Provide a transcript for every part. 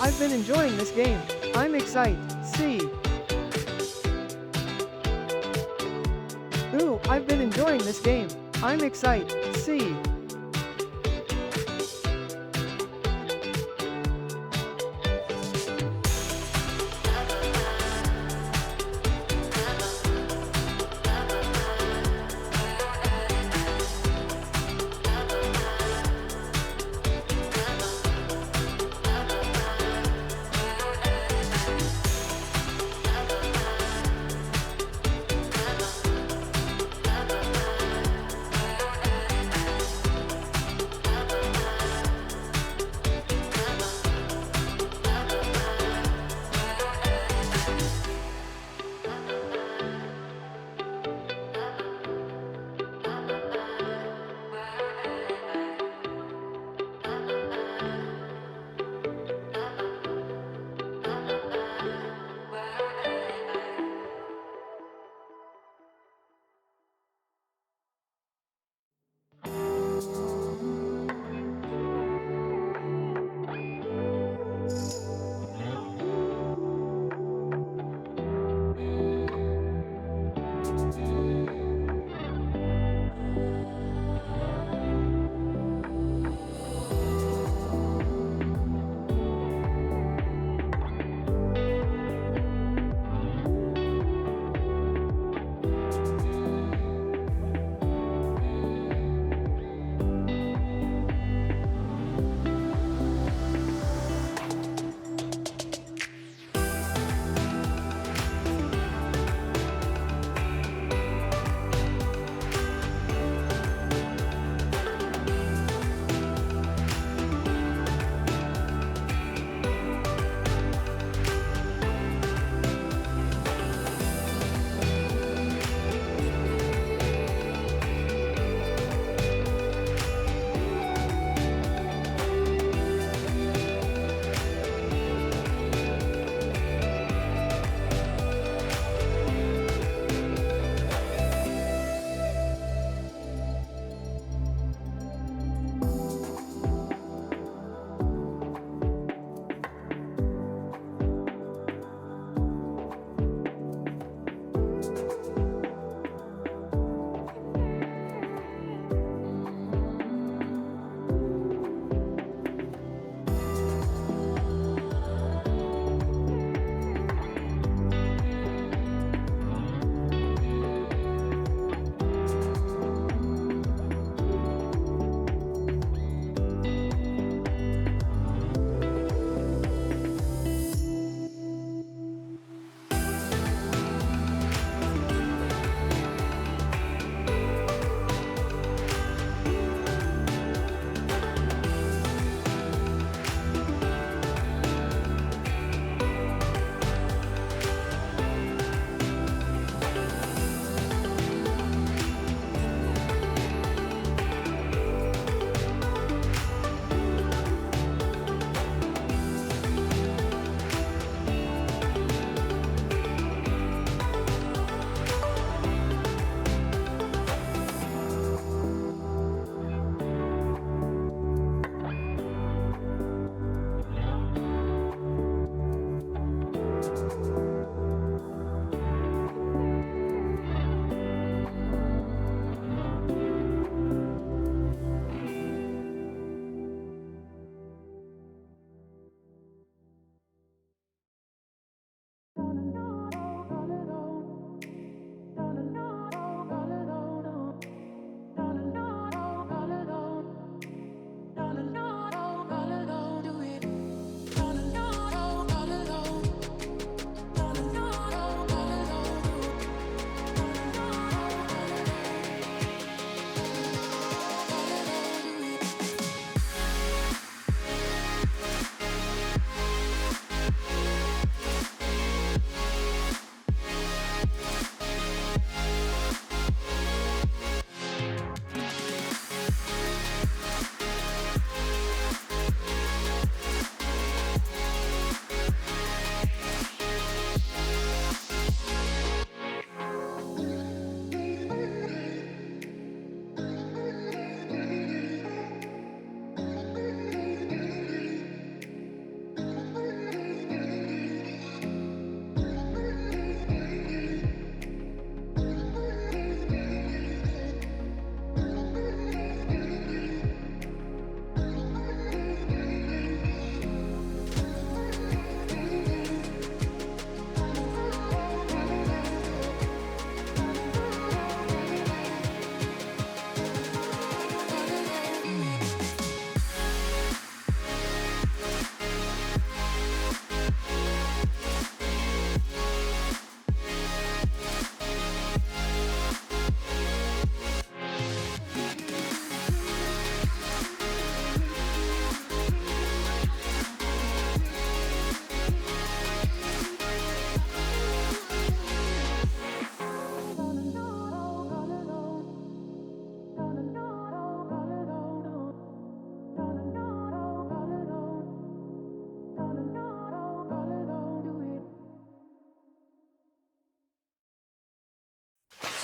I've been enjoying this game. I'm excited. C. Ooh, I've been enjoying this game. I'm excited. C.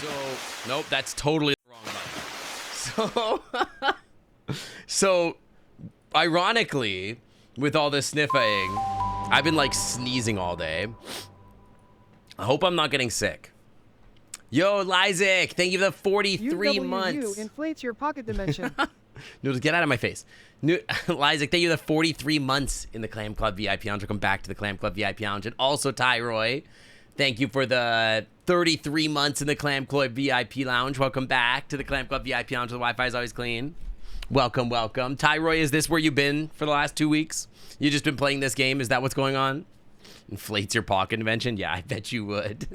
So, nope, that's totally the wrong button. So, ironically, with all this sniffing, I've been like sneezing all day. I hope I'm not getting sick. Yo, Lysic, thank you for the 43 months. Inflates your pocket dimension. Noodles, get out of my face. Lysic, thank you for the 43 months in the Clam Club VIP Lounge. Welcome back to the Clam Club VIP Lounge. And also, Tyroy, thank you for the 33 months in the Clam Club VIP Lounge. Welcome back to the Clam Club VIP Lounge. The Wi-Fi is always clean. Welcome, welcome. Tyroy, is this where you've been for the last 2 weeks? You just been playing this game? Is that what's going on? Inflates your pocket dimension? Yeah, I bet you would.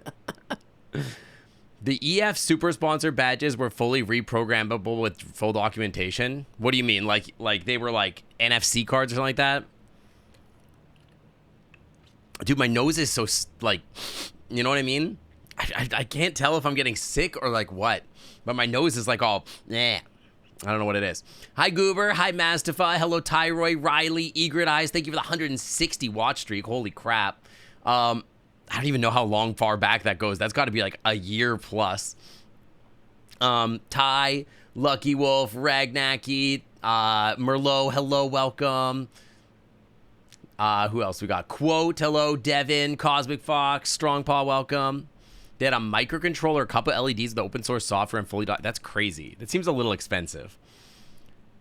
The EF super sponsor badges were fully reprogrammable with full documentation. What do you mean? Like they were like NFC cards or something like that? Dude, my nose is so like, you know what I mean? I can't tell if I'm getting sick or like what, but my nose is like all, yeah. I don't know what it is. Hi, Goober. Hi, Mastify. Hello, Tyroy, Riley, Egret Eyes. Thank you for the 160 watch streak. Holy crap. I don't even know how long far back that goes. That's got to be like a year plus. Ty, Lucky Wolf, Ragnaki, Merlot, hello, welcome. Who else we got? Quote, hello, Devin, Cosmic Fox, Strong Paw, welcome. They had a microcontroller, a couple LEDs, the open source software, and fully... That's crazy. That seems a little expensive.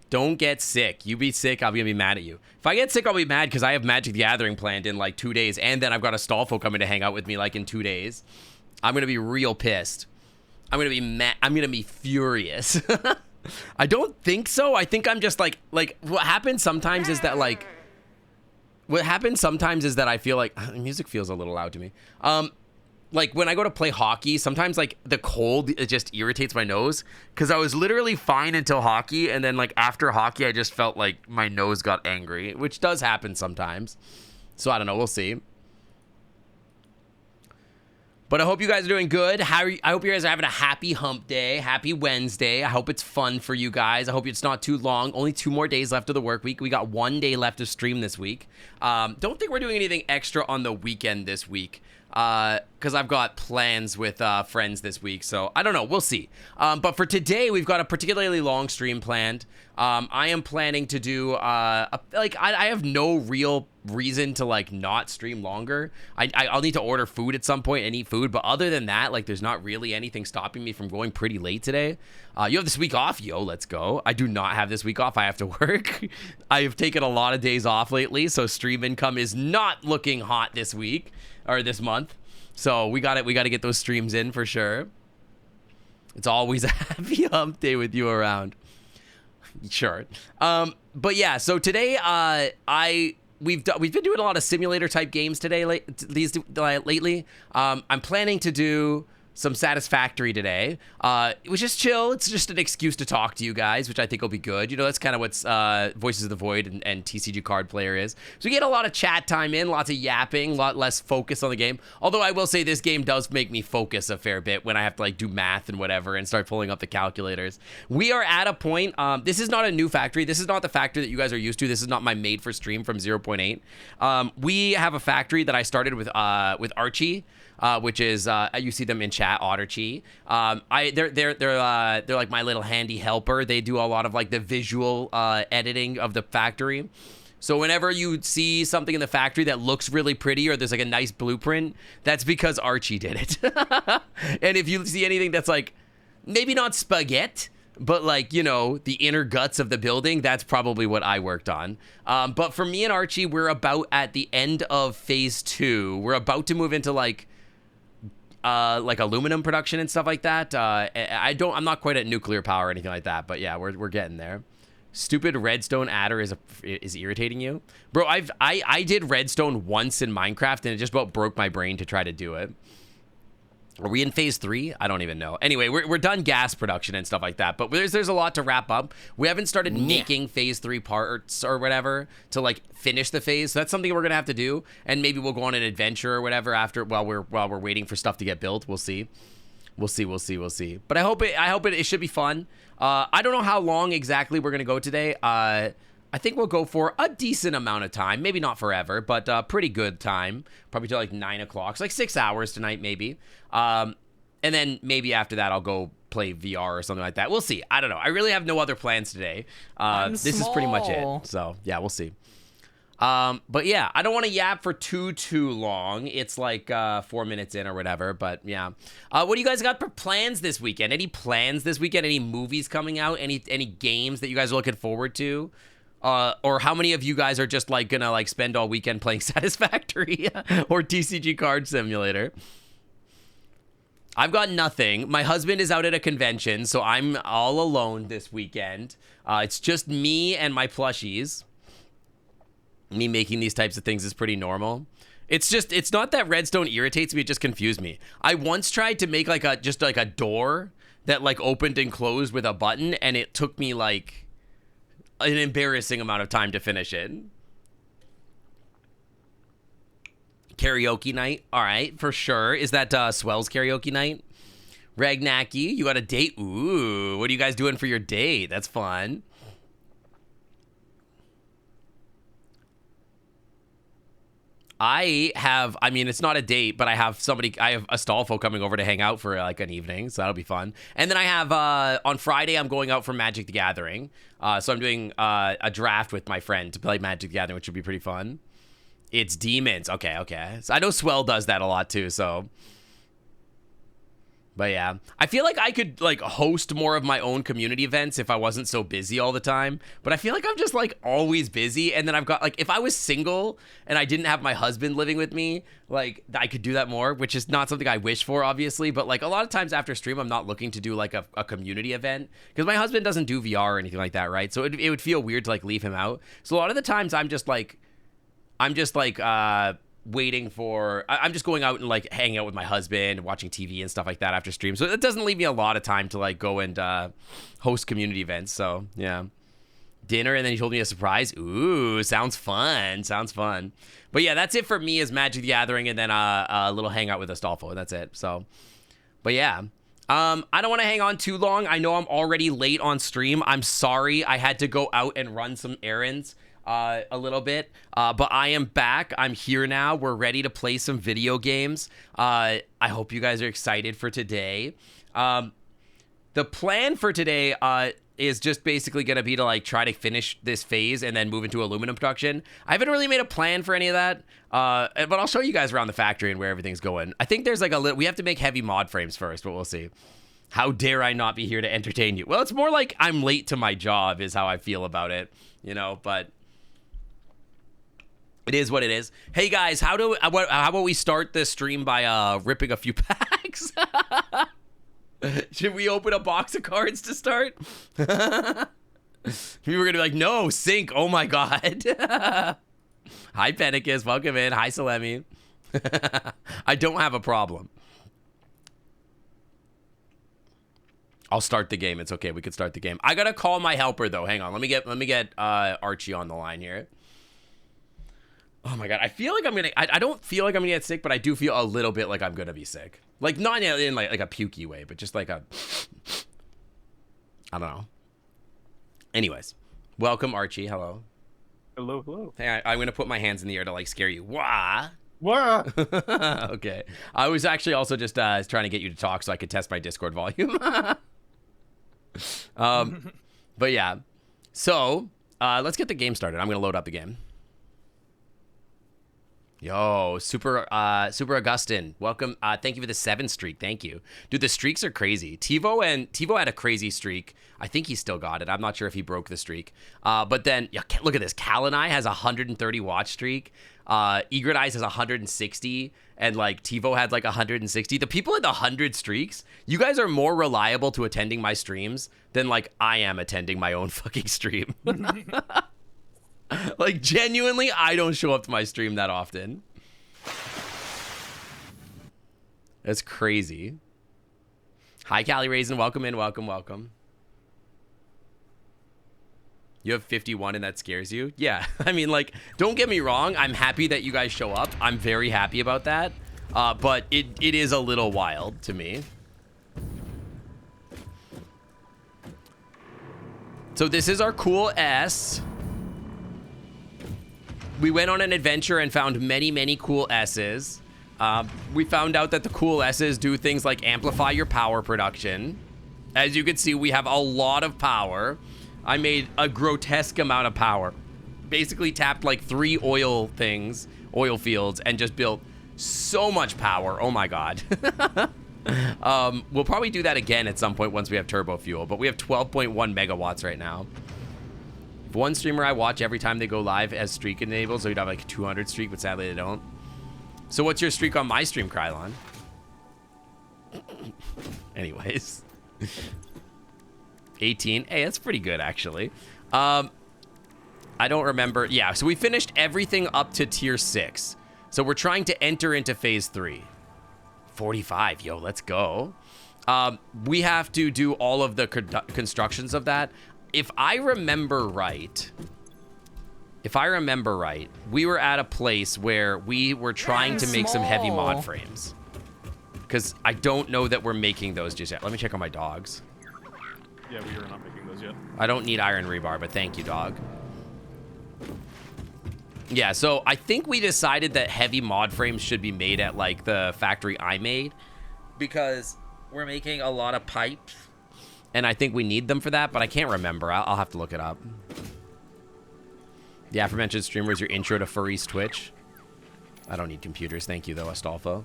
Don't get sick. You be sick, I'll be mad at you. If I get sick, I'll be mad because I have Magic the Gathering planned in like 2 days, and then I've got a Stallfo coming to hang out with me like in 2 days. I'm going to be real pissed. I'm going to be mad. I'm going to be furious. I don't think so. I think I'm just like what happens sometimes is that like... What happens sometimes is that I feel like... music feels a little loud to me. Like when I go to play hockey, sometimes like the cold, it just irritates my nose because I was literally fine until hockey. And then like after hockey, I just felt like my nose got angry, which does happen sometimes. So I don't know. We'll see. But I hope you guys are doing good. I hope you guys are having a happy hump day. Happy Wednesday. I hope it's fun for you guys. I hope it's not too long. Only 2 more days left of the work week. We got 1 day left to stream this week. Don't think we're doing anything extra on the weekend this week. Because I've got plans with friends this week, so I don't know. We'll see. But for today, we've got a particularly long stream planned. I am planning to do I have no real reason to like not stream longer. I'll need to order food at some point and eat food, but other than that, like there's not really anything stopping me from going pretty late today. You have this week off, yo, let's go. I do not have this week off. I have to work. I have taken a lot of days off lately, so stream income is not looking hot this week. Or this month. So we got to get those streams in for sure. It's always a happy hump day with you around. Sure. But yeah, so today we've been doing a lot of simulator type games today lately. I'm planning to do some Satisfactory today, which is chill. It's just an excuse to talk to you guys, which I think will be good. You know, that's kind of what's Voices of the Void and TCG Card Player is. So we get a lot of chat time in, lots of yapping, a lot less focus on the game. Although I will say this game does make me focus a fair bit when I have to like do math and whatever and start pulling up the calculators. We are at a point, this is not a new factory. This is not the factory that you guys are used to. This is not my made for stream from 0.8. We have a factory that I started with Archie. Which is you see them in chat, Otterchi. They're like my little handy helper. They do a lot of like the visual editing of the factory. So whenever you see something in the factory that looks really pretty or there's like a nice blueprint, that's because Archie did it. And if you see anything that's like maybe not spaghetti, but like, you know, the inner guts of the building, that's probably what I worked on. But for me and Archie, we're about at the end of phase 2. We're about to move into like aluminum production and stuff like that. I'm not quite at nuclear power or anything like that, but yeah, we're getting there. Stupid redstone adder is irritating you, bro. I did redstone once in Minecraft and it just about broke my brain to try to do it. Are we in phase 3? I don't even know. Anyway, we're done gas production and stuff like that, but there's a lot to wrap up. We haven't started making phase 3 parts or whatever to like finish the phase. So that's something we're gonna have to do, and maybe we'll go on an adventure or whatever after while we're waiting for stuff to get built. We'll see. But I hope it should be fun. I don't know how long exactly we're gonna go today. I think we'll go for a decent amount of time. Maybe not forever, but pretty good time. Probably till like 9 o'clock. It's like 6 hours tonight, maybe. And And then maybe after that, I'll go play VR or something like that. We'll see. I don't know. I really have no other plans today. This is pretty much it. So yeah, we'll see. But yeah, I don't want to yap for too long. It's like 4 minutes in or whatever. But yeah, what do you guys got for plans this weekend? Any plans this weekend? Any movies coming out? Any games that you guys are looking forward to? Or how many of you guys are just like gonna like spend all weekend playing Satisfactory or TCG Card Simulator? I've got nothing. My husband is out at a convention, so I'm all alone this weekend. It's just me and my plushies. Me making these types of things is pretty normal. It's not that redstone irritates me, it just confused me. I once tried to make like a door that like opened and closed with a button, and it took me like an embarrassing amount of time to finish it. Karaoke night. All right, for sure. Is that Swell's karaoke night? Ragnaki, you got a date? Ooh, what are you guys doing for your date? That's fun. I mean, it's not a date, but I have Astolfo coming over to hang out for like an evening, so that'll be fun. And then I have, on Friday, I'm going out for Magic the Gathering. So I'm doing a draft with my friend to play Magic the Gathering, which would be pretty fun. It's demons. Okay. So I know Swell does that a lot too, so. But yeah, I feel like I could like host more of my own community events if I wasn't so busy all the time. But I feel like I'm just like always busy. And then I've got like, if I was single and I didn't have my husband living with me, like I could do that more, which is not something I wish for, obviously. But like a lot of times after stream, I'm not looking to do like a community event because my husband doesn't do VR or anything like that, right? So it would feel weird to like leave him out. So a lot of the times I'm just waiting for, I'm just going out and like hanging out with my husband, watching TV and stuff like that after stream. So it doesn't leave me a lot of time to like go and host community events. So yeah, dinner, and then he told me a surprise. Ooh, sounds fun. But yeah, that's it for me as Magic the Gathering, and then a little hangout with Astolfo, and that's it. So, but yeah. I don't want to hang on too long. I know I'm already late on stream. I'm sorry. I had to go out and run some errands a little bit, but I am back. I'm here now. We're ready to play some video games. I hope you guys are excited for today. The plan for today is just basically going to be to like try to finish this phase and then move into aluminum production. I haven't really made a plan for any of that, but I'll show you guys around the factory and where everything's going. I think there's like we have to make heavy mod frames first, but we'll see. How dare I not be here to entertain you? Well, it's more like I'm late to my job is how I feel about it, but it is what it is. Hey guys, how about we start this stream by ripping a few packs? Should we open a box of cards to start? People are gonna be like, no, sync. Oh my god. Hi Penicus, welcome in. Hi Salemi. I don't have a problem. I'll start the game. It's okay. We could start the game. I gotta call my helper though. Hang on. Let me get Archie on the line here. Oh my god, I feel like I'm gonna. I don't feel like I'm gonna get sick, but I do feel a little bit like I'm gonna be sick. Like not in like a pukey way, but just like a. I don't know. Anyways, welcome Archie. Hello. Hello. Hey, I'm gonna put my hands in the air to like scare you. Wah. Wah. Okay. I was actually also just trying to get you to talk so I could test my Discord volume. But yeah. So let's get the game started. I'm gonna load up the game. Yo, Super Augustin, welcome. Thank you for the 7 streak. Thank you. Dude, the streaks are crazy. TiVo had a crazy streak. I think he still got it. I'm not sure if he broke the streak. But then, yeah, look at this. Cal and I has a 130 watch streak. Egret Eyes has 160. And, like, TiVo had, like, 160. The people in the 100 streaks, you guys are more reliable to attending my streams than, like, I am attending my own fucking stream. Like, genuinely, I don't show up to my stream that often. That's crazy. Hi, Callie Raisin. Welcome in. Welcome. You have 51 and that scares you? Yeah. I mean, like, don't get me wrong. I'm happy that you guys show up. I'm very happy about that. But it is a little wild to me. So this is our cool S. We went on an adventure and found many, many cool S's. We found out that the cool S's do things like amplify your power production. As you can see, we have a lot of power. I made a grotesque amount of power. Basically tapped like 3 oil fields, and just built so much power. Oh my god. We'll probably do that again at some point once we have turbo fuel, but we have 12.1 megawatts right now. If one streamer I watch every time they go live has streak enabled, so you'd have like a 200 streak, but sadly they don't. So what's your streak on my stream, Krylon? Anyways. 18. Hey, that's pretty good, actually. I don't remember. Yeah, so we finished everything up to tier 6. So we're trying to enter into phase 3. 45. Yo, let's go. We have to do all of the constructions of that. If I remember right, we were at a place where we were trying to make some heavy mod frames. Because I don't know that we're making those just yet. Let me check on my dogs. Yeah, we are not making those yet. I don't need iron rebar, but thank you, dog. Yeah, so I think we decided that heavy mod frames should be made at, like, the factory I made. Because we're making a lot of pipes. And I think we need them for that, but I can't remember. I'll have to look it up. The aforementioned streamer is your intro to Furry's Twitch. I don't need computers. Thank you, though, Astolfo.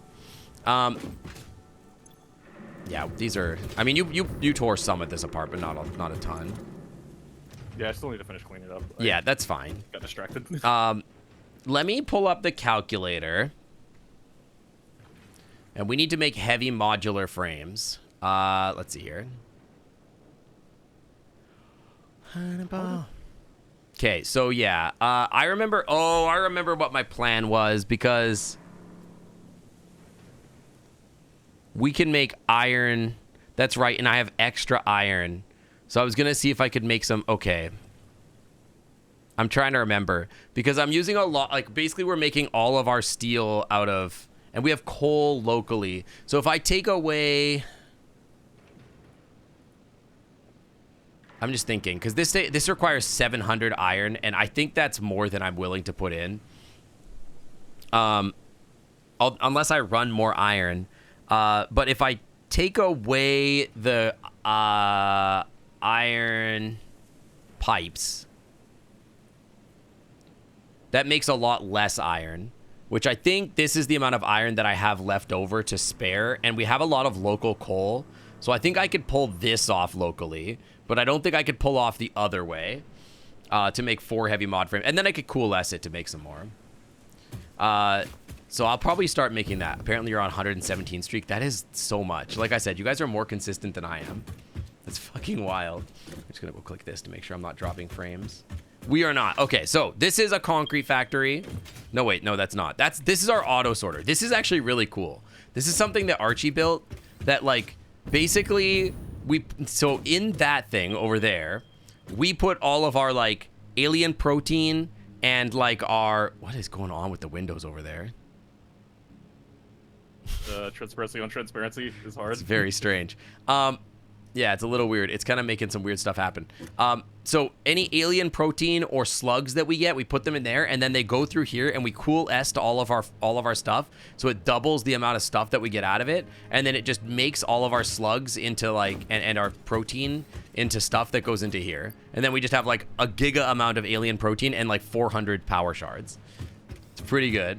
Yeah, these are... I mean, you tore some at this apart, but not a ton. Yeah, I still need to finish cleaning it up. Yeah, that's fine. Got distracted. Let me pull up the calculator. And we need to make heavy modular frames. Let's see here. Okay, so yeah. I remember what my plan was, because we can make iron. That's right, and I have extra iron. So I was gonna see if I could make some. Okay. I'm trying to remember, because I'm using a lot, like, basically we're making all of our steel out of, and we have coal locally. So if I take away, I'm just thinking, because this requires 700 iron, and I think that's more than I'm willing to put in. Unless I run more iron. But if I take away the iron pipes, that makes a lot less iron, which I think this is the amount of iron that I have left over to spare. And we have a lot of local coal. So I think I could pull this off locally, but I don't think I could pull off the other way to make 4 heavy mod frames. And then I could coalesce it to make some more. So I'll probably start making that. Apparently you're on 117 streak. That is so much. Like I said, you guys are more consistent than I am. That's fucking wild. I'm just gonna go click this to make sure I'm not dropping frames. We are not. Okay, so this is a concrete factory. No, wait, no, that's not. This is our auto sorter. This is actually really cool. This is something that Archie built that, like, basically so in that thing over there, we put all of our, like, alien protein and, like, what is going on with the windows over there? Transparency on transparency is hard. It's very strange. Yeah, it's a little weird. It's kind of making some weird stuff happen. So any alien protein or slugs that we get, we put them in there, and then they go through here, and we coalesce to all of our stuff. So it doubles the amount of stuff that we get out of it, and then it just makes all of our slugs into, like, and our protein into stuff that goes into here. And then we just have, like, a giga amount of alien protein and, like, 400 power shards. It's pretty good.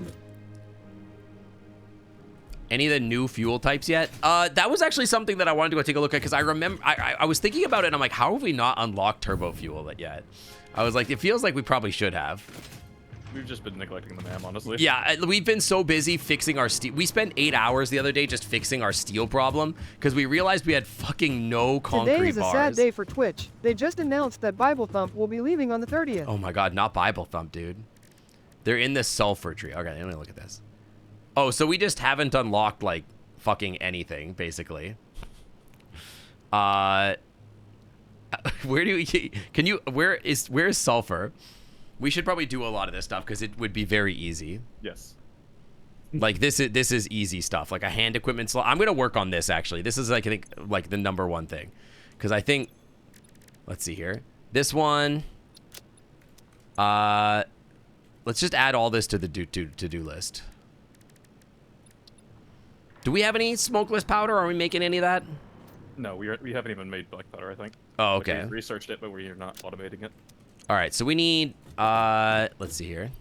Any of the new fuel types yet? That was actually something that I wanted to go take a look at, because I remember I was thinking about it, and I'm like, how have we not unlocked turbo fuel yet? I was like, it feels like we probably should have. We've just been neglecting the MAM, honestly. Yeah, we've been so busy fixing our steel. We spent 8 hours the other day just fixing our steel problem, because we realized we had fucking no concrete bars. Today is a sad day for Twitch. They just announced that Bible Thump will be leaving on the 30th. Oh my god, not Bible Thump, dude. They're in the sulfur tree. Okay, let me look at this. Oh, so we just haven't unlocked, like, fucking anything, basically. Where do we... where is sulfur? We should probably do a lot of this stuff, because it would be very easy. Yes. Like, this is easy stuff. Like, a hand equipment slot. I'm going to work on this, actually. This is, like, I think, like, the #1 thing. Because I think... Let's see here. This one... Let's just add all this to the to-do list. Do we have any smokeless powder? Are we making any of that? No, we haven't even made black powder, I think. Oh, Like, okay. we've researched it, but we're not automating it. All right, so we need, let's see here.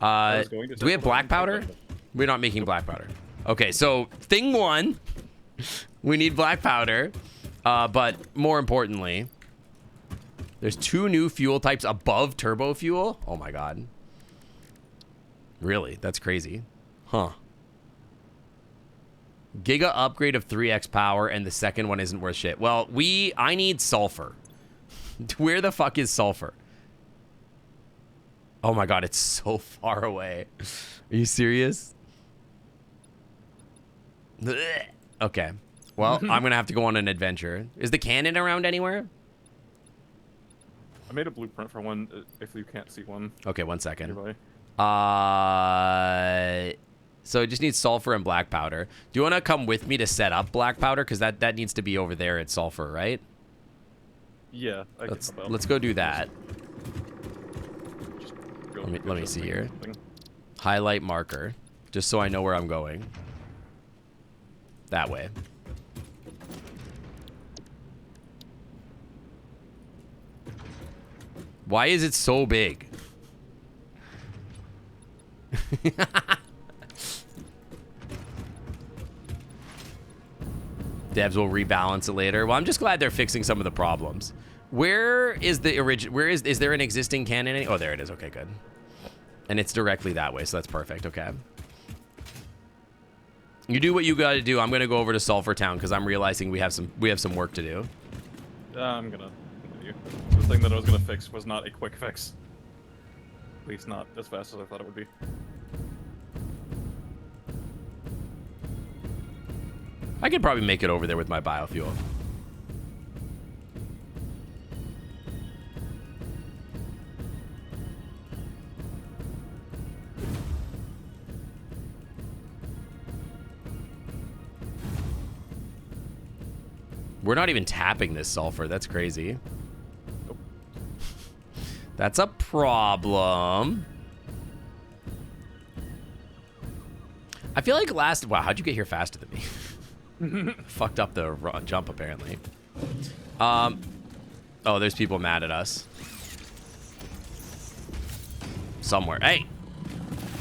I was going to Do we have black say- powder? We're not making black powder. Okay, so thing one, we need black powder. But more importantly, there's 2 new fuel types above turbo fuel. Oh my god. Really? That's crazy. Huh. Giga upgrade of 3x power, and the second one isn't worth shit. Well, I need sulfur. Where the fuck is sulfur? Oh my god, it's so far away. Are you serious? Okay. Well, I'm gonna have to go on an adventure. Is the cannon around anywhere? I made a blueprint for one, if you can't see one Okay, 1 second. nearby. So it just needs sulfur and black powder. Do you want to come with me to set up black powder? Because that needs to be over there at sulfur, right? Yeah, I can Let's help out. let's go do that. Just go Let me get see something. here. Highlight marker, just so I know where I'm going. That way. Why is it so big? Devs will rebalance it later. Well, I'm just glad they're fixing some of the problems. Where is the origin? Where is there an existing cannon? Oh, there it is. Okay, good. And it's directly that way, so that's perfect. Okay. You do what you got to do. I'm gonna go over to Sulphur Town because I'm realizing we have some work to do. I'm gonna continue. The thing that I was gonna fix was not a quick fix. At least not as fast as I thought it would be. I could probably make it over there with my biofuel. We're not even tapping this sulfur. That's crazy. Nope. That's a problem. I feel like wow, how'd you get here faster than me? Fucked up the jump, apparently. Oh, there's people mad at us. Somewhere. Hey!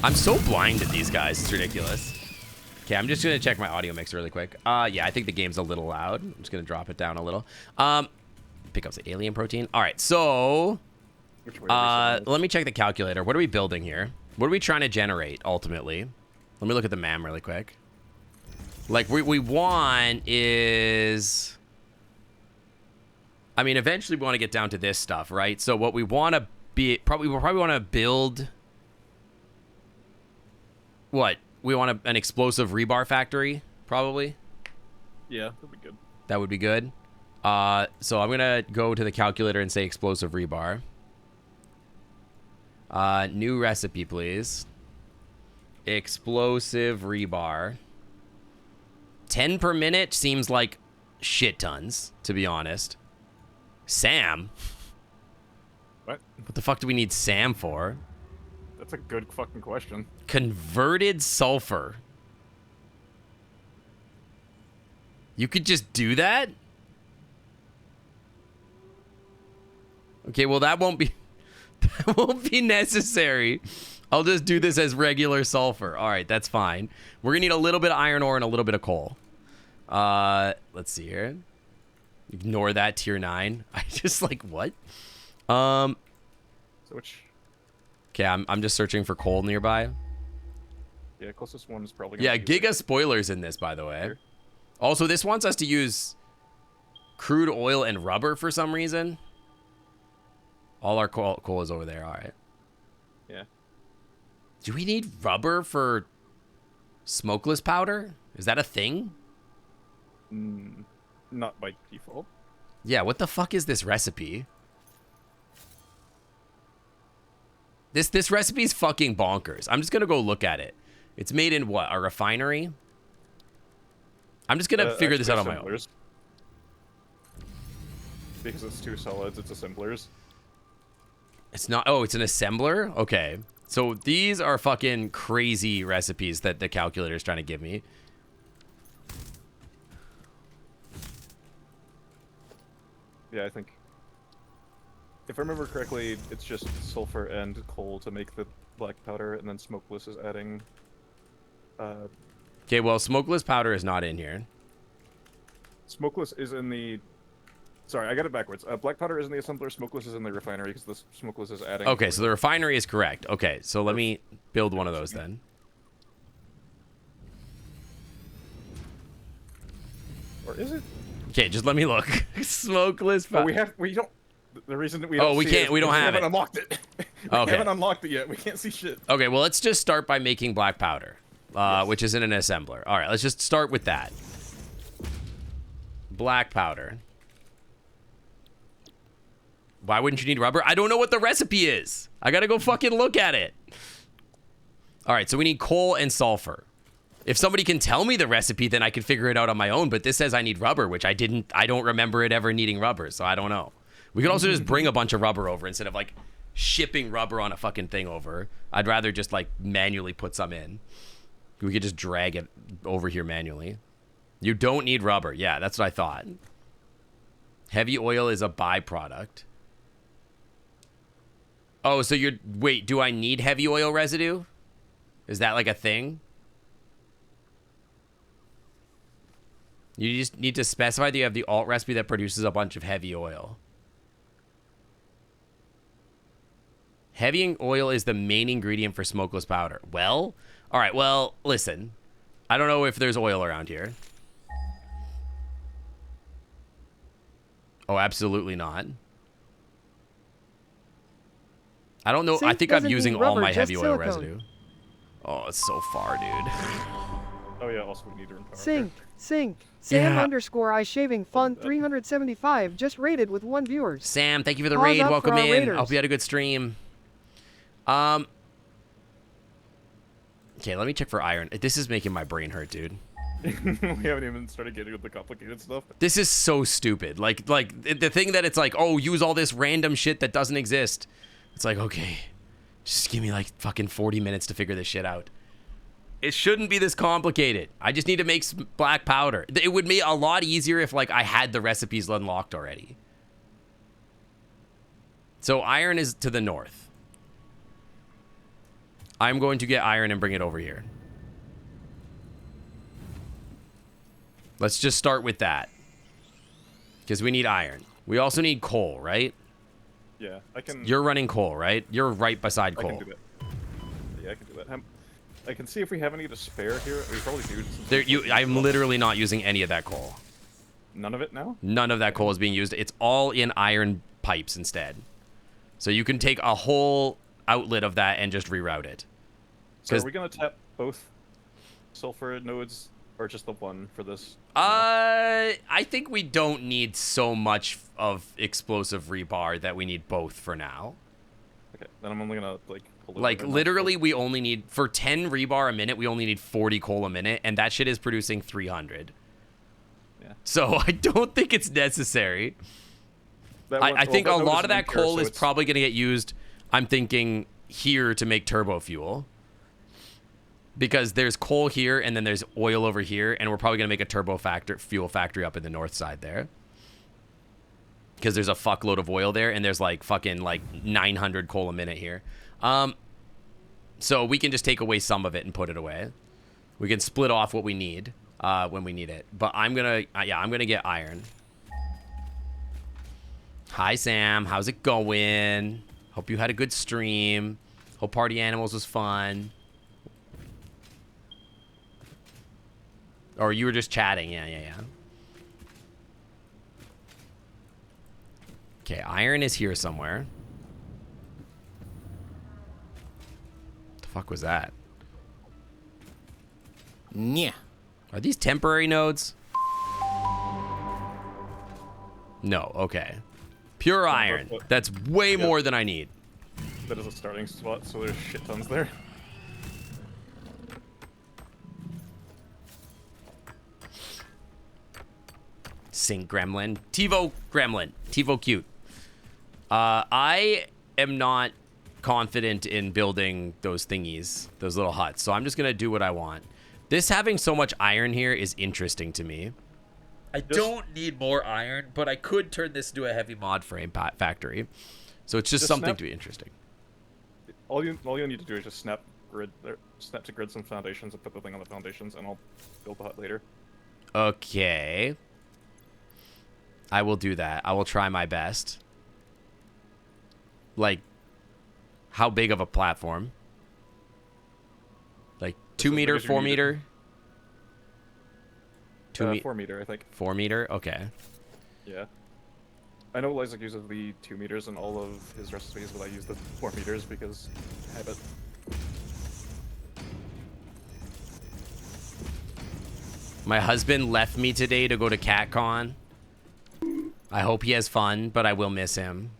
I'm so blind at these guys. It's ridiculous. Okay, I'm just gonna check my audio mix really quick. Yeah, I think the game's a little loud. I'm just gonna drop it down a little. Pick up the alien protein. All right, so Which way are we sending let me check the calculator. What are we building here? What are we trying to generate ultimately? Let me look at the MAM really quick. Like we want is, I mean, eventually we want to get down to this stuff, right? So what we want to be, we'll probably want to build. What? We want an explosive rebar factory, probably. Yeah, that'd be good. That would be good. So I'm gonna go to the calculator and say explosive rebar. New recipe, please. Explosive rebar. 10 per minute seems like shit tons, to be honest. Sam? What? What the fuck do we need Sam for? That's a good fucking question. Converted sulfur. You could just do that? Okay, well that won't be necessary. I'll just do this as regular sulfur. All right, that's fine. We're gonna need a little bit of iron ore and a little bit of coal. Let's see here. Ignore that tier 9. I just like what? So which? Okay, I'm just searching for coal nearby. Yeah, closest one is probably. Yeah, gonna be Giga spoilers in this, by the way. Here. Also, this wants us to use crude oil and rubber for some reason. All our coal is over there. All right. Yeah. Do we need rubber for smokeless powder? Is that a thing? Not by default. Yeah, what the fuck is this recipe? This recipe's fucking bonkers. I'm just gonna go look at it. It's made in what? A refinery? I'm just gonna figure this out on my own. Assemblers. Because it's 2 solids, it's assemblers. It's not. Oh, it's an assembler? Okay. So these are fucking crazy recipes that the calculator's trying to give me. Yeah, I think. If I remember correctly, it's just sulfur and coal to make the black powder, and then smokeless is adding. Okay, well, smokeless powder is not in here. Smokeless is in the. Sorry, I got it backwards. Black powder is in the assembler. Smokeless is in the refinery because the smokeless is adding. Okay, so the refinery is correct. Okay, so let me build one of those then. Or is it? Okay, just let me look. Smokeless powder. We don't. The reason that we don't. Oh, we see can't. It we don't have haven't it. Unlocked it. We haven't unlocked it yet. We can't see shit. Okay, well, let's just start by making black powder, which is in an assembler. All right, let's just start with that. Black powder. Why wouldn't you need rubber? I don't know what the recipe is. I gotta go fucking look at it. All right, so we need coal and sulfur. If somebody can tell me the recipe, then I can figure it out on my own. But this says I need rubber, which I don't remember it ever needing rubber, so I don't know. We could also just bring a bunch of rubber over instead of like shipping rubber on a fucking thing over. I'd rather just like manually put some in. We could just drag it over here manually. You don't need rubber. Yeah, that's what I thought. Heavy oil is a byproduct. Oh, so wait, do I need heavy oil residue? Is that like a thing? You just need to specify that you have the alt recipe that produces a bunch of heavy oil. Heavy oil is the main ingredient for smokeless powder. Well, all right, well, listen. I don't know if there's oil around here. Oh, absolutely not. I don't know. I think I'm using all my heavy oil residue. Oh, it's so far, dude. Oh yeah, also we need to run power. Sam Yeah. underscore I shaving fun 375 just rated with 1 viewers. Sam, thank you for the Pause raid. up for Welcome our in. raiders. I hope you had a good stream. Okay, let me check for iron. This is making my brain hurt, dude. We haven't even started getting into the complicated stuff. This is so stupid. Like the thing that it's like, oh, use all this random shit that doesn't exist. It's like, okay, just give me like fucking 40 minutes to figure this shit out. It shouldn't be this complicated. I just need to make black powder. It would be a lot easier if like I had the recipes unlocked already. So iron is to the north. I'm going to get iron and bring it over here. Let's just start with that. Because we need iron. We also need coal, right? Yeah, I can. You're running coal, right? You're right beside coal. I can do that. Yeah, I can do that. I can see if we have any to spare here. We probably do. I'm literally not using any of that coal. None of it now? None of that coal is being used. It's all in iron pipes instead. So you can take a whole outlet of that and just reroute it. So are we going to tap both sulfur nodes or just the one for this? I think we don't need so much of explosive rebar that we need both for now. Okay, then I'm only going to like pull it Like over literally we only need, for 10 rebar a minute, we only need 40 coal a minute, and that shit is producing 300. Yeah. So I don't think it's necessary. I think a lot of that coal is probably going to get used, I'm thinking, here to make turbo fuel. Because there's coal here, and then there's oil over here, and we're probably going to make a turbo fuel factory up in the north side there. Because there's a fuckload of oil there, and there's like fucking like 900 coal a minute here. So we can just take away some of it and put it away. We can split off what we need when we need it. But I'm going to get iron. Hi, Sam. How's it going? Hope you had a good stream. Hope Party Animals was fun. Or you were just chatting. Yeah. Okay, iron is here somewhere. What the fuck was that? Yeah. Are these temporary nodes? No, okay. Pure iron. That's way more than I need. That is a starting spot, so there's shit tons there. Sink Gremlin. TiVo Gremlin. TiVo cute. I am not confident in building those thingies, those little huts, so I'm just going to do what I want. This having so much iron here is interesting to me. I don't need more iron, but I could turn this into a heavy mod frame factory. So it's just something to be interesting. All you need to do is just snap to grid some foundations and put the thing on the foundations, and I'll build the hut later. Okay. I will do that. I will try my best. Like, how big of a platform? Like 2 meter, 4 meter? 4 meter, I think. 4 meter? Okay. Yeah. I know Isaac uses the 2 meters in all of his recipes, but I use the 4 meters because habit. My husband left me today to go to CatCon. I hope he has fun, but I will miss him.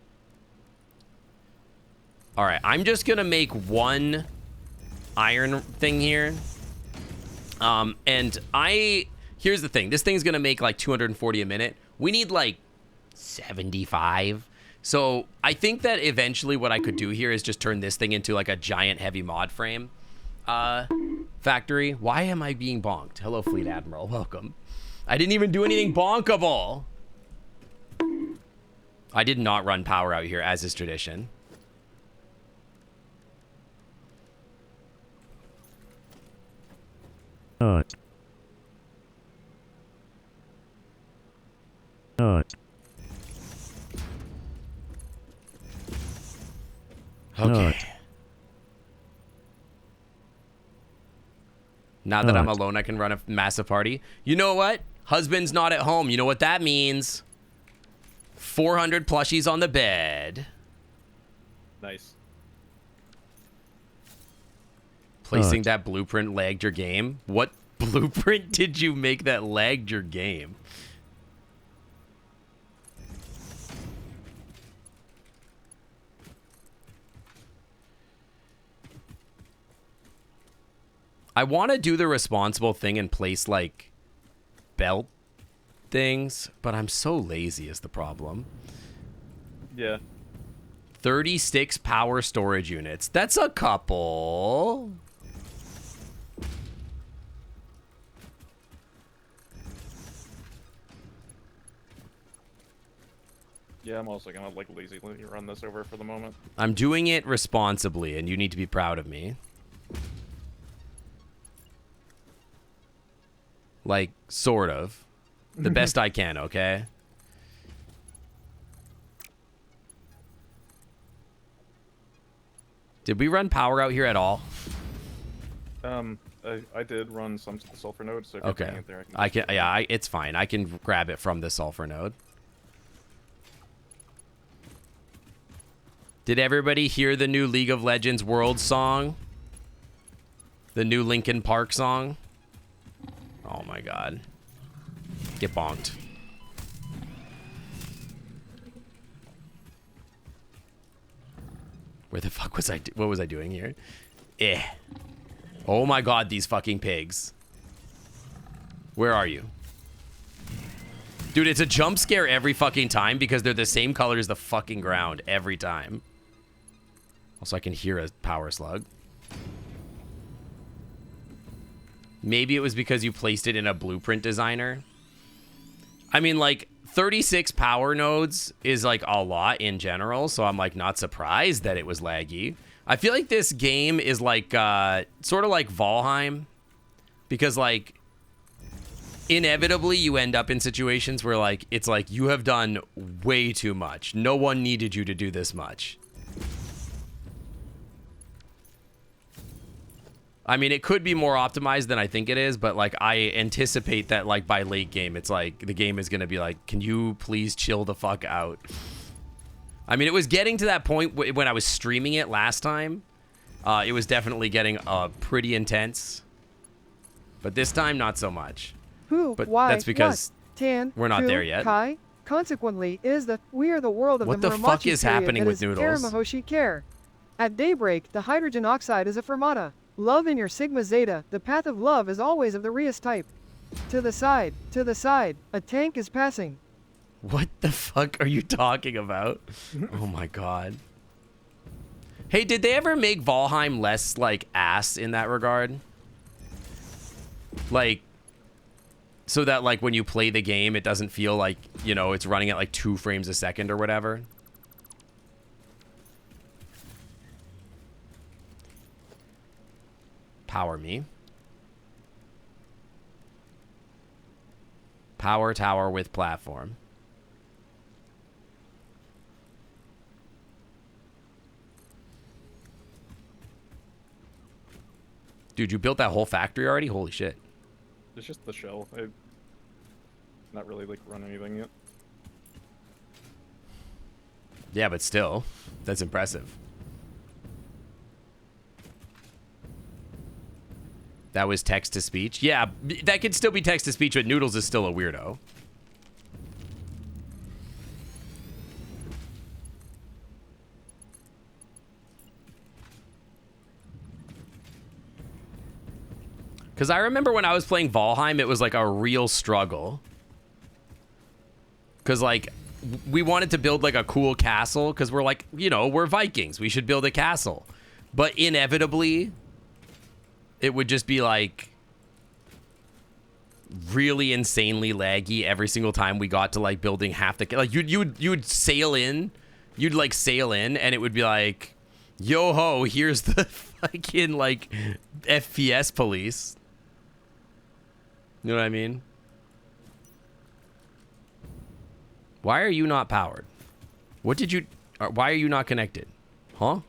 All right, I'm just gonna make one iron thing here. And here's the thing. This thing's gonna make like 240 a minute. We need like 75. So I think that eventually what I could do here is just turn this thing into like a giant heavy mod frame factory. Why am I being bonked? Hello, Fleet Admiral. Welcome. I didn't even do anything bonkable. I did not run power out here, as is tradition. Okay. Now that I'm alone, I can run a massive party. You know what? Husband's not at home. You know what that means? 400 plushies on the bed. Nice. Placing that blueprint lagged your game. What blueprint did you make that lagged your game? I want to do the responsible thing and place like belt things, but I'm so lazy is the problem. Yeah. 36 power storage units. That's a couple. Yeah, I'm also gonna like lazily run this over for the moment. I'm doing it responsibly, and you need to be proud of me. Like, sort of. The best I can, okay? Did we run power out here at all? I did run some to the sulfur node, so if you're Okay. putting it there, It's fine. I can grab it from the sulfur node. Did everybody hear the new League of Legends World song? The new Linkin Park song? Oh my god. Get bonked. Where the fuck was I? What was I doing here? Eh. Oh my god, these fucking pigs. Where are you? Dude, it's a jump scare every fucking time because they're the same color as the fucking ground every time. Also, I can hear a power slug. Maybe it was because you placed it in a blueprint designer. I mean, like, 36 power nodes is, like, a lot in general, so I'm, like, not surprised that it was laggy. I feel like this game is, like, sort of like Valheim. Because, like, inevitably you end up in situations where, like, it's like, you have done way too much. No one needed you to do this much. I mean, it could be more optimized than I think it is, but, like, I anticipate that, like, by late game, it's like, the game is going to be like, can you please chill the fuck out? I mean, it was getting to that point when I was streaming it last time. It was definitely getting pretty intense. But this time, not so much. Who, But why, that's because what, Tan, we're not Ku, there yet. Kai, consequently, we are the world of What the the fuck Muromachi is period happening that with is Noodles? Eramahoshi care. At daybreak, the hydrogen oxide is a fermata. Love in your sigma zeta, the path of love is always of the Rias type. To the side, a tank is passing. What the fuck are you talking about? Oh my god. Hey, did they ever make Valheim less, like, ass in that regard? Like, So that like when you play the game, it doesn't feel like, you know, it's running at like 2 frames a second or whatever. Power me. Power tower with platform. Dude, you built that whole factory already? Holy shit. It's just the shell. I've not really like run anything yet. Yeah, but still, that's impressive. That was text to speech. Yeah, that could still be text to speech, but Noodles is still a weirdo. Because I remember when I was playing Valheim, it was like a real struggle. Because, like, we wanted to build, like, a cool castle. Because we're like, you know, we're Vikings. We should build a castle. But inevitably, it would just be, like, really insanely laggy every single time we got to, like, building half the... Like, you would sail in. You'd, like, sail in, and it would be like, yo-ho, here's the fucking, like, FPS police. You know what I mean? Why are you not powered? What did you... Why are you not connected? Huh?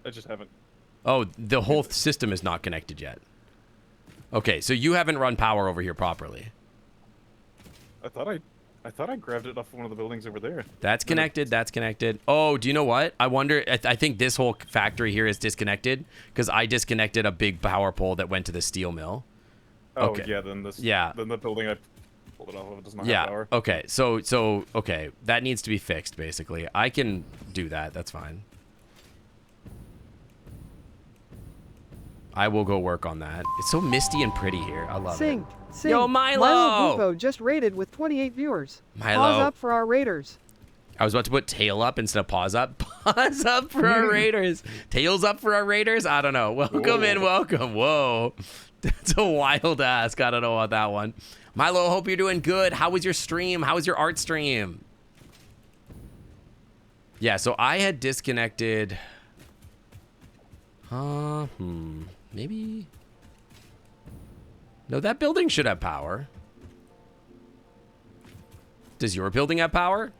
I just haven't. Oh, the whole system is not connected yet. Okay, so you haven't run power over here properly. I thought I grabbed it off one of the buildings over there. That's connected. That's connected. Oh, do you know what? I wonder... I think this whole factory here is disconnected because I disconnected a big power pole that went to the steel mill. Oh, Okay. yeah, then this... Yeah. Then the building I pulled it off of does not Yeah. have power. Okay. So okay, that needs to be fixed. Basically, I can do that. That's fine. I will go work on that. It's so misty and pretty here. I love Sing, it. sing. Yo, Milo! Milo Buvo just rated with 28 viewers. Milo. Pause up for our raiders. I was about to put tail up instead of pause up. Pause up for our raiders. Tails up for our raiders? I don't know. Welcome in, welcome. Whoa. That's a wild ask. I don't know about that one. Milo, hope you're doing good. How was your stream? How was your art stream? Yeah, so I had disconnected... Maybe... No, that building should have power. Does your building have power?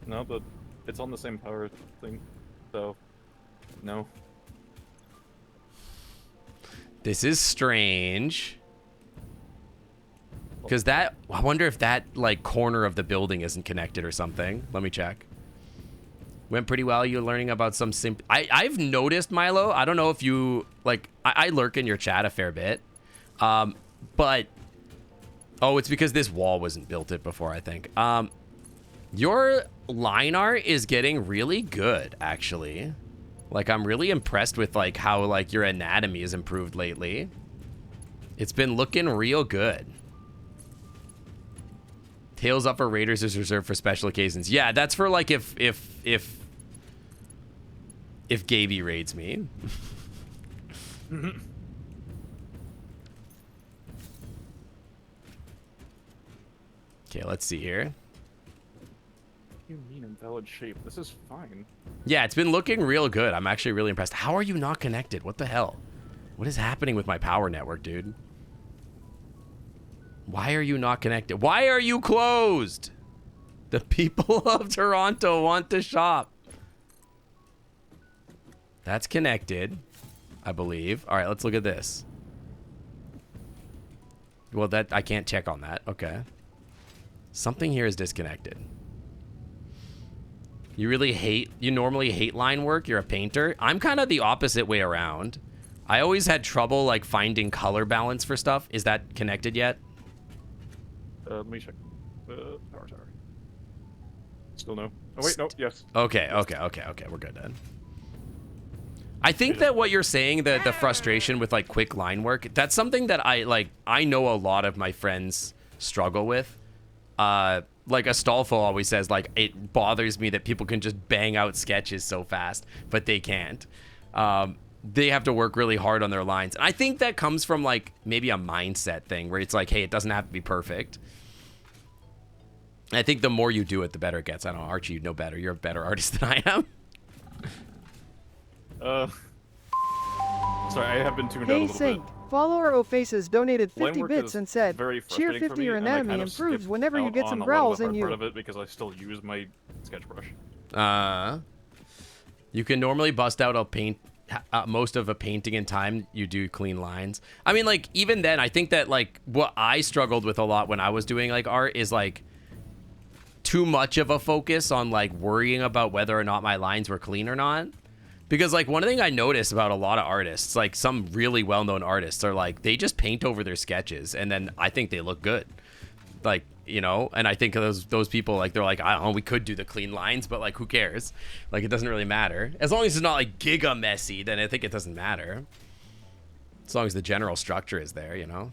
No, but it's on the same power thing, so no. This is strange. Because that... I wonder if that, like, corner of the building isn't connected or something. Let me check. Went pretty well. You're learning about some I've noticed, Milo. I don't know if you... Like, I lurk in your chat a fair bit. But... Oh, it's because this wall wasn't built it before, I think. Your line art is getting really good, actually. Like, I'm really impressed with, like, how, like, your anatomy has improved lately. It's been looking real good. Tails up for Raiders is reserved for special occasions. Yeah, that's for, like, if Gaby raids me. Okay, let's see here. You mean in valid shape? This is fine. Yeah, it's been looking real good. I'm actually really impressed. How are you not connected? What the hell? What is happening with my power network, dude? Why are you not connected? Why are you closed? The people of Toronto want to shop. That's connected, I believe. All right, let's look at this. Well, that I can't check on that. Okay. Something here is disconnected. You normally hate line work? You're a painter? I'm kind of the opposite way around. I always had trouble, like, finding color balance for stuff. Is that connected yet? Let me check. Power tower. Still no. Oh, wait, no. Yes. Okay. We're good then. I think that what you're saying, the frustration with, like, quick line work, that's something that I know a lot of my friends struggle with. Like Astolfo always says, like, it bothers me that people can just bang out sketches so fast, but they can't. they have to work really hard on their lines. And I think that comes from like maybe a mindset thing where it's like, hey, it doesn't have to be perfect. And I think the more you do it, the better it gets. I don't know, Archie, you know better. You're a better artist than I am. Sorry, I have been tuned out a Hey little Saint, bit. follower Ofaces donated 50 Line work bits is and said, very cheer frustrating for 50 me, your and I anatomy kind of improves skip whenever you out get on some a lot of growls the in hard you. part of it because I still use my sketch brush. You can normally bust out a paint most of a painting in time. You do clean lines. I mean, like, even then, I think that like what I struggled with a lot when I was doing like art is like too much of a focus on like worrying about whether or not my lines were clean or not. Because like one thing I noticed about a lot of artists, like some really well-known artists, are like they just paint over their sketches and then I think they look good. Like, you know, and I think those people, like, they're like, I don't know, we could do the clean lines, but like, who cares? Like, it doesn't really matter. As long as it's not like giga messy, then I think it doesn't matter. As long as the general structure is there, you know.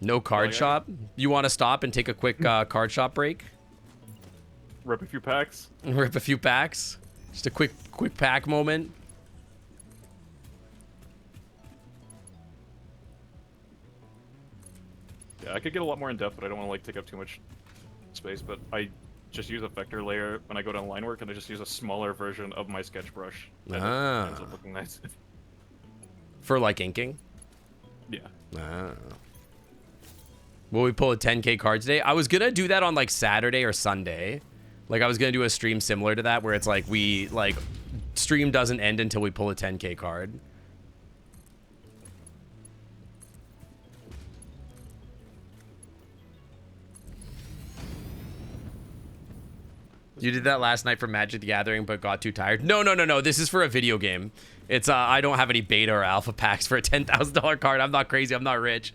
No card shop. You want to stop and take a quick card shop break? Rip a few packs. Rip a few packs. Just a quick pack moment. Yeah, I could get a lot more in depth, but I don't want to like take up too much space. But I just use a vector layer when I go down line work, and I just use a smaller version of my sketch brush. And it ends up looking nice. For like inking? Yeah. Will we pull a 10K card today? I was gonna do that on like Saturday or Sunday. Like I was gonna do a stream similar to that where it's like we like stream doesn't end until we pull a 10K card. You did that last night for Magic the Gathering, but got too tired. No. This is for a video game. It's I don't have any beta or alpha packs for a $10,000 card. I'm not crazy. I'm not rich.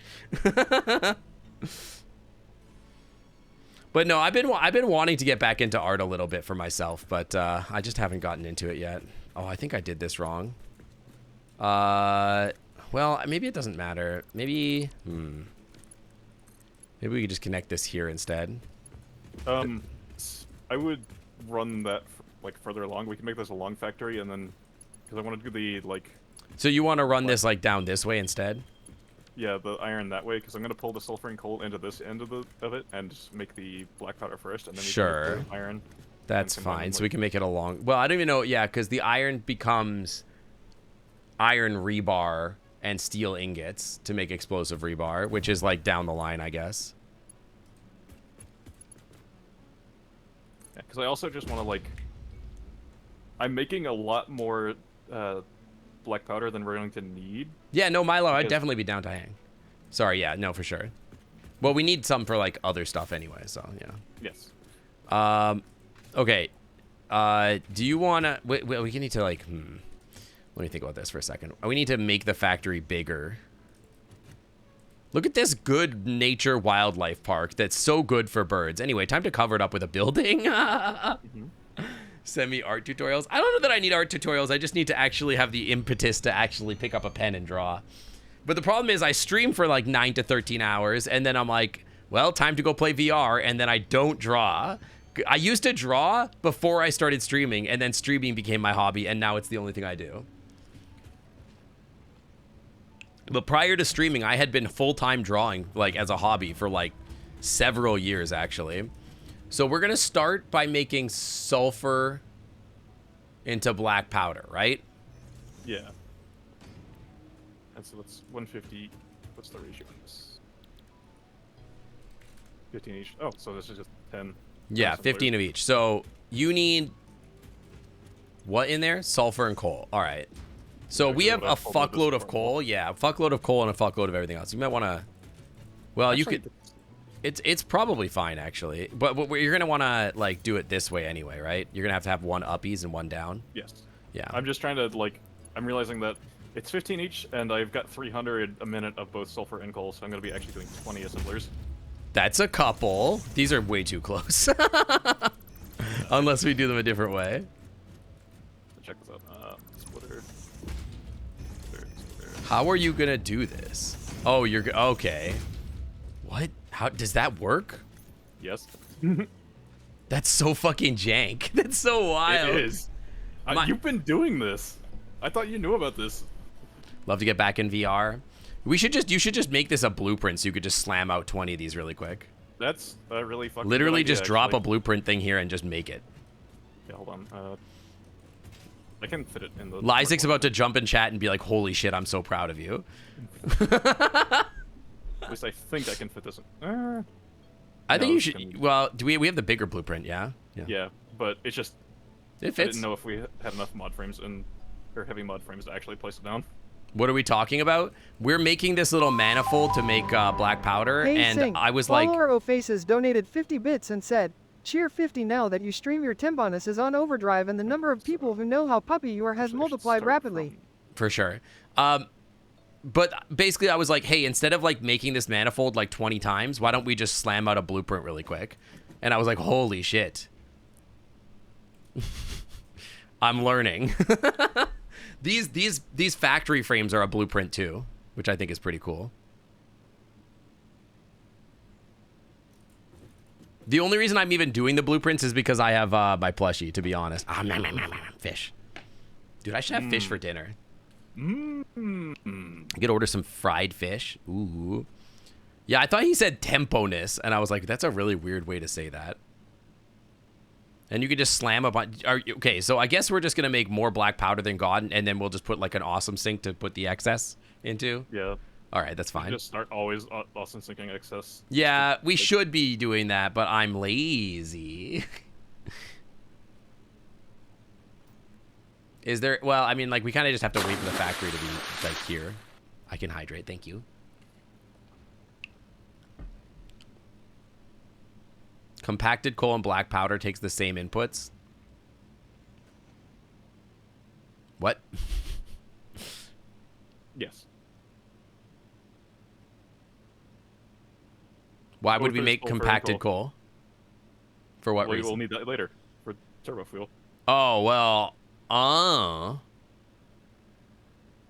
But no, I've been wanting to get back into art a little bit for myself, but I just haven't gotten into it yet. Oh, I think I did this wrong. Well, maybe it doesn't matter. Maybe we could just connect this here instead. I would run that like further along. We can make this a long factory, and then because I want to do the like. So you want to run this like down this way instead? Yeah, the iron that way, because I'm gonna pull the sulfur and coal into this end of it, and just make the black powder first, and then we can make the iron. That's fine. So we can make it a long. Well, I don't even know. Yeah, because the iron becomes iron rebar and steel ingots to make explosive rebar, which is like down the line, I guess. Yeah, because I also just want to like. I'm making a lot more black powder than we're going to need. Yeah, no, Milo, I'd definitely be down to hang. Sorry, yeah, no, for sure. Well, we need some for like other stuff anyway, so yeah. Yes. Okay. Do you wanna? We need to like. Let me think about this for a second. We need to make the factory bigger. Look at this good nature wildlife park that's so good for birds. Anyway, time to cover it up with a building. Send me art tutorials. I don't know that I need art tutorials. I just need to actually have the impetus to actually pick up a pen and draw. But the problem is I stream for like 9 to 13 hours, and then I'm like, well, time to go play VR, and then I don't draw. I used to draw before I started streaming, and then streaming became my hobby, and now it's the only thing I do. But prior to streaming, I had been full-time drawing, like, as a hobby for, like, several years, actually. So we're going to start by making sulfur into black powder, right? Yeah. And so that's 150. What's the ratio on this? 15 each. Oh, so this is just 10. Yeah, 15 of each. So you need what in there? Sulfur and coal. All right. So we have a fuckload of coal. Yeah, a fuckload of coal and a fuckload of everything else. You might want to... Well, actually, you could... It's probably fine, actually. But you're going to want to, like, do it this way anyway, right? You're going to have one uppies and one down. Yes. Yeah. I'm just trying to, like... I'm realizing that it's 15 each, and I've got 300 a minute of both sulfur and coal, so I'm going to be actually doing 20 assemblers. That's a couple. These are way too close. Unless we do them a different way. Check this out. Splitter. How are you going to do this? Oh, you're... Okay. What? How does that work? Yes. That's so fucking jank. That's so wild. It is. You've been doing this. I thought you knew about this. Love to get back in VR. You should just make this a blueprint so you could just slam out 20 of these really quick. That's a really fucking Literally good idea, just drop actually. a blueprint thing here and just make it. Yeah, hold on. I can fit it in the... Lysek's about to jump in chat and be like, holy shit, I'm so proud of you. At least I think I can fit this in. I think No, you it's should... gonna be- Well, we have the bigger blueprint, yeah? Yeah, but it's just... It I fits. didn't know if we had enough mod frames or heavy mod frames to actually place it down. What are we talking about? We're making this little manifold to make black powder, Hey, and Sing, I was like... Follower Ofaces donated 50 bits and said, cheer 50 now that you stream your Timbonus is on overdrive and the number of people who know how puppy you are has So I should multiplied start rapidly. For sure. But basically, I was like, hey, instead of like making this manifold like 20 times, why don't we just slam out a blueprint really quick? And I was like, holy shit. I'm learning. These factory frames are a blueprint too, which I think is pretty cool. The only reason I'm even doing the blueprints is because I have my plushie, to be honest. Fish. Dude, I should have fish for dinner. I could order some fried fish. Ooh. Yeah, I thought he said temponess, and I was like, that's a really weird way to say that. And you could just slam a bunch. Okay, so I guess we're just going to make more black powder than God, and then we'll just put like an awesome sink to put the excess into. Yeah. All right, that's fine. Just start always Austin sinking excess. Yeah, we should be doing that, but I'm lazy. Is there... Well, I mean, like, we kind of just have to wait for the factory to be, like, here. I can hydrate, thank you. Compacted coal and black powder takes the same inputs. What? Yes. Why What would if we there's make sulfur and compacted coal? coal? For what We reason? will need that later for turbo fuel. Oh, well,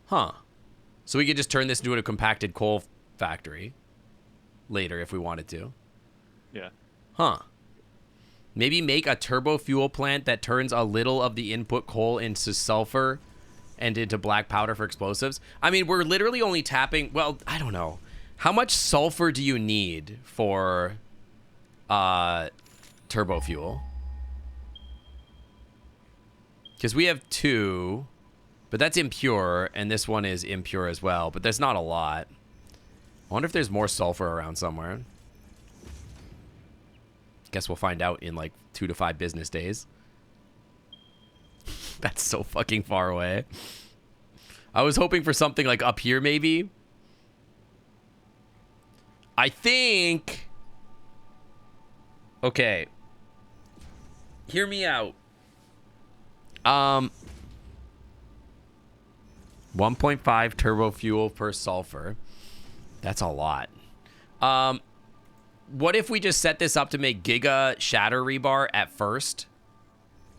huh. So we could just turn this into a compacted coal factory later if we wanted to. Yeah. Huh. Maybe make a turbo fuel plant that turns a little of the input coal into sulfur and into black powder for explosives. I mean, we're literally only tapping... Well, I don't know. How much sulfur do you need for turbo fuel? Because we have 2, but that's impure, and this one is impure as well, but there's not a lot. I wonder if there's more sulfur around somewhere. Guess we'll find out in like 2 to 5 business days. That's so fucking far away. I was hoping for something like up here, maybe. I think... Okay. Hear me out. 1.5 turbo fuel per sulfur. That's a lot. What if we just set this up to make Giga Shatter Rebar at first,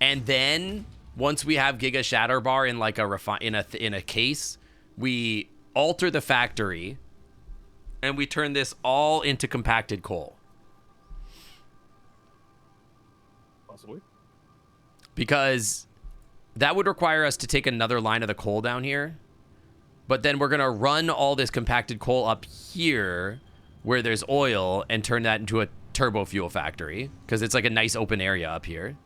and then once we have Giga Shatter Bar in like in a case, we alter the factory, and we turn this all into compacted coal. Possibly. Because that would require us to take another line of the coal down here, but then we're gonna run all this compacted coal up here where there's oil and turn that into a turbo fuel factory because it's like a nice open area up here.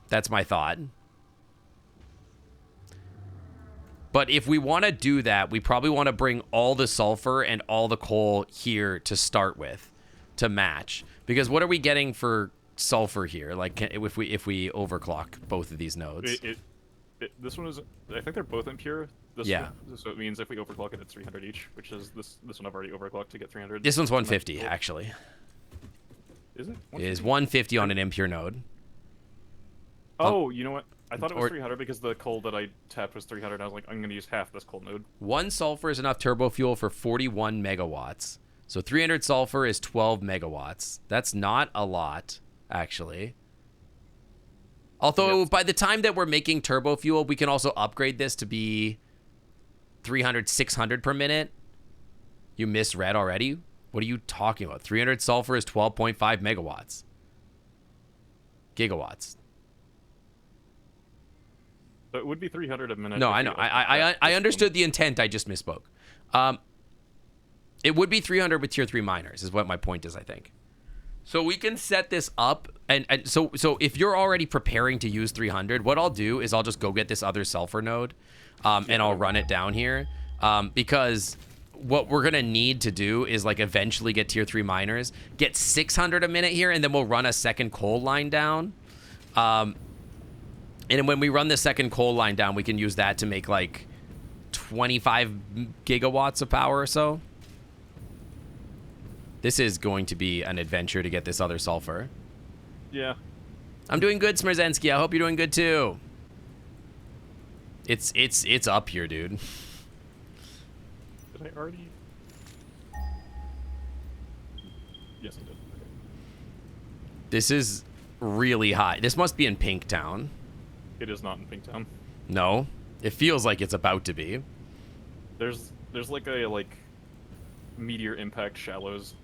That's my thought. But if we want to do that, we probably want to bring all the sulfur and all the coal here to start with to match. Because what are we getting for sulfur here? Like if we overclock both of these nodes. This one is... I think they're both impure. Yeah. So it means if we overclock it, it's 300 each, which is this one I've already overclocked to get 300. This one's 150, actually. Is it? It is 150 on an impure node. Oh, you know what? I thought it was Or- 300 because the coal that I tapped was 300. I was like, I'm going to use half this coal node. 1 sulfur is enough turbo fuel for 41 megawatts. So 300 sulfur is 12 megawatts. That's not a lot, actually. Although, Yep. by the time that we're making turbo fuel, we can also upgrade this to be 300, 600 per minute. You misread already? What are you talking about? 300 sulfur is 12.5 megawatts. Gigawatts. So it would be 300 a minute. No, if I you know. upped I that. understood the intent. I just misspoke. It would be 300 with tier 3 miners is what my point is, I think. So we can set this up. And so if you're already preparing to use 300, what I'll do is I'll just go get this other sulfur node and I'll run it down here. Because what we're going to need to do is like eventually get tier 3 miners, get 600 a minute here, and then we'll run a second coal line down. And when we run the second coal line down, we can use that to make like 25 gigawatts of power or so. This is going to be an adventure to get this other sulfur. Yeah. I'm doing good, Smerzensky. I hope you're doing good too. It's up here, dude. Did I already? Yes, I did. Okay. This is really high. This must be in Pinktown. It is not in Pinktown. No, it feels like it's about to be. There's like a meteor impact shallows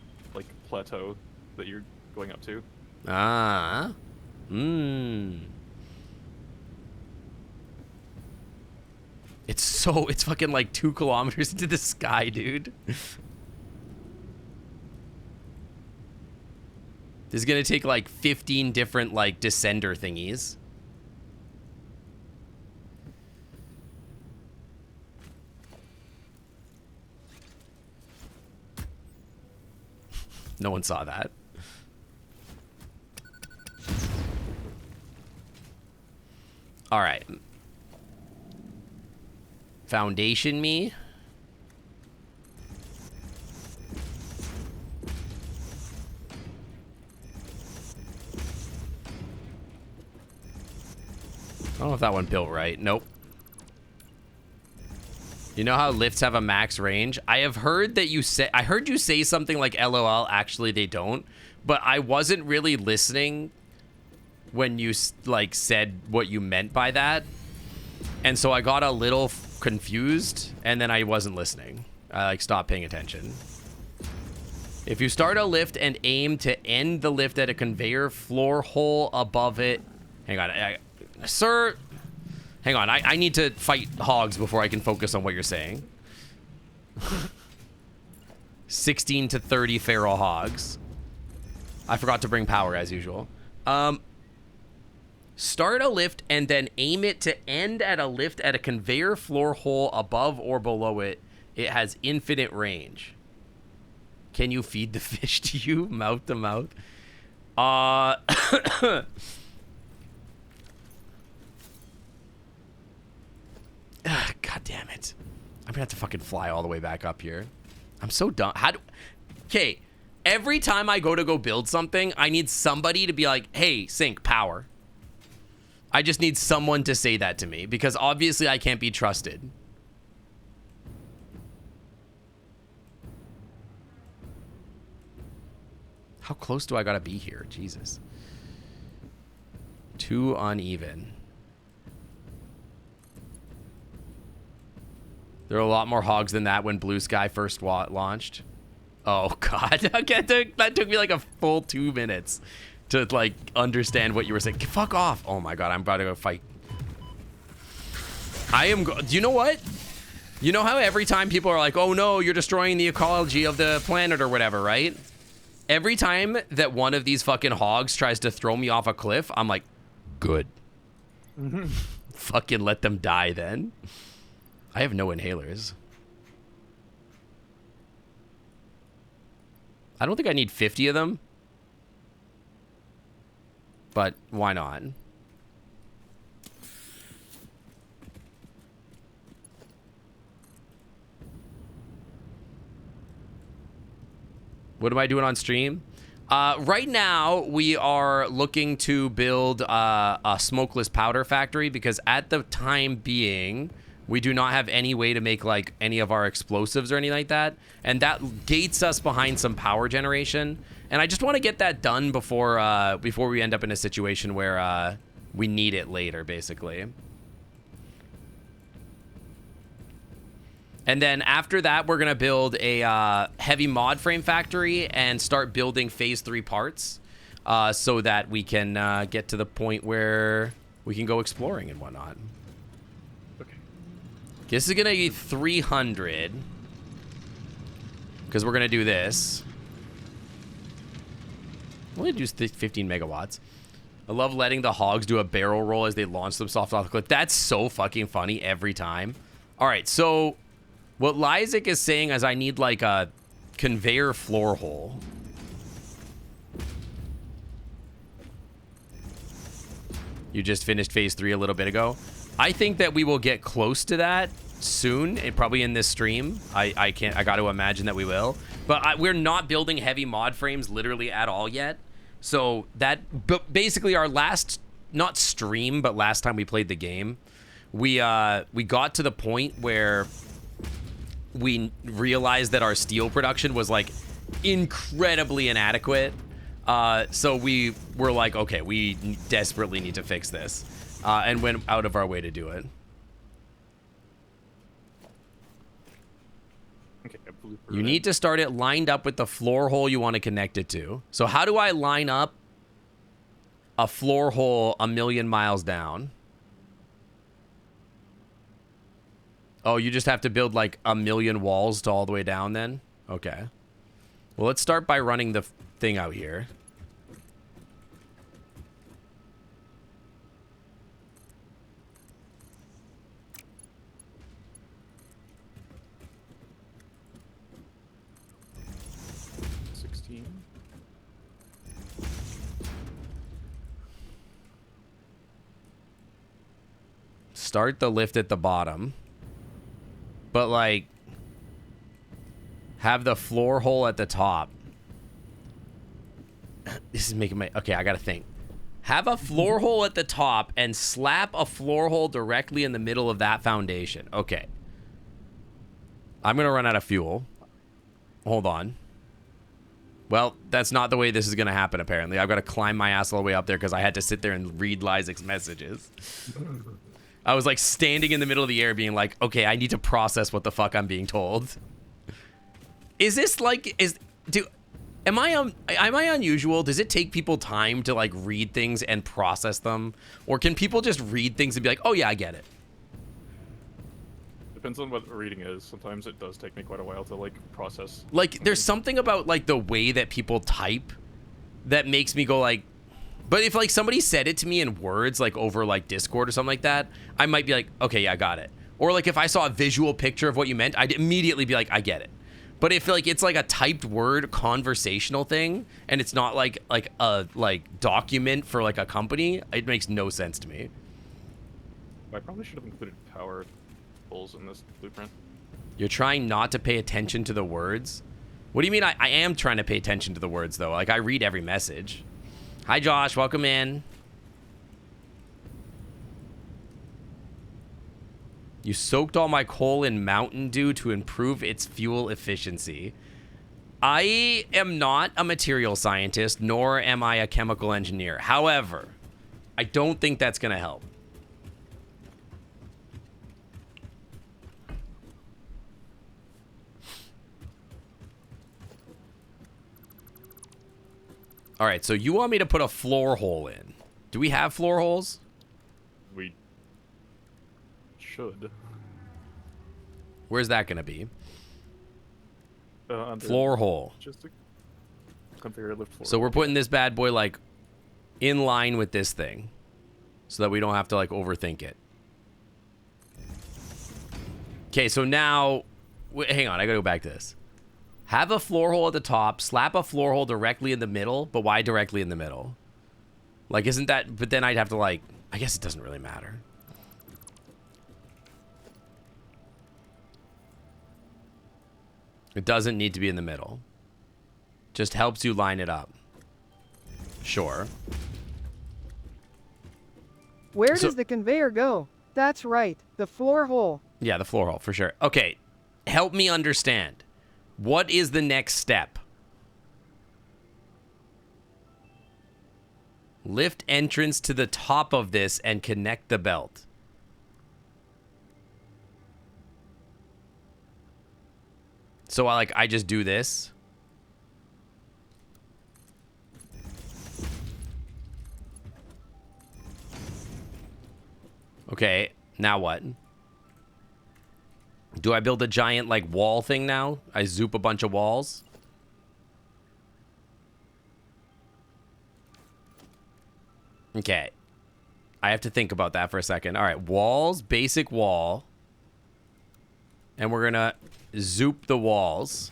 plateau that you're going up to. Ah. It's fucking like 2 kilometers into the sky, dude. This is gonna take like 15 different like descender thingies. No one saw that. All right. Foundation me. I don't know if that one built right. Nope. You know how lifts have a max range? I have heard that I heard you say something like LOL, actually they don't, but I wasn't really listening when you like said what you meant by that. And so I got a little confused and then I wasn't listening. I like stopped paying attention. If you start a lift and aim to end the lift at a conveyor floor hole above it. Hang on, sir. Hang on, I need to fight hogs before I can focus on what you're saying. 16 to 30 feral hogs. I forgot to bring power as usual. Start a lift and then aim it to end at a lift at a conveyor floor hole above or below it. It has infinite range. Can you feed the fish to you? Mouth to mouth? God damn it. I'm gonna have to fucking fly all the way back up here. I'm so dumb. Okay, every time I go build something, I need somebody to be like, hey, sync, power. I just need someone to say that to me, because obviously I can't be trusted. How close do I gotta be here? Jesus. Too uneven. There are a lot more hogs than that when Blue Sky first launched. Oh, God. Okay, that took me like a full 2 minutes to, like, understand what you were saying. Fuck off. Oh, my God. I'm about to go fight. Do you know what? You know how every time people are like, oh, no, you're destroying the ecology of the planet or whatever, right? Every time that one of these fucking hogs tries to throw me off a cliff, I'm like, good. Fucking let them die then. I have no inhalers. I don't think I need 50 of them. But why not? What am I doing on stream? Right now, we are looking to build a smokeless powder factory because at the time being, we do not have any way to make like any of our explosives or anything like that. And that gates us behind some power generation. And I just want to get that done before we end up in a situation where we need it later, basically. And then after that, we're going to build a heavy mod frame factory and start building phase 3 parts so that we can get to the point where we can go exploring and whatnot. This is gonna be 300. Because we're gonna do this. We're gonna do 15 megawatts. I love letting the hogs do a barrel roll as they launch themselves off the cliff. That's so fucking funny every time. All right, so what Lysick is saying is I need like a conveyor floor hole. You just finished phase 3 a little bit ago. I think that we will get close to that soon, probably in this stream. I got to imagine that we will. But we're not building heavy mod frames literally at all yet. So but basically our last, not stream, but last time we played the game, we got to the point where we realized that our steel production was like incredibly inadequate. So we were like, okay, we desperately need to fix this, and went out of our way to do it. Okay, you need to start it lined up with the floor hole you want to connect it to. So how do I line up a floor hole 1,000,000 miles down? Oh, you just have to build like 1,000,000 walls to all the way down then? Okay. Well, let's start by running the thing out here. Start the lift at the bottom, but like have the floor hole at the top. This is making my, okay, I gotta think. Have a floor hole at the top and slap a floor hole directly in the middle of that foundation. Okay. I'm gonna run out of fuel. Hold on. Well, that's not the way this is gonna happen, apparently. I've got to climb my ass all the way up there because I had to sit there and read Lysick's messages. I was like standing in the middle of the air being like, okay, I need to process what the fuck I'm being told. Is this like, am I unusual? Does it take people time to like read things and process them? Or can people just read things and be like, oh yeah, I get it? Depends on what reading is. Sometimes it does take me quite a while to like process. Like there's something about like the way that people type that makes me go like, but if like somebody said it to me in words, like over like Discord or something like that, I might be like, okay, yeah, I got it. Or like if I saw a visual picture of what you meant, I'd immediately be like, I get it. But if like it's like a typed word conversational thing and it's not like a document for like a company, it makes no sense to me. I probably should have included power poles in this blueprint. You're trying not to pay attention to the words? What do you mean I am trying to pay attention to the words though? Like I read every message. Hi, Josh. Welcome in. You soaked all my coal in Mountain Dew to improve its fuel efficiency. I am not a material scientist, nor am I a chemical engineer. However, I don't think that's going to help. All right, so you want me to put a floor hole in. Do we have floor holes? We should. Where's that going to be? Under floor hole. Just a conveyor lift floor. So we're putting this bad boy like in line with this thing so that we don't have to like overthink it. Okay, so now, hang on, I gotta go back to this. Have a floor hole at the top, slap a floor hole directly in the middle, but why directly in the middle? Like, isn't that, but then I'd have to like, I guess it doesn't really matter. It doesn't need to be in the middle. Just helps you line it up. Sure. Where does the conveyor go? That's right, the floor hole. Yeah, the floor hole, for sure. Okay, help me understand. What is the next step? Lift entrance to the top of this and connect the belt. So I just do this. Okay, now what? Do I build a giant, like, wall thing now? I zoop a bunch of walls? Okay. I have to think about that for a second. All right, walls, basic wall. And we're gonna zoop the walls.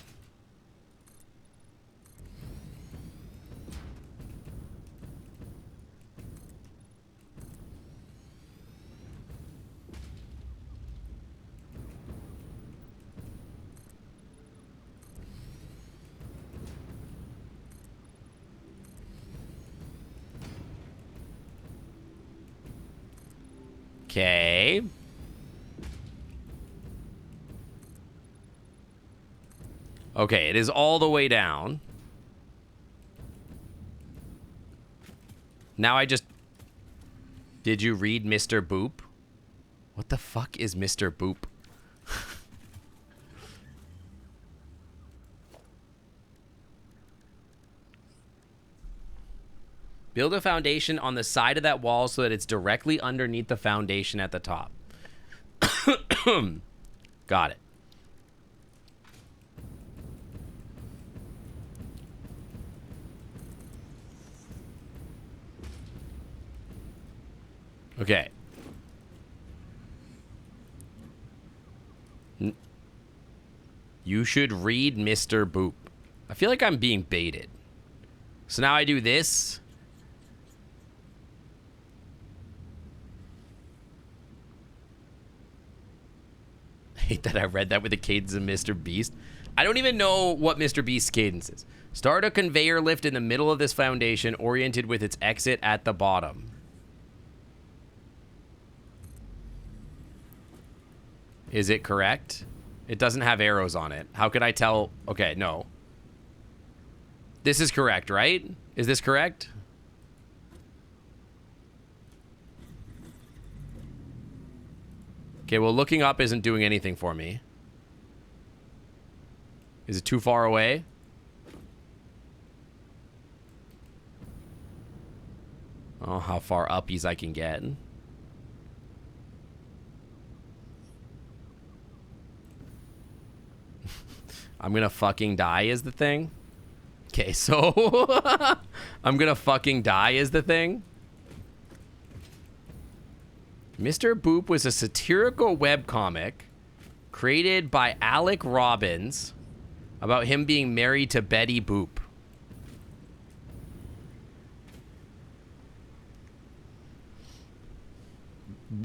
Okay. Okay, it is all the way down. Now I just... Did you read Mr. Boop? What the fuck is Mr. Boop? Build a foundation on the side of that wall so that it's directly underneath the foundation at the top. Got it. Okay. You should read Mr. Boop. I feel like I'm being baited. So now I do this. I hate that I read that with the cadence of Mr. Beast. I don't even know what Mr. Beast's cadence is. Start a conveyor lift in the middle of this foundation, oriented with its exit at the bottom. Is it correct? It doesn't have arrows on it. How could I tell? Okay, no. This is correct, right? Is this correct? Okay, well, looking up isn't doing anything for me. Is it too far away? Oh, how far uppies I can get. I'm gonna fucking die is the thing? Okay, so... I'm gonna fucking die is the thing? Mr. Boop was a satirical webcomic created by Alec Robbins about him being married to Betty Boop.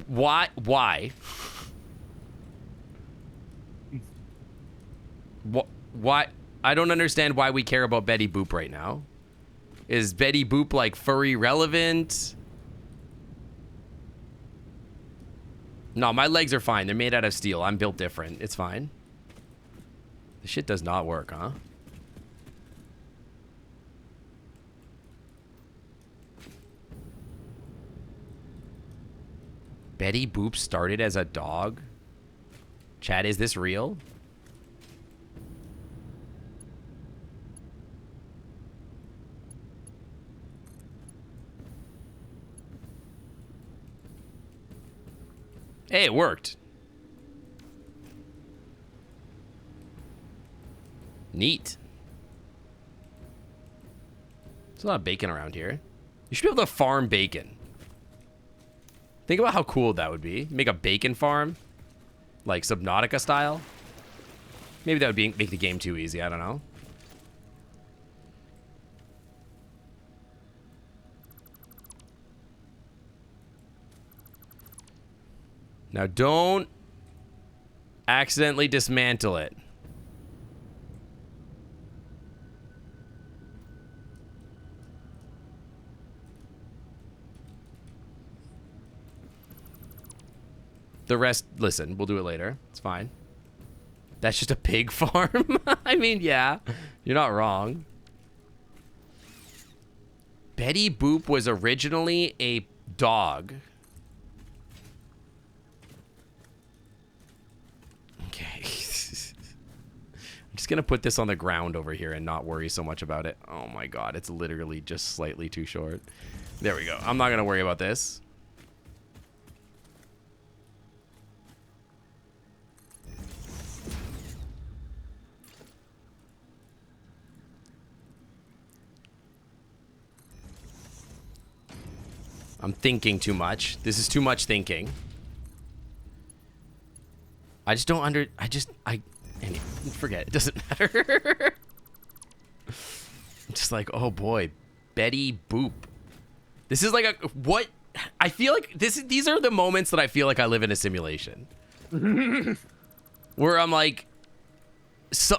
Why? Why? Why? I don't understand why we care about Betty Boop right now. Is Betty Boop, like, furry relevant? No, my legs are fine. They're made out of steel. I'm built different. It's fine. This shit does not work, huh? Betty Boop started as a dog? Chad, is this real? Hey, it worked. Neat. There's a lot of bacon around here. You should be able to farm bacon. Think about how cool that would be. Make a bacon farm. Like Subnautica style. Maybe that would make the game too easy. I don't know. Now, don't accidentally dismantle it. The rest, listen, we'll do it later. It's fine. That's just a pig farm? I mean, yeah, you're not wrong. Betty Boop was originally a dog. Okay. I'm just gonna put this on the ground over here and not worry so much about it. Oh my god, it's literally just slightly too short. There we go. I'm not gonna worry about this. I'm thinking too much. This is too much thinking. I just don't anyway, forget it. Doesn't matter. I'm just like, oh boy, Betty Boop. This is like what? I feel like these are the moments that I feel like I live in a simulation. Where I'm like,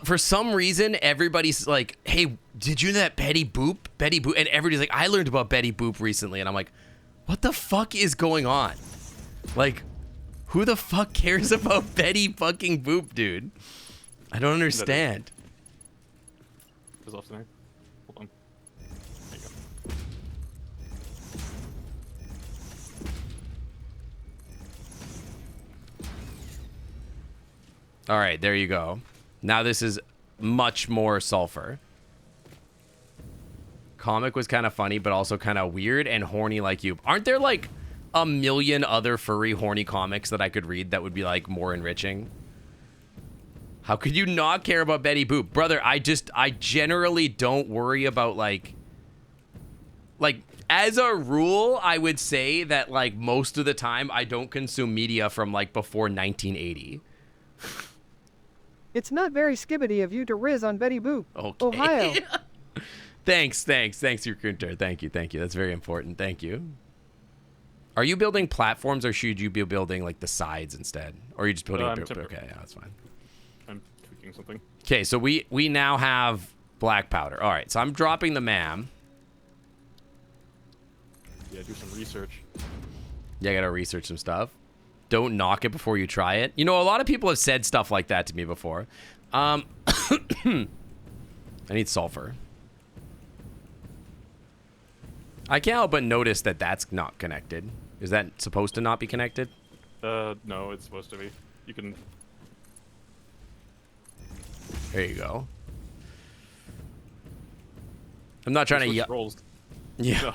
for some reason, everybody's like, hey, did you know that Betty Boop? Betty Boop. And everybody's like, I learned about Betty Boop recently. And I'm like, what the fuck is going on? Like, who the fuck cares about Betty fucking Boop, dude? I don't understand. Is off tonight. Hold on. There you go. All right, there you go. Now this is much more sulfur. Comic was kind of funny, but also kind of weird and horny like you. Aren't there like a million other furry horny comics that I could read that would be like more enriching? How could you not care about Betty Boop? Brother, I generally don't worry about like as a rule, I would say that like most of the time I don't consume media from like before 1980. It's not very skibbity of you to riz on Betty Boop. Okay. Ohio. Thanks, Recruiter. Thank you. That's very important. Thank you. Are you building platforms, or should you be building like the sides instead? Or are you just building? Okay, yeah, that's fine. I'm tweaking something. Okay, so we now have black powder. All right, so I'm dropping the MAM. Yeah, do some research. Yeah, I gotta research some stuff. Don't knock it before you try it. You know, a lot of people have said stuff like that to me before. I need sulfur. I can't help but notice that that's not connected. Is that supposed to not be connected? No, it's supposed to be. You can... There you go. I'm not trying to yell. Rolls. Yeah. No.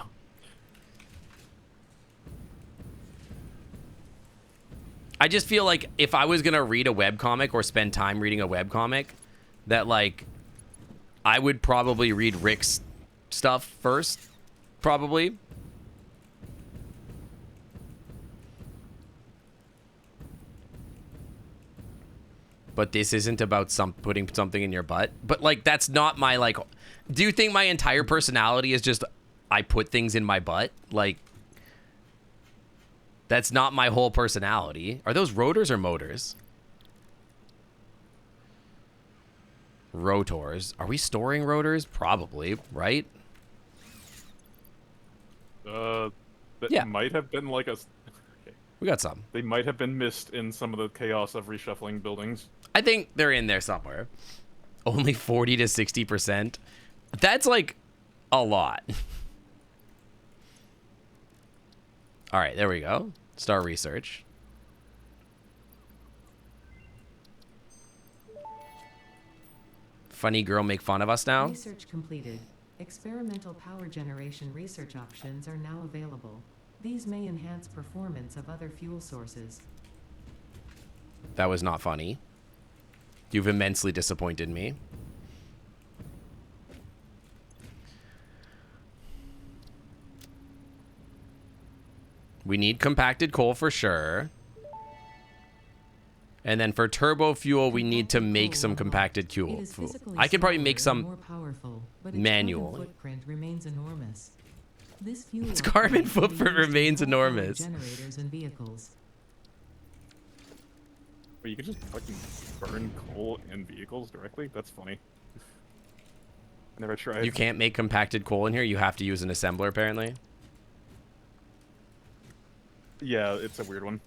I just feel like if I was going to read a webcomic or spend time reading a webcomic, that like I would probably read Rick's stuff first. Probably. But this isn't about putting something in your butt. But like that's not my like. Do you think my entire personality is just I put things in my butt? Like that's not my whole personality. Are those rotors or motors? Rotors. Are we storing rotors? Probably, right? That Yeah. might have been like a... Okay. We got some. They might have been missed in some of the chaos of reshuffling buildings. I think they're in there somewhere. Only 40 to 60%. That's like a lot. All right, there we go. Start research. Funny girl make fun of us now? Research completed. Experimental power generation research options are now available. These may enhance performance of other fuel sources. That was not funny. You've immensely disappointed me. We need compacted coal for sure. And then for turbo fuel, we need to make some compacted fuel. I could probably make some manually. Footprint remains enormous. This fuel Its carbon footprint remains enormous. Generators and vehicles. But you can just fucking burn coal in vehicles directly? That's funny. I never tried. You can't make compacted coal in here. You have to use an assembler, apparently. Yeah, it's a weird one.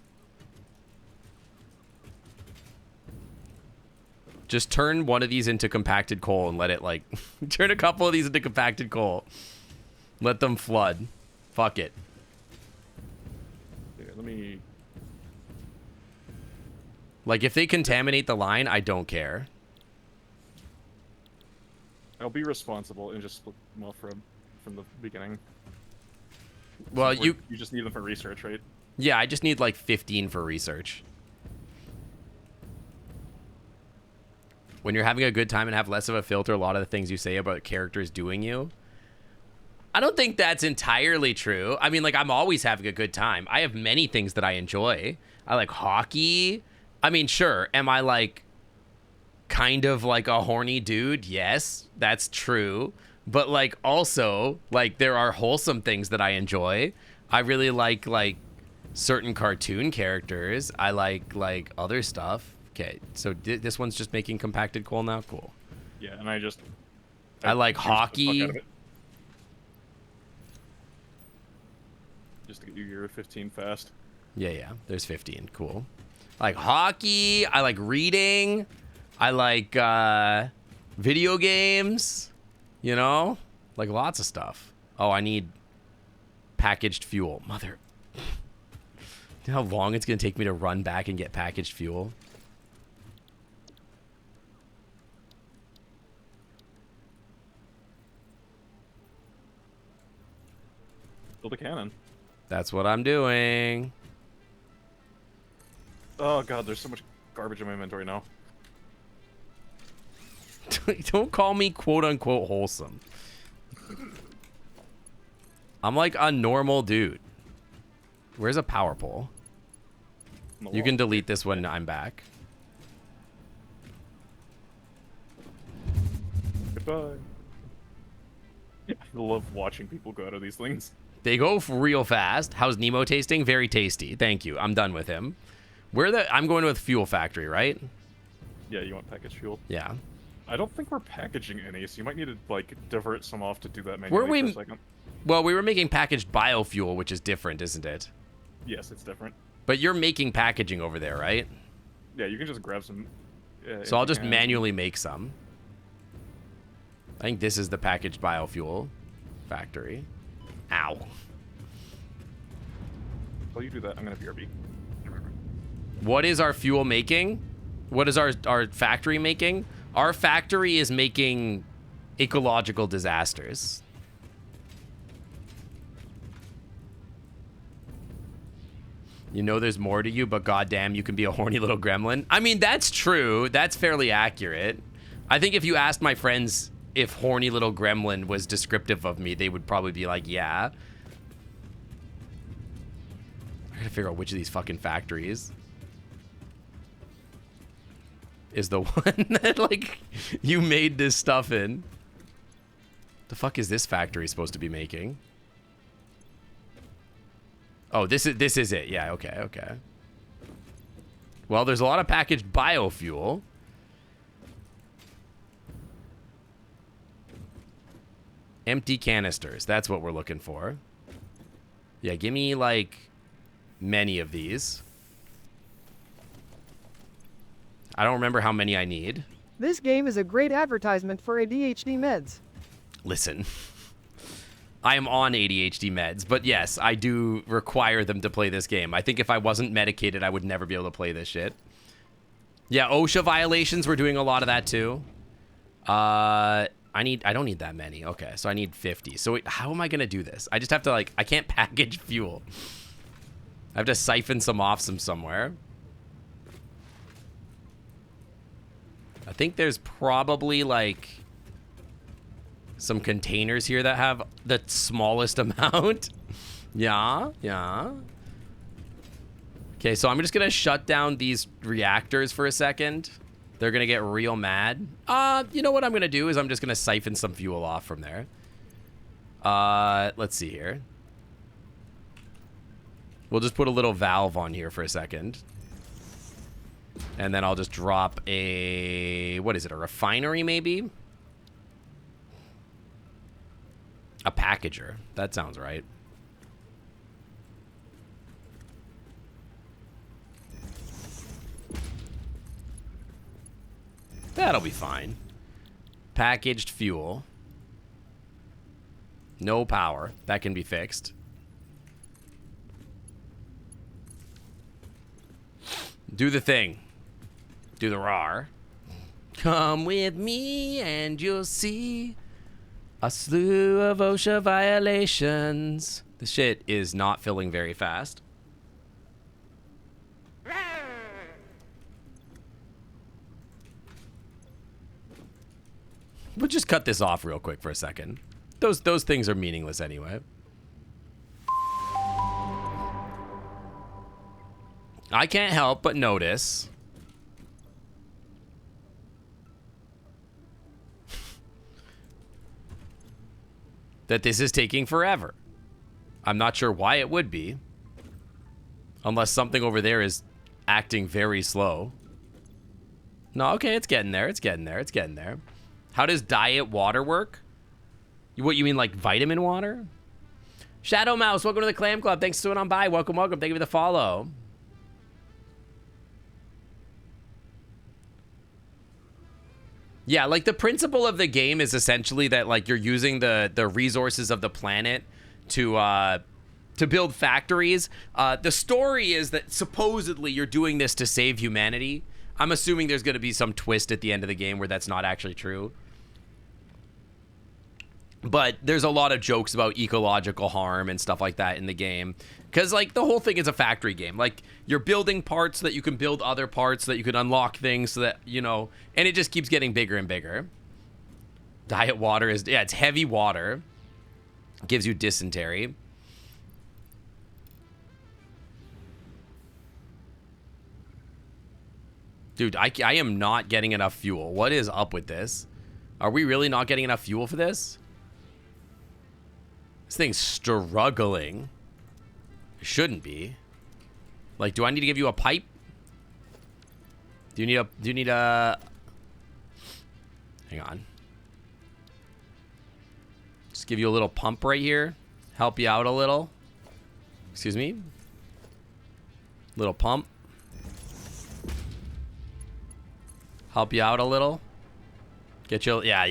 Just turn one of these into compacted coal and let it, like... turn a couple of these into compacted coal. Let them flood. Fuck it. Yeah, let me... Like, if they contaminate the line, I don't care. I'll be responsible and just split them off from the beginning. Well, Or you just need them for research, right? Yeah, I just need, like, 15 for research. When you're having a good time and have less of a filter, a lot of the things you say about characters doing you... I don't think that's entirely true. I mean, like, I'm always having a good time. I have many things that I enjoy. I like hockey. I mean, sure. Am I like kind of like a horny dude? Yes, that's true. But like also, like, there are wholesome things that I enjoy. I really like certain cartoon characters. I like other stuff. Okay, so this one's just making compacted coal now? Cool. Yeah, and I like used the fuck hockey. out of it. Just to get your 15 fast. Yeah, there's 15. Cool. I like hockey. I like reading. I like video games. You know? Like lots of stuff. Oh, I need packaged fuel. Mother. You know how long it's going to take me to run back and get packaged fuel? Build a cannon. That's what I'm doing. Oh god, there's so much garbage in my inventory now. Don't call me quote-unquote wholesome. I'm like a normal dude. Where's a power pole? You can delete this when I'm back. Goodbye. I love watching people go out of these things. They go real fast. How's Nemo tasting? Very tasty. Thank you. I'm done with him. I'm going with Fuel Factory, right? Yeah, you want packaged fuel? Yeah. I don't think we're packaging any, so you might need to, like, divert some off to do that manually for a second. Well, we were making packaged biofuel, which is different, isn't it? Yes, it's different. But you're making packaging over there, right? Yeah, you can just grab some. So I'll just manually make some. I think this is the packaged biofuel factory. Ow. While you do that, I'm gonna BRB. What is our fuel making? What is our factory making? Our factory is making ecological disasters. You know there's more to you, but goddamn, you can be a horny little gremlin. I mean, that's true. That's fairly accurate. I think if you asked my friends if horny little gremlin was descriptive of me, they would probably be like, yeah. I gotta figure out which of these fucking factories is the one that, like, you made this stuff in. The fuck is this factory supposed to be making? Oh, this is it. Yeah, okay. Well, there's a lot of packaged biofuel. Empty canisters. That's what we're looking for. Yeah, give me, like, many of these. I don't remember how many I need. This game is a great advertisement for ADHD meds. Listen, I am on ADHD meds, but yes, I do require them to play this game. I think if I wasn't medicated, I would never be able to play this shit. Yeah, OSHA violations, we're doing a lot of that too. I don't need that many. Okay, so I need 50. So wait, how am I gonna do this? I just have to, like, I can't package fuel. I have to siphon some off somewhere. I think there's probably, like, some containers here that have the smallest amount. Yeah. Okay, so I'm just gonna shut down these reactors for a second. They're gonna get real mad. You know what I'm gonna do is I'm just gonna siphon some fuel off from there. Let's see here. We'll just put a little valve on here for a second. And then I'll just drop a... What is it? A refinery, maybe? A packager. That sounds right. That'll be fine. Packaged fuel. No power. That can be fixed. Do the thing. Do the rawr. Come with me and you'll see a slew of OSHA violations. The shit is not filling very fast. We'll just cut this off real quick for a second. those things are meaningless anyway. I can't help but notice that this is taking forever. I'm not sure why it would be, unless something over there is acting very slow. No, okay, it's getting there. It's getting there. It's getting there. How does diet water work? What, you mean like vitamin water? Shadow Mouse, welcome to the Clam Club. Thanks for swinging on by. Welcome, welcome. Thank you for the follow. Yeah, like the principle of the game is essentially that like you're using the resources of the planet to build factories. The story is that supposedly you're doing this to save humanity. I'm assuming there's going to be some twist at the end of the game where that's not actually true. But there's a lot of jokes about ecological harm and stuff like that in the game. Because, like, the whole thing is a factory game. Like, you're building parts so that you can build other parts, so that you can unlock things, so that, you know... And it just keeps getting bigger and bigger. Diet water is... Yeah, it's heavy water. Gives you dysentery. Dude, I am not getting enough fuel. What is up with this? Are we really not getting enough fuel for this? This thing's struggling. It shouldn't be. Like, do I need to give you a pipe? Do you need a... Hang on. Just give you a little pump right here. Help you out a little. Excuse me. Little pump. Help you out a little. Get you... Yeah.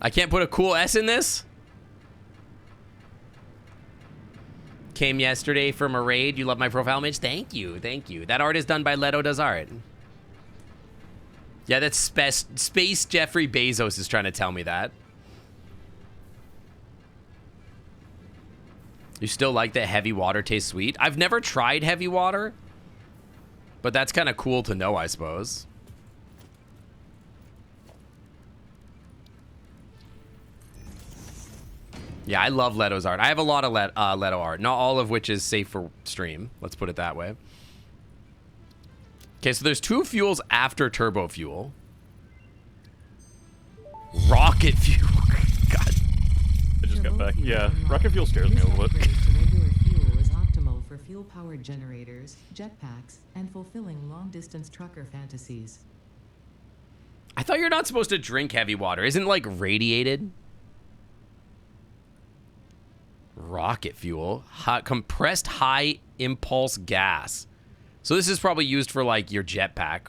I can't put a cool S in this? Came yesterday from a raid. You love my profile image? Thank you. Thank you. That art is done by Leto Does Art. Yeah, that's Space Jeffrey Bezos is trying to tell me that. You still like that heavy water tastes sweet? I've never tried heavy water. But that's kind of cool to know, I suppose. Yeah, I love Leto's art. I have a lot of Leto art. Not all of which is safe for stream. Let's put it that way. Okay, so there's 2 fuels after turbo fuel. Rocket fuel. God. I just got back. Yeah, rocket fuel scares me a little bit. Regular fuel is optimal for fuel-powered generators, jetpacks, and fulfilling long-distance trucker fantasies. I thought you're not supposed to drink heavy water. Isn't it like radiated? Rocket fuel. Compressed high impulse gas. So this is probably used for like your jetpack.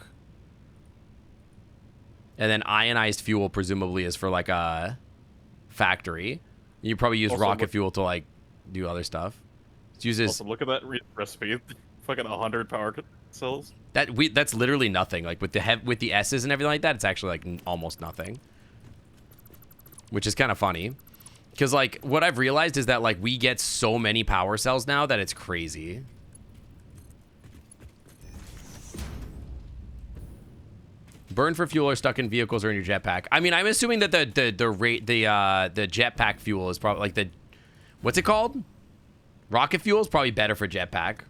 And then ionized fuel presumably is for like a factory. You probably use Also, rocket fuel to like do other stuff. It uses... Also, look at that recipe. Fucking 100 power cells. That's literally nothing. Like with the S's and everything like that, it's actually like almost nothing. Which is kind of funny. Because, like, what I've realized is that, like, we get so many power cells now that it's crazy. Burn for fuel or stuck in vehicles or in your jetpack. I mean, I'm assuming that the jetpack fuel is probably, like, the... What's it called? Rocket fuel is probably better for jetpack.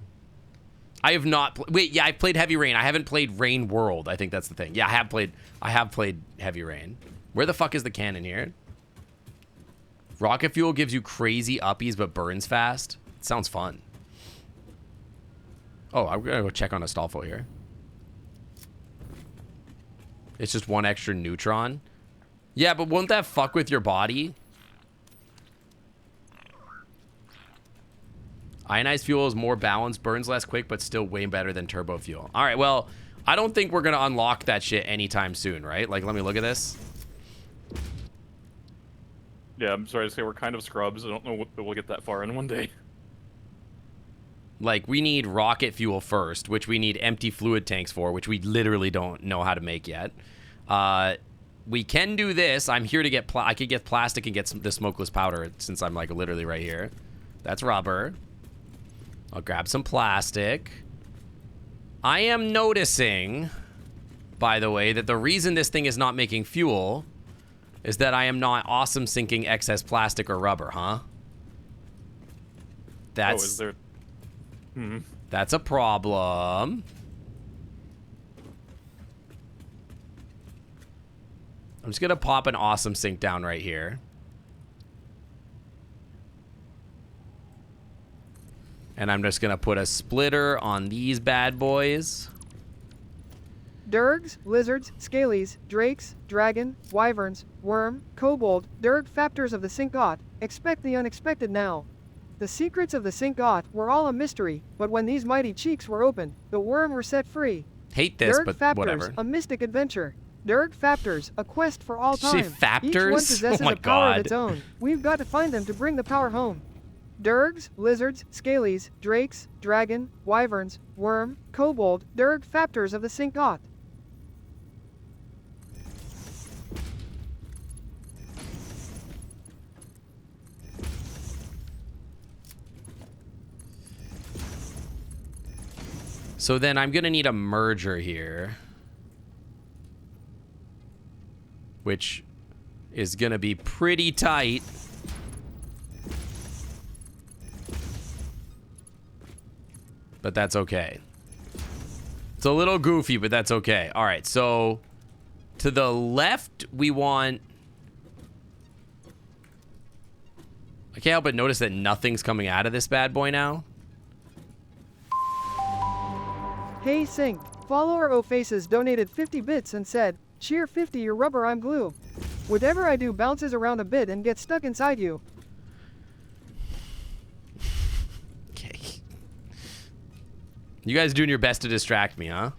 I have not... Wait, yeah, I've played Heavy Rain. I haven't played Rain World. I think that's the thing. Yeah, I have played Heavy Rain. Where the fuck is the cannon here? Rocket fuel gives you crazy uppies but burns fast. Sounds fun. Oh, I'm gonna go check on Astolfo here. It's just 1 extra neutron. Yeah, but won't that fuck with your body? Ionized fuel is more balanced, burns less quick, but still way better than turbo fuel. All right, well, I don't think we're gonna unlock that shit anytime soon, right? Like, let me look at this. Yeah, I'm sorry to say we're kind of scrubs. I don't know that we'll get that far in one day. Like, we need rocket fuel first, which we need empty fluid tanks for, which we literally don't know how to make yet. We can do this. I'm here to get... I could get plastic and get the smokeless powder, since I'm, like, literally right here. That's rubber. I'll grab some plastic. I am noticing by the way, that the reason this thing is not making fuel is that I am not awesome sinking excess plastic or rubber, huh? That's, is there... That's a problem. I'm just gonna pop an awesome sink down right here. And I'm just gonna put a splitter on these bad boys. Durgs, lizards, scalies, drakes, dragon, wyverns, worm, kobold, durg factors of the Singot, expect the unexpected now. The secrets of the Singot were all a mystery, but when these mighty cheeks were opened, the worm were set free. Hate this, Durg but Faptors, whatever. a mystic adventure. Durg Faptors, a quest for all Did you say time. Each Faptors? one possesses Oh my a power God. of its own. We've got to find them to bring the power home. Durgs, lizards, scalies, drakes, dragon, wyverns, worm, kobold, Durg Faptors of the Singot. So then I'm gonna need a merger here, which is gonna be pretty tight. But that's okay. It's a little goofy, but that's okay. All right, so to the left, we want... I can't help but notice that nothing's coming out of this bad boy now. Hey Sync, follower O'Faces donated 50 bits and said, cheer 50 your rubber I'm glue. Whatever I do bounces around a bit and gets stuck inside you. Okay. You guys doing your best to distract me, huh?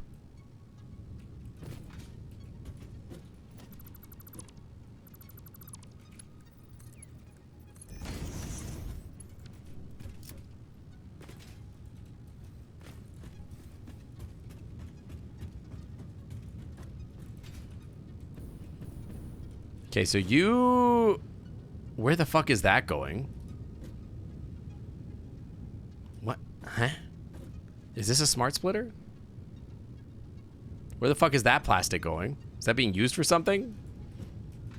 Okay, so you... Where the fuck is that going? What? Huh? Is this a smart splitter? Where the fuck is that plastic going? Is that being used for something?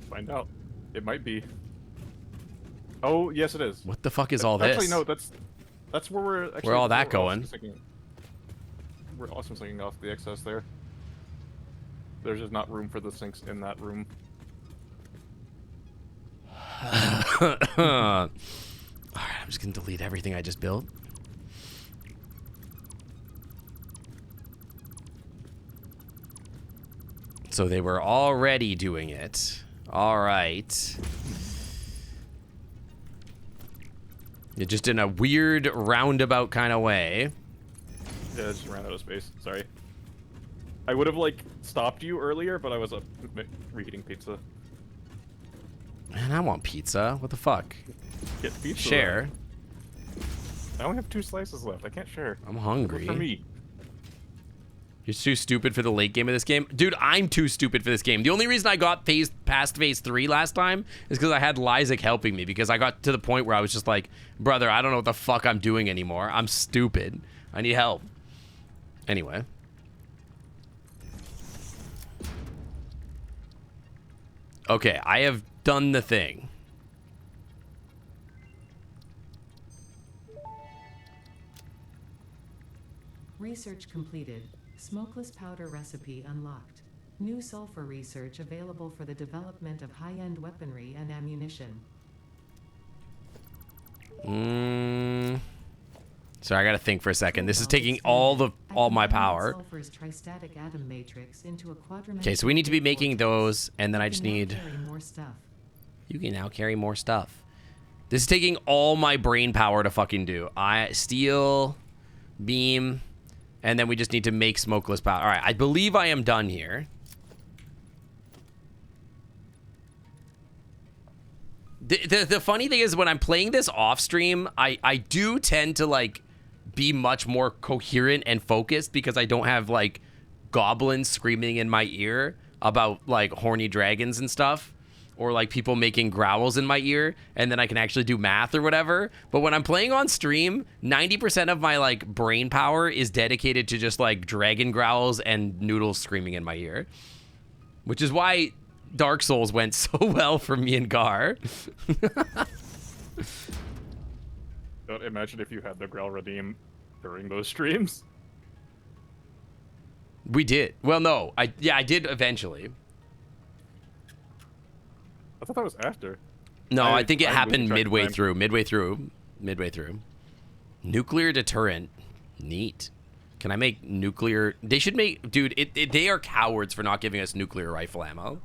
Find out. It might be. Oh, yes, it is. What the fuck is all this? Actually, no, that's where we're... Actually, Where all that we're going? We're awesome sinking off the excess there. There's just not room for the sinks in that room. Alright, I'm just gonna delete everything I just built. So they were already doing it. Alright. Just in a weird roundabout kind of way. Yeah, I just ran out of space. Sorry. I would have, like, stopped you earlier, but I was up reheating pizza. Man, I want pizza. What the fuck? Get pizza. Share. I only have 2 slices left. I can't share. I'm hungry. For me. You're too stupid for the late game of this game? Dude, I'm too stupid for this game. The only reason I got past phase 3 last time is because I had Lysic helping me, because I got to the point where I was just like, brother, I don't know what the fuck I'm doing anymore. I'm stupid. I need help. Anyway. Okay, I have done the thing. Research completed. Smokeless powder recipe unlocked. New sulfur research available for the development of high-end weaponry and ammunition. Sorry, I gotta think for a second. This is taking all my power. Sulfur's tristatic atom matrix into a Okay, so we need to be making those, and then I just need... carry more stuff. You can now carry more stuff. This is taking all my brain power to fucking do. Steel, beam, and then we just need to make smokeless powder. All right, I believe I am done here. The funny thing is, when I'm playing this off stream, I do tend to, like, be much more coherent and focused because I don't have, like, goblins screaming in my ear about, like, horny dragons and stuff. or like people making growls in my ear, and then I can actually do math or whatever. But when I'm playing on stream, 90% of my like brain power is dedicated to just like dragon growls and noodles screaming in my ear, which is why Dark Souls went so well for me and Gar. Don't imagine if you had the growl redeem during those streams. We did. Well, no, I did eventually. I thought that was after. No, I think it I'm happened losing track of midway time. through. Nuclear deterrent. Neat. Can I make nuclear? They should make, dude, they are cowards for not giving us nuclear rifle ammo.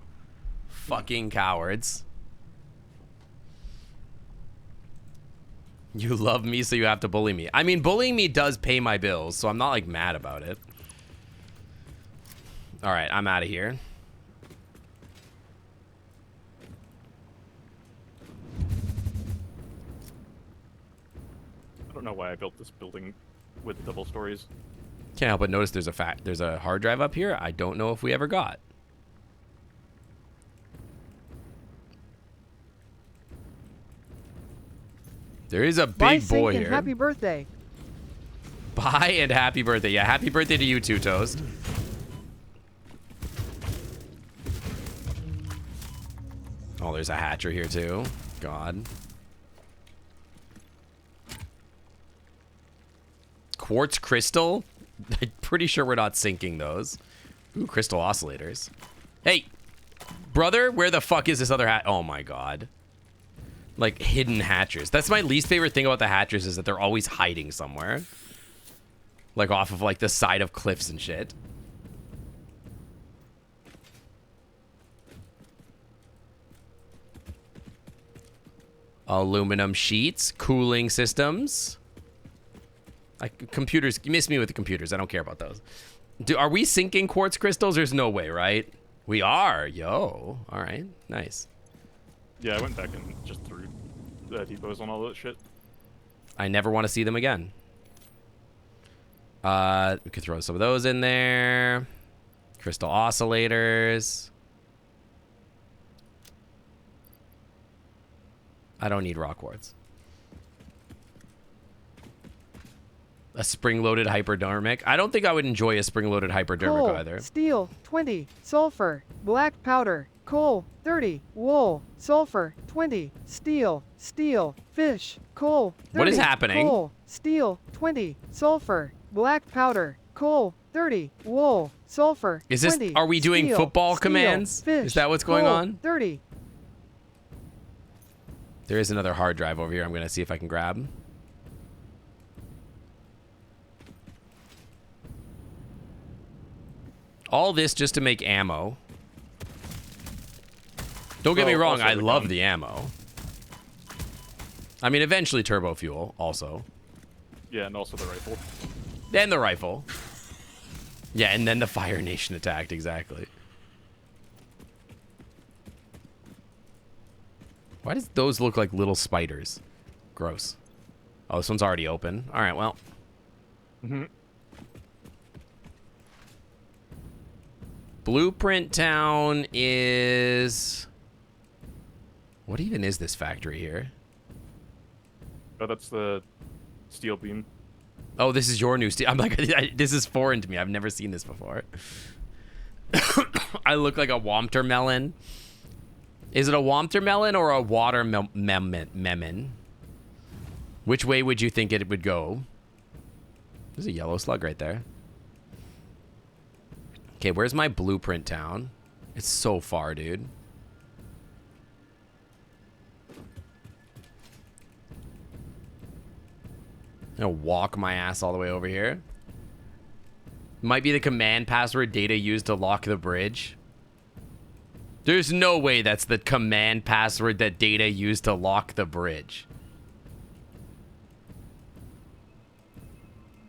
Fucking cowards. You love me, so you have to bully me. I mean, bullying me does pay my bills, so I'm not like mad about it. All right, I'm out of here. I don't know why I built this building with double stories. Can't help but notice there's a hard drive up here. I don't know if we ever got. There is a Bye, big boy Sink, and here. happy birthday. Bye and happy birthday. Yeah, happy birthday to you too, Toast. Oh, there's a hatcher here too. God. Quartz crystal? I'm pretty sure we're not sinking those. Ooh, crystal oscillators. Hey, brother, where the fuck is this other hat? Oh my god. Like hidden hatchers. That's my least favorite thing about the hatchers, is that they're always hiding somewhere. Like off of like the side of cliffs and shit. Aluminum sheets, cooling systems. Computers, you miss me with the computers. I don't care about those. Are we sinking quartz crystals? There's no way, right? We are. Yo. All right. Nice. Yeah, I went back and just threw depots on all that shit. I never want to see them again. We could throw some of those in there. Crystal oscillators. I don't need rock quartz. A spring-loaded hypodermic. I don't think I would enjoy a spring-loaded hypodermic Coal, either. steel, 20, sulfur, black powder, coal, 30, wool, sulfur, 20, steel, fish, coal, 30, What is happening? Coal, steel, 20, sulfur, black powder, coal, 30, wool, sulfur, Is this? 20, Are we doing steel, football commands? Fish, Is that what's going coal, on? 30. There is another hard drive over here. I'm gonna see if I can grab. All this just to make ammo. Don't get me wrong, also I the love gun. the ammo. I mean, eventually turbo fuel also. Yeah, and also the rifle. Then the rifle. Yeah, and then the Fire Nation attacked, exactly. Why does those look like little spiders? Gross. Oh, this one's already open. All right, well. Blueprint Town is... What even is this factory here? Oh, that's the steel beam. Oh, this is your new steel. I'm like, this is foreign to me. I've never seen this before. I look like a watermelon. Is it a watermelon or a watermelon? Which way would you think it would go? There's a yellow slug right there. Okay, where's my blueprint town? It's so far, dude. I'm gonna walk my ass all the way over here. Might be the command password Data used to lock the bridge. There's no way that's the command password that Data used to lock the bridge.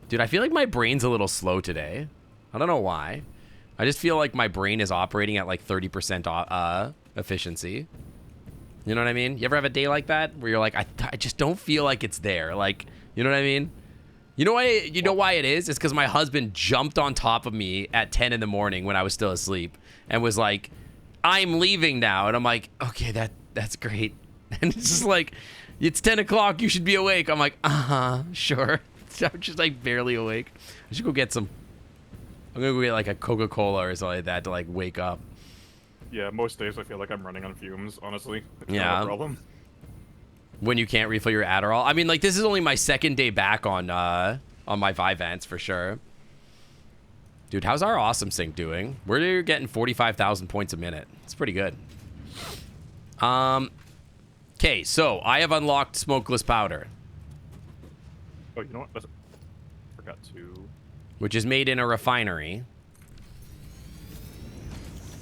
Dude, I feel like my brain's a little slow today. I don't know why. I just feel like my brain is operating at like 30% efficiency. You know what I mean? You ever have a day like that where you're like, I just don't feel like it's there. Like, you know what I mean? You know why it is? It's because my husband jumped on top of me at 10 in the morning when I was still asleep and was like, I'm leaving now. And I'm like, okay, that's great. And it's just like, it's 10 o'clock. You should be awake. I'm like, sure. So I'm just like barely awake. I should go get some. I'm gonna go get like a Coca-Cola or something like that to like wake up. Yeah, most days I feel like I'm running on fumes, honestly. It's Yeah. not a problem. When you can't refill your Adderall. I mean, like, this is only my second day back on my Vyvanse for sure. Dude, how's our awesome sync doing? We're getting 45,000 points a minute. It's pretty good. Okay, so I have unlocked smokeless powder, Oh, you know what? Forgot to... which is made in a refinery.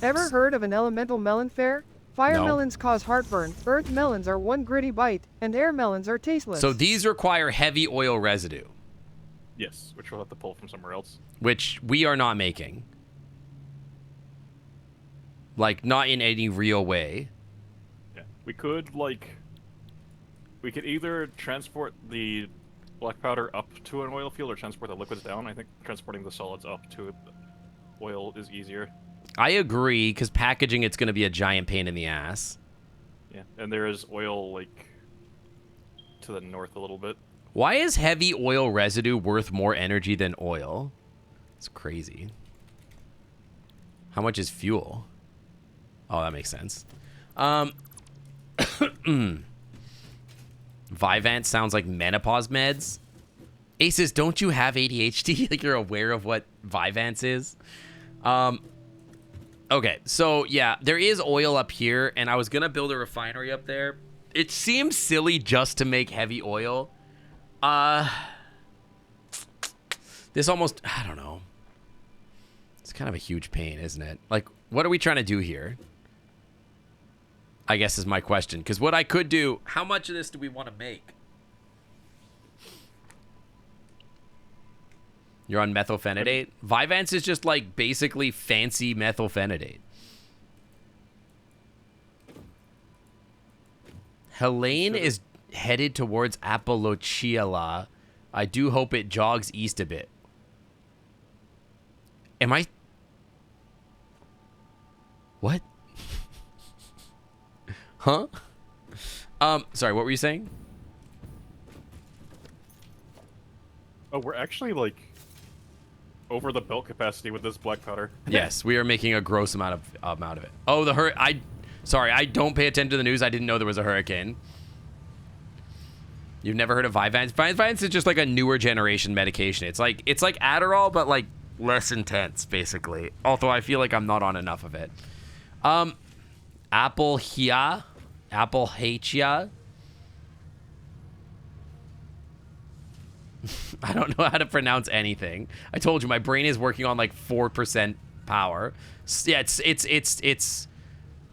Ever heard of an elemental melon fare? Fire No. melons cause heartburn, earth melons are one gritty bite, and air melons are tasteless. So these require heavy oil residue, Yes, which we'll have to pull from somewhere else. which we are not making. Like, not in any real way. Yeah. We could, like... We could either transport the black powder up to an oil field or transport the liquids down. I think transporting the solids up to oil is easier. I agree, because packaging it's going to be a giant pain in the ass. Yeah, and there is oil, like, to the north a little bit. Why is heavy oil residue worth more energy than oil? It's crazy. How much is fuel? Oh, that makes sense. Vyvanse sounds like menopause meds. Aces, don't you have ADHD? Like, you're aware of what Vyvanse is? Okay, so yeah, there is oil up here, and I was gonna build a refinery up there. It seems silly just to make heavy oil. This almost, I don't know. It's kind of a huge pain, isn't it? Like, what are we trying to do here? I guess is my question. Because what I could do, how much of this do we want to make? You're on methylphenidate? Vyvanse is just like basically fancy methylphenidate. Helene is headed towards Apollochiala. I do hope it jogs east a bit. Am I... What? Huh? Sorry, what were you saying? Oh, we're actually, like, over the belt capacity with this black powder. Yes, we are making a gross amount of it. Oh, sorry, I don't pay attention to the news. I didn't know there was a hurricane. You've never heard of Vyvanse? Vyvanse is just like a newer generation medication. It's like Adderall, but like less intense, basically. Although I feel like I'm not on enough of it. Appalachia. I don't know how to pronounce anything. I told you my brain is working on like 4% power. Yeah, it's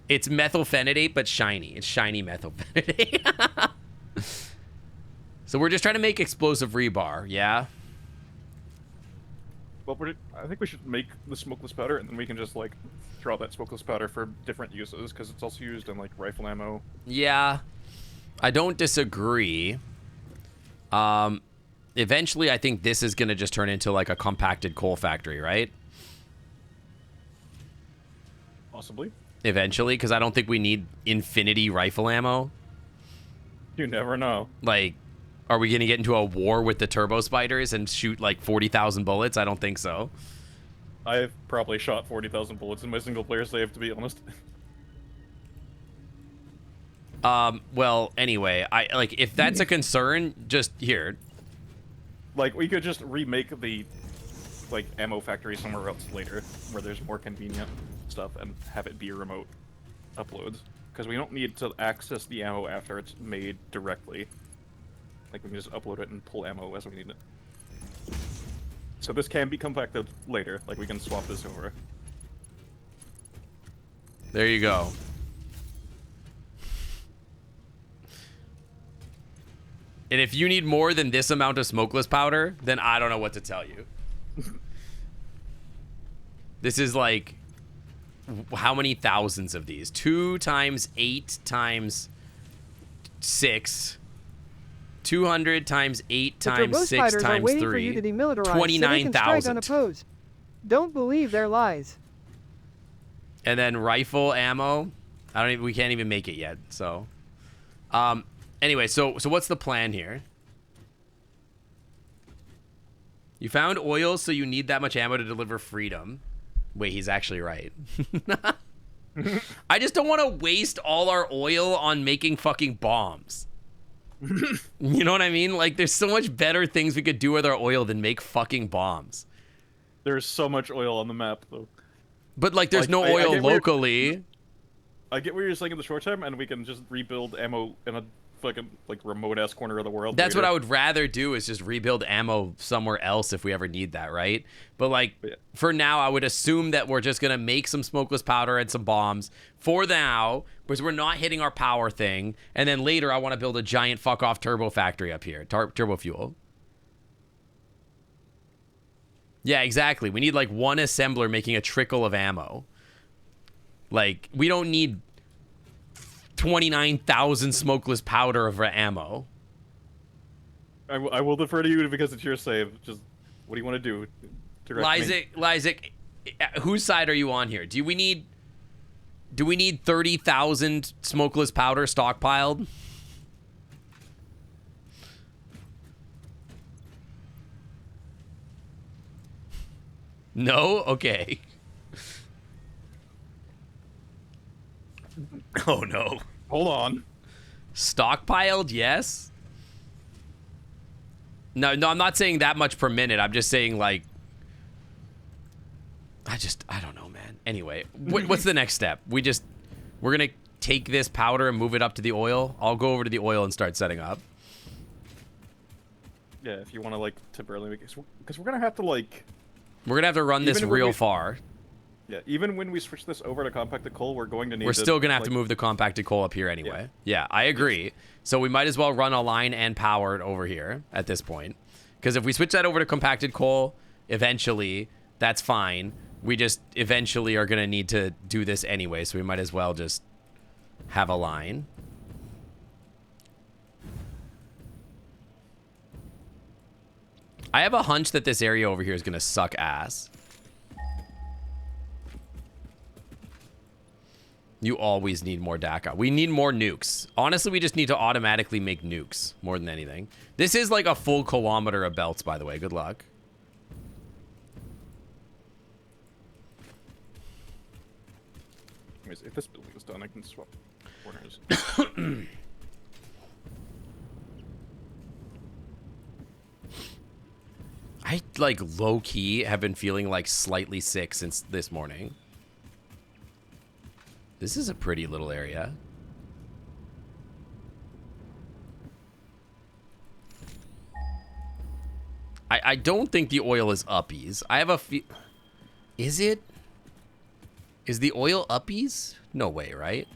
methylphenidate, but shiny. It's shiny methylphenidate. So we're just trying to make explosive rebar, yeah? Well, I think we should make the smokeless powder, and then we can just, like, throw out that smokeless powder for different uses, because it's also used in, like, rifle ammo. Yeah, I don't disagree. Eventually, I think this is going to just turn into, like, a compacted coal factory, right? Possibly. Eventually, because I don't think we need infinity rifle ammo. You never know. Like, are we going to get into a war with the turbo spiders and shoot, like, 40,000 bullets? I don't think so. I've probably shot 40,000 bullets in my single-player save, to be honest. Well, anyway, if that's a concern, just here. Like, we could just remake the, like, ammo factory somewhere else later, where there's more convenient stuff, and have it be remote uploads. Because we don't need to access the ammo after it's made directly. Like, we can just upload it and pull ammo as we need it. So this can be compacted later. Like, we can swap this over. There you go. And if you need more than this amount of smokeless powder, then I don't know what to tell you. This is like, how many thousands of these? 2 times 8 times 6. 200 times 8 The times turbo 6 spiders are times waiting for you 3. to demilitarize so they can strike 29,000. unopposed. Don't believe their lies. And then rifle ammo. We can't even make it yet. So, anyway, so what's the plan here? You found oil, so you need that much ammo to deliver freedom. Wait, he's actually right. I just don't want to waste all our oil on making fucking bombs. You know what I mean? Like, there's so much better things we could do with our oil than make fucking bombs. There's so much oil on the map, though. But, like, there's no oil locally. I get what you're saying in the short term, and we can just rebuild ammo in a fucking, like, remote-ass corner of the world. That's what I would rather do, is just rebuild ammo somewhere else if we ever need that, right? But, like, for now, I would assume that we're just going to make some smokeless powder and some bombs for now, because we're not hitting our power thing. And then later, I want to build a giant fuck-off turbo factory up here. Turbo fuel. Yeah, exactly. We need, like, one assembler making a trickle of ammo. Like, we don't need 29,000 smokeless powder of ammo. I will defer to you because it's your save. Just, what do you want to do? Lysic, whose side are you on here? Do we need 30,000 smokeless powder stockpiled? No? Okay. Oh no. Hold on. Stockpiled, yes. No, I'm not saying that much per minute. I'm just saying, like, I don't know, man. Anyway, what's the next step? We're gonna take this powder and move it up to the oil. I'll go over to the oil and start setting up. Yeah, if you want to, like, temporarily make it, because we're gonna have to, like, we're gonna have to run this real far. Yeah, even when we switch this over to compacted coal, we're going to need. We're still gonna have to move the compacted coal up here anyway. Yeah, I agree. So we might as well run a line and power it over here at this point, because if we switch that over to compacted coal, eventually, that's fine. We just eventually are gonna need to do this anyway, so we might as well just have a line. I have a hunch that this area over here is gonna suck ass. You always need more DACA. We need more nukes. Honestly, we just need to automatically make nukes more than anything. This is like a full kilometer of belts, by the way. Good luck. Anyways, if this building is done, I can swap corners. I, like, low-key have been feeling, like, slightly sick since this morning. This is a pretty little area. I don't think the oil is uppies. I have a Is it? Is the oil uppies? No way, right?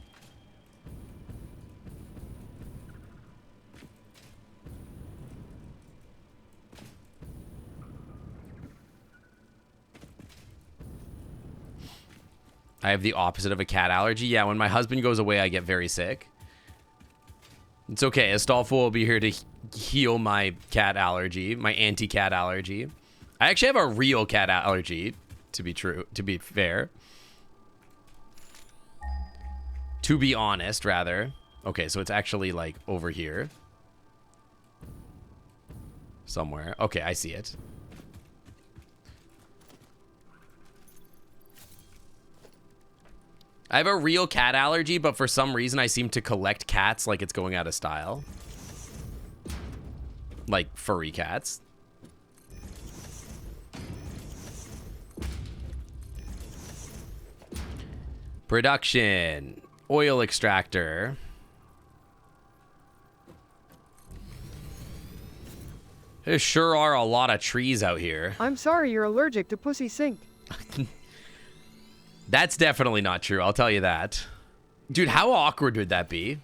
I have the opposite of a cat allergy. Yeah, when my husband goes away, I get very sick. It's okay. Astolfo will be here to heal my cat allergy, my anti-cat allergy. I actually have a real cat allergy, to be fair. To be honest, rather. Okay, so it's actually, like, over here. Somewhere. Okay, I see it. I have a real cat allergy, but for some reason I seem to collect cats like it's going out of style. Like furry cats. Production. Oil extractor. There sure are a lot of trees out here. I'm sorry you're allergic to pussy sink. That's definitely not true, I'll tell you that. Dude, how awkward would that be?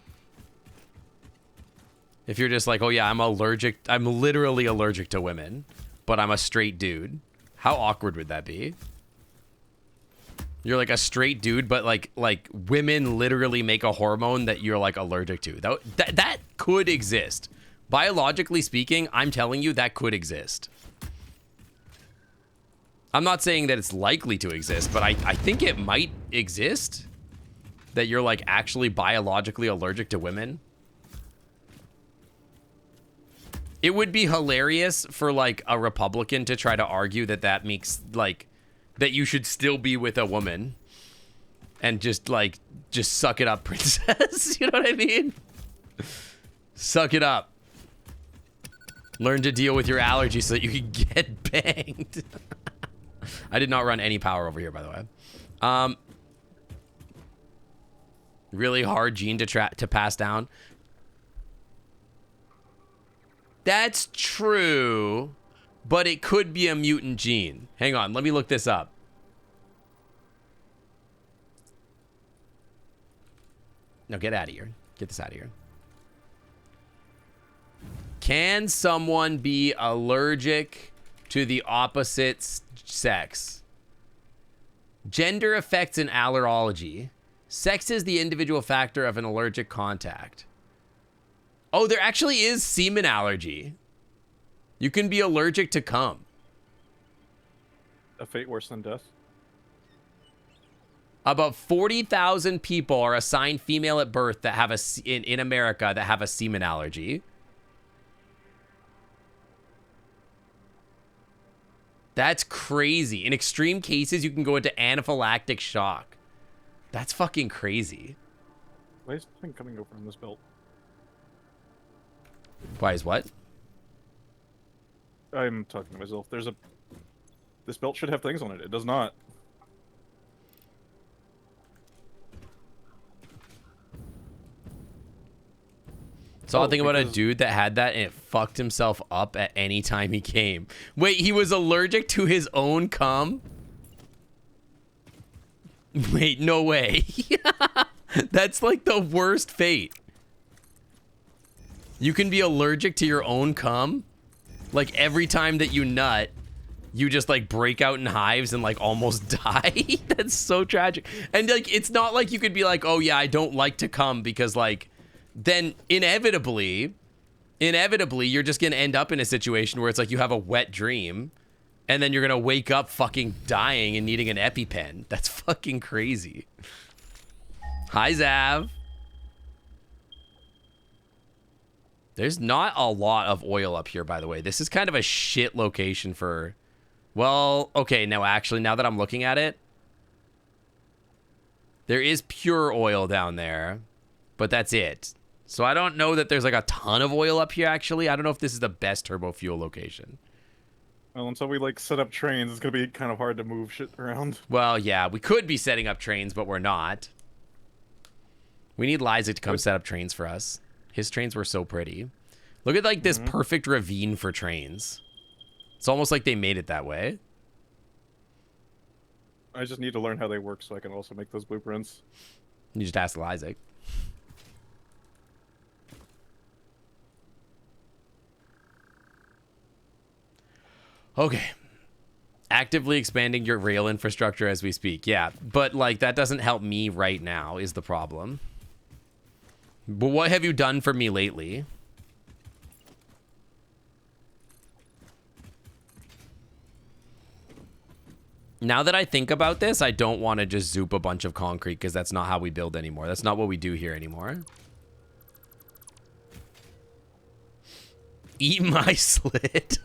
If you're just like, oh yeah, I'm literally allergic to women, but I'm a straight dude. How awkward would that be? You're like a straight dude, but like women literally make a hormone that you're like allergic to. That could exist. Biologically speaking, I'm telling you that could exist. I'm not saying that it's likely to exist, but I think it might exist. That you're like actually biologically allergic to women. It would be hilarious for like a Republican to try to argue that that makes like that you should still be with a woman and just suck it up, princess. You know what I mean? Suck it up. Learn to deal with your allergies so that you can get banged. I did not run any power over here, by the way. Really hard gene to pass down. That's true, but it could be a mutant gene. Hang on, let me look this up. No, get out of here. Get this out of here. Can someone be allergic to the opposite sex? Gender affects an allergy. Sex is the individual factor of an allergic contact. Oh, there actually is semen allergy. You can be allergic to cum. A fate worse than death. About 40,000 people are assigned female at birth that have in America that have a semen allergy. That's crazy. In extreme cases, you can go into anaphylactic shock. That's fucking crazy. Why is nothing coming over on this belt? Why is what? I'm talking to myself. This belt should have things on it. It does not. Saw a thing about a dude that had that and it fucked himself up at any time he came. Wait, he was allergic to his own cum? Wait, no way. That's like the worst fate. You can be allergic to your own cum? Like every time that you nut, you just like break out in hives and like almost die? That's so tragic. And like, it's not like you could be like, oh yeah, I don't like to cum because like, then inevitably, you're just going to end up in a situation where it's like you have a wet dream and then you're going to wake up fucking dying and needing an EpiPen. That's fucking crazy. Hi, Zav. There's not a lot of oil up here, by the way. This is kind of a shit location for... Well, okay, no, actually, now that I'm looking at it, there is pure oil down there, but that's it. So I don't know that there's like a ton of oil up here, actually. I don't know if this is the best turbo fuel location. Well, until we like set up trains, it's gonna be kind of hard to move shit around. Well, yeah, we could be setting up trains, but we're not. We need Liza to come set up trains for us. His trains were so pretty. Look at like this perfect ravine for trains. It's almost like they made it that way. I just need to learn how they work so I can also make those blueprints. You just ask Liza. Okay. Actively expanding your rail infrastructure as we speak. Yeah, but like that doesn't help me right now is the problem. But what have you done for me lately? Now that I think about this, I don't want to just zoop a bunch of concrete because that's not how we build anymore. That's not what we do here anymore. Eat my slit.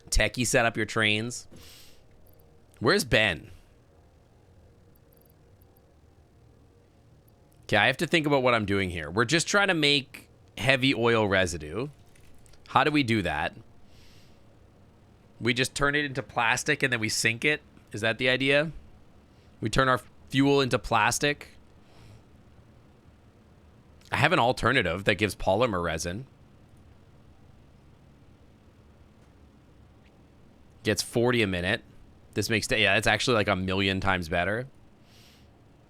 Techie, set up your trains. Where's Ben? Okay, I have to think about what I'm doing here. We're just trying to make heavy oil residue. How do we do that? We just turn it into plastic and then we sink it? Is that the idea? We turn our fuel into plastic? I have an alternative that gives polymer resin. Gets 40 a minute. This makes, yeah, it's actually like 1,000,000 times better.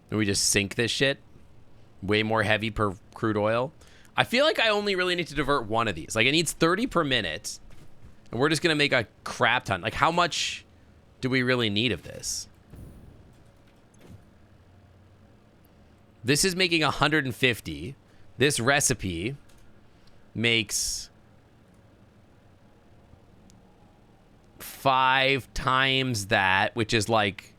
And we just sink this shit. Way more heavy per crude oil. I feel like I only really need to divert one of these. Like it needs 30 per minute. And we're just going to make a crap ton. Like how much do we really need of this? This is making 150. This recipe makes 5 times that, which is like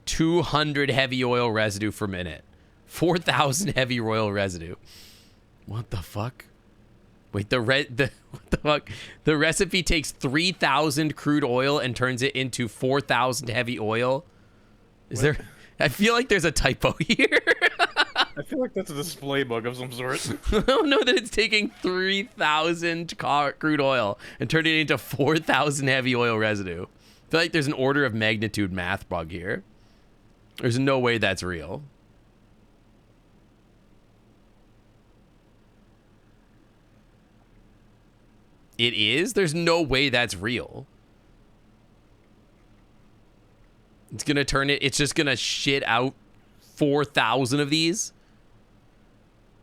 200 heavy oil residue per minute. 4,000 heavy oil residue. What the fuck? Wait, what the fuck? The recipe takes 3,000 crude oil and turns it into 4,000 heavy oil. Is there? I feel like there's a typo here. I feel like that's a display bug of some sort. I don't know that it's taking 3,000 crude oil and turning it into 4,000 heavy oil residue. I feel like there's an order of magnitude math bug here. There's no way that's real. It is? There's no way that's real. It's gonna turn it, it's just gonna shit out 4,000 of these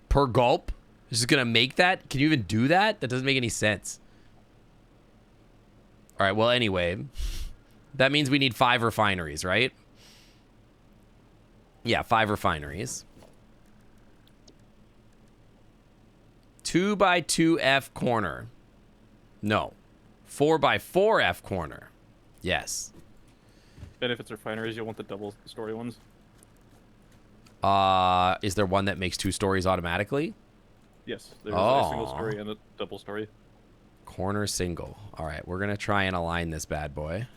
per gulp. It's just gonna make that? Can you even do that? That doesn't make any sense. All right, well, anyway, that means we need 5 refineries, right? Yeah, 5 refineries. 2x2F corner. No. 4x4F corner. Yes. And if it's refineries, you'll want the double story ones. Is there one that makes 2 stories automatically? Yes, there's a single story and a double story. Corner single. All right, we're gonna try and align this bad boy.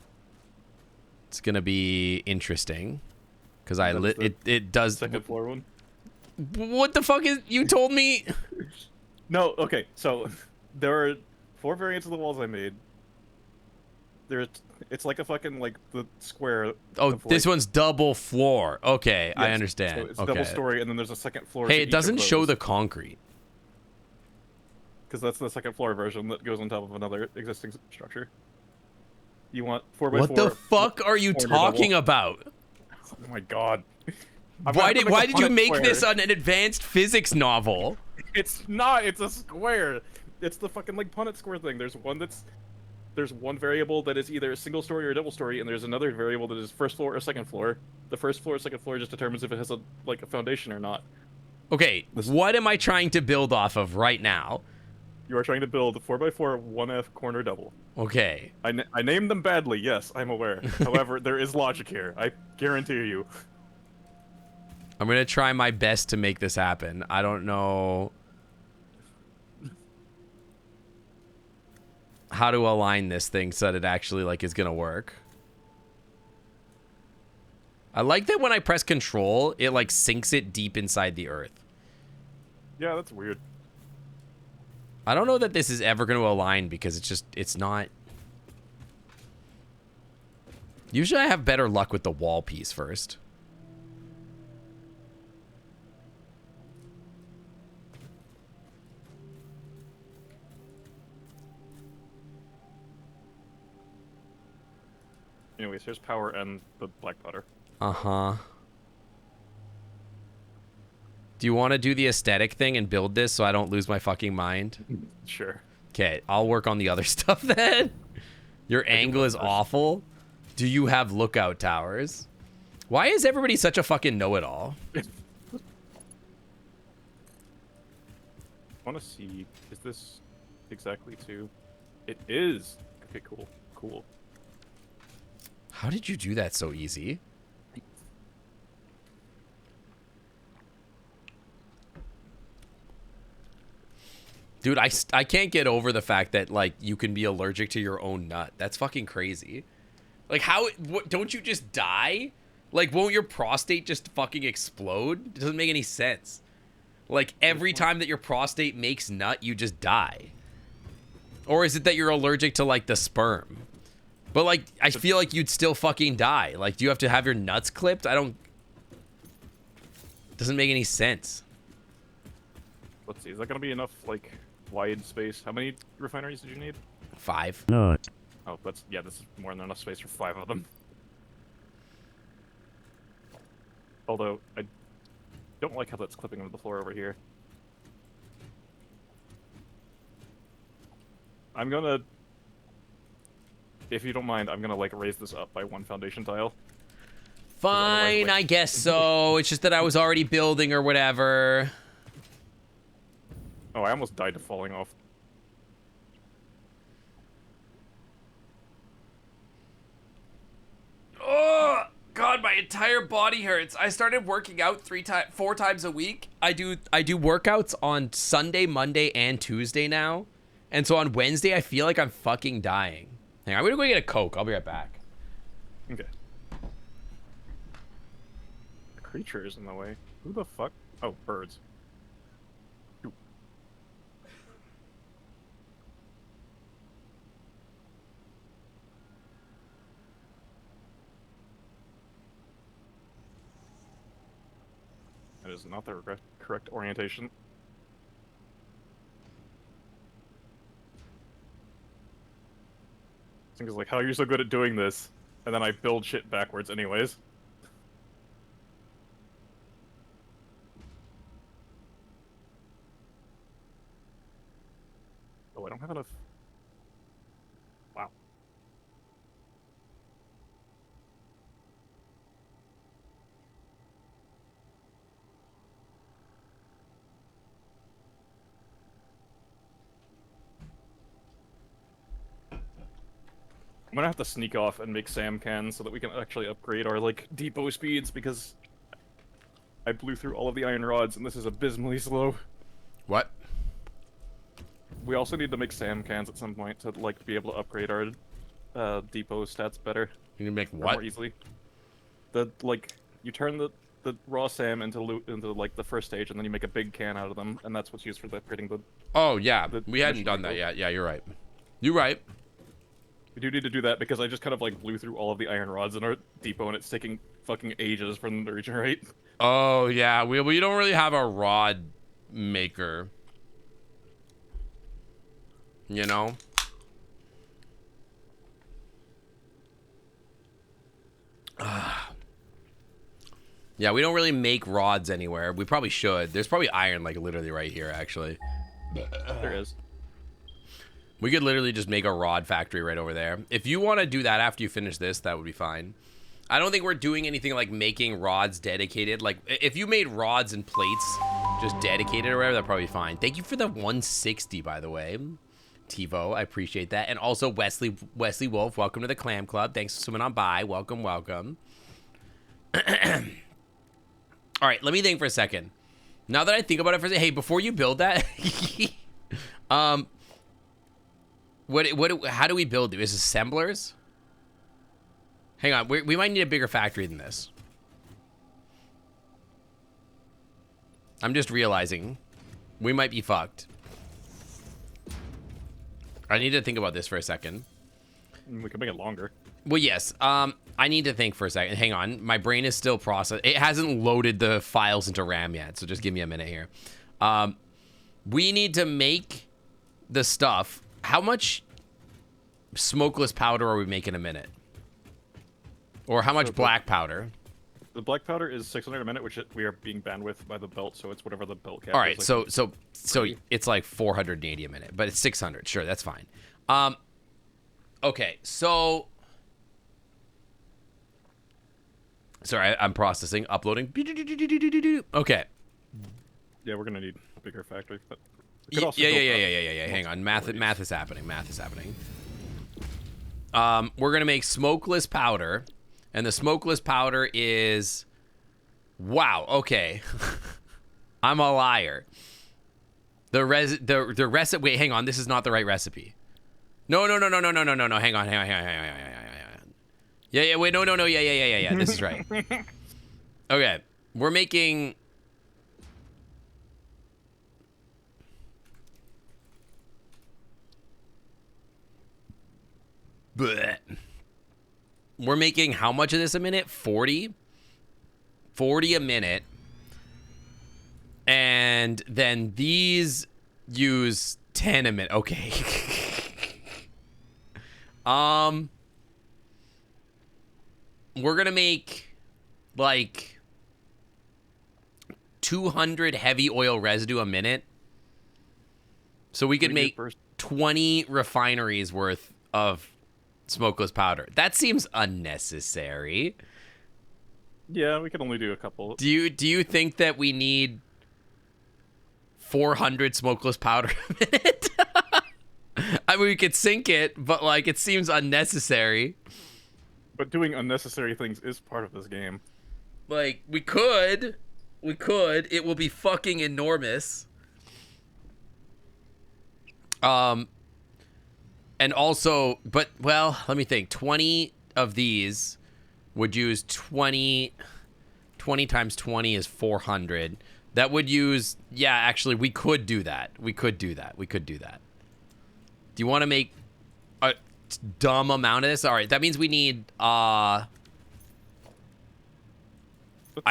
It's gonna be interesting because it does. Second floor one. What the fuck is you told me? No, okay. So there are 4 variants of the walls I made. It's like a fucking like the square. Oh, of, this like, one's double floor. Okay, yes, I understand. So it's okay. double story, and then there's a second floor. Hey, it doesn't show the concrete. Because that's the second floor version that goes on top of another existing structure. You want 4x4. What the fuck are you talking about? Oh my god. Why did you make this an advanced physics novel? It's not. It's a square. It's the fucking like Punnett square thing. There's one variable that is either a single story or a double story, and there's another variable that is first floor or second floor. The first floor or second floor just determines if it has a foundation or not. Okay, what am I trying to build off of right now? You are trying to build a 4x4 1F corner double. Okay. I named them badly, yes, I'm aware. However, there is logic here. I guarantee you. I'm gonna try my best to make this happen. I don't know how to align this thing so that it actually like is gonna work. I like that when I press control, it like sinks it deep inside the earth. Yeah, that's weird. I don't know that this is ever going to align because it's not. Usually I have better luck with the wall piece first. Anyways, here's power and the black powder. Uh-huh. Do you want to do the aesthetic thing and build this so I don't lose my fucking mind? Sure. Okay, I'll work on the other stuff then. Your angle is awful. Do you have lookout towers? Why is everybody such a fucking know-it-all? Want to see, is this exactly 2? It is. Okay, cool. Cool. How did you do that so easy? Dude, I can't get over the fact that, like, you can be allergic to your own nut. That's fucking crazy. Like, how... don't you just die? Like, won't your prostate just fucking explode? It doesn't make any sense. Like, every time that your prostate makes nut, you just die. Or is it that you're allergic to, like, the sperm? But, like, I feel like you'd still fucking die. Like, do you have to have your nuts clipped? I don't... It doesn't make any sense. Let's see, is that going to be enough, like... wide space. How many refineries did you need? 5. No. Oh, this is more than enough space for 5 of them. Although, I don't like how that's clipping onto the floor over here. I'm gonna... If you don't mind, I'm gonna, like, raise this up by 1 foundation tile. Fine, I guess so. It's just that I was already building or whatever. Oh, I almost died to falling off. Oh God, my entire body hurts. I started working out 4 times a week. I do workouts on Sunday, Monday, and Tuesday now, and so on Wednesday I feel like I'm fucking dying. Hang on, I'm gonna go get a Coke. I'll be right back. Okay. The creature is in the way. Who the fuck? Oh, birds. Ooh. That is not the correct orientation. I think it's like, how are you so good at doing this? And then I build shit backwards anyways. Oh, I don't have enough. Wow. I'm gonna have to sneak off and make Sam cans so that we can actually upgrade our, like, depot speeds, because I blew through all of the iron rods and this is abysmally slow. What? We also need to make Sam cans at some point to, like, be able to upgrade our depot stats better. You need to make Or what? more easily. Like, you turn the raw Sam into like the first stage, and then you make a big can out of them, and that's what's used for upgrading the. Oh yeah, we hadn't mission done that vehicle. yet. Yeah, you're right. You're right. We do need to do that because I just kind of like blew through all of the iron rods in our depot, and it's taking fucking ages for them to regenerate. Oh yeah, we don't really have a rod maker. You know? Yeah, we don't really make rods anywhere. We probably should. There's probably iron like literally right here actually. There is. We could literally just make a rod factory right over there. If you want to do that after you finish this, that would be fine. I don't think we're doing anything like making rods dedicated. Like, if you made rods and plates just dedicated or whatever, that'd probably be fine. Thank you for the 160, by the way. TiVo, I appreciate that. And also Wesley Wolf, welcome to the Clam Club. Thanks for swimming on by. Welcome, welcome. All right, let me think for a second. Now that I think about it for a second, hey, before you build that, how do we build it? Is it assemblers? Hang on, we might need a bigger factory than this. I'm just realizing we might be fucked. I need to think about this for a second. We can make it longer. Well, yes. I need to think for a second. Hang on. My brain is still processing. It hasn't loaded the files into RAM yet, so just give me a minute here. We need to make the stuff. How much smokeless powder are we making a minute? Or how much black powder? The black powder is 600 a minute, which we are being banned with by the belt, so it's whatever the belt cap. All right, is, like, so it's like 480 a minute, but it's 600. Sure, that's fine. Okay, so sorry, I'm processing, uploading. Okay. Yeah, we're gonna need a bigger factory. But Yeah. Hang on, math is happening. Math is happening. We're gonna make smokeless powder. And the smokeless powder is, wow, okay. I'm a liar. The recipe, wait, hang on, this is not the right recipe. No, hang on. Yeah, wait, no, yeah, this is right. Okay, we're making, bleh. We're making how much of this a minute? 40? 40 a minute. And then these use 10 a minute. Okay. We're gonna make like 200 heavy oil residue a minute. So we could make 20 refineries worth of smokeless powder. That seems unnecessary. Yeah, we can only do a couple. Do you think that we need 400 smokeless powder a minute. I mean, we could sink it, but like it seems unnecessary. But doing unnecessary things is part of this game. Like we could. It will be fucking enormous. And also, but well, let me think. 20 of these would use 20 times 20 is 400. That would use, yeah, actually, we could do that. We could do that. Do you want to make a dumb amount of this? All right, that means we need, I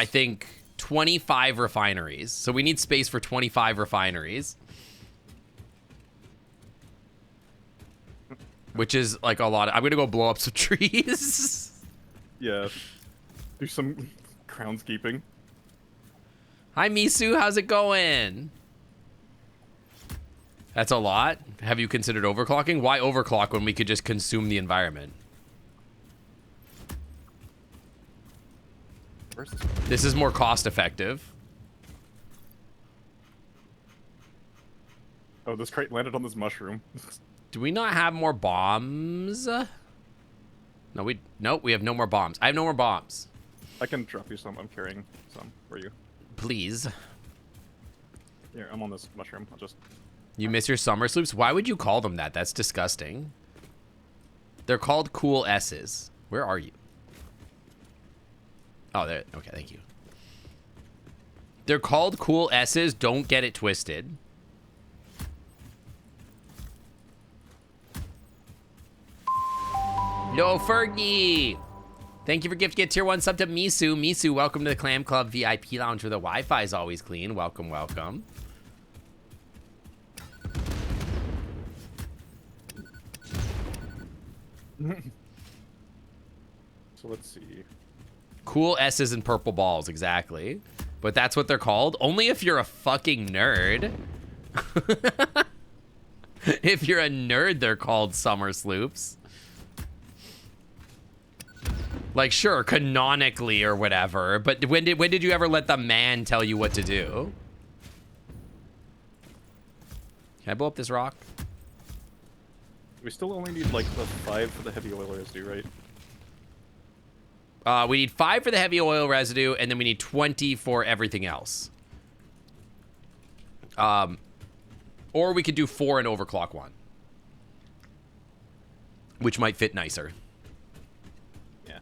think, 25 refineries. So we need space for 25 refineries. Which is, like, a lot. I'm going to go blow up some trees. Yeah. Do some groundskeeping. Hi, Misu. How's it going? That's a lot. Have you considered overclocking? Why overclock when we could just consume the environment? Where's this? This is more cost effective. Oh, this crate landed on this mushroom. Do we not have more bombs? No, we have no more bombs. I have no more bombs. I can drop you some. I'm carrying some for you. Please. Here, I'm on this mushroom. I'll just... You miss your summer sloops? Why would you call them that? That's disgusting. They're called cool S's. Where are you? Oh, there. Okay, thank you. They're called cool S's. Don't get it twisted. No, Fergie. Thank you for gift get tier 1 sub to Misu. Misu, welcome to the Clam Club VIP lounge where the Wi-Fi is always clean. Welcome, welcome. So let's see. Cool S's and purple balls, exactly. But that's what they're called. Only if you're a fucking nerd. If you're a nerd, they're called summer sloops. Like, sure, canonically or whatever, but when did you ever let the man tell you what to do? Can I blow up this rock? We still only need, like, the 5 for the heavy oil residue, right? We need 5 for the heavy oil residue, and then we need 20 for everything else. Or we could do 4 and overclock 1. Which might fit nicer. Yeah.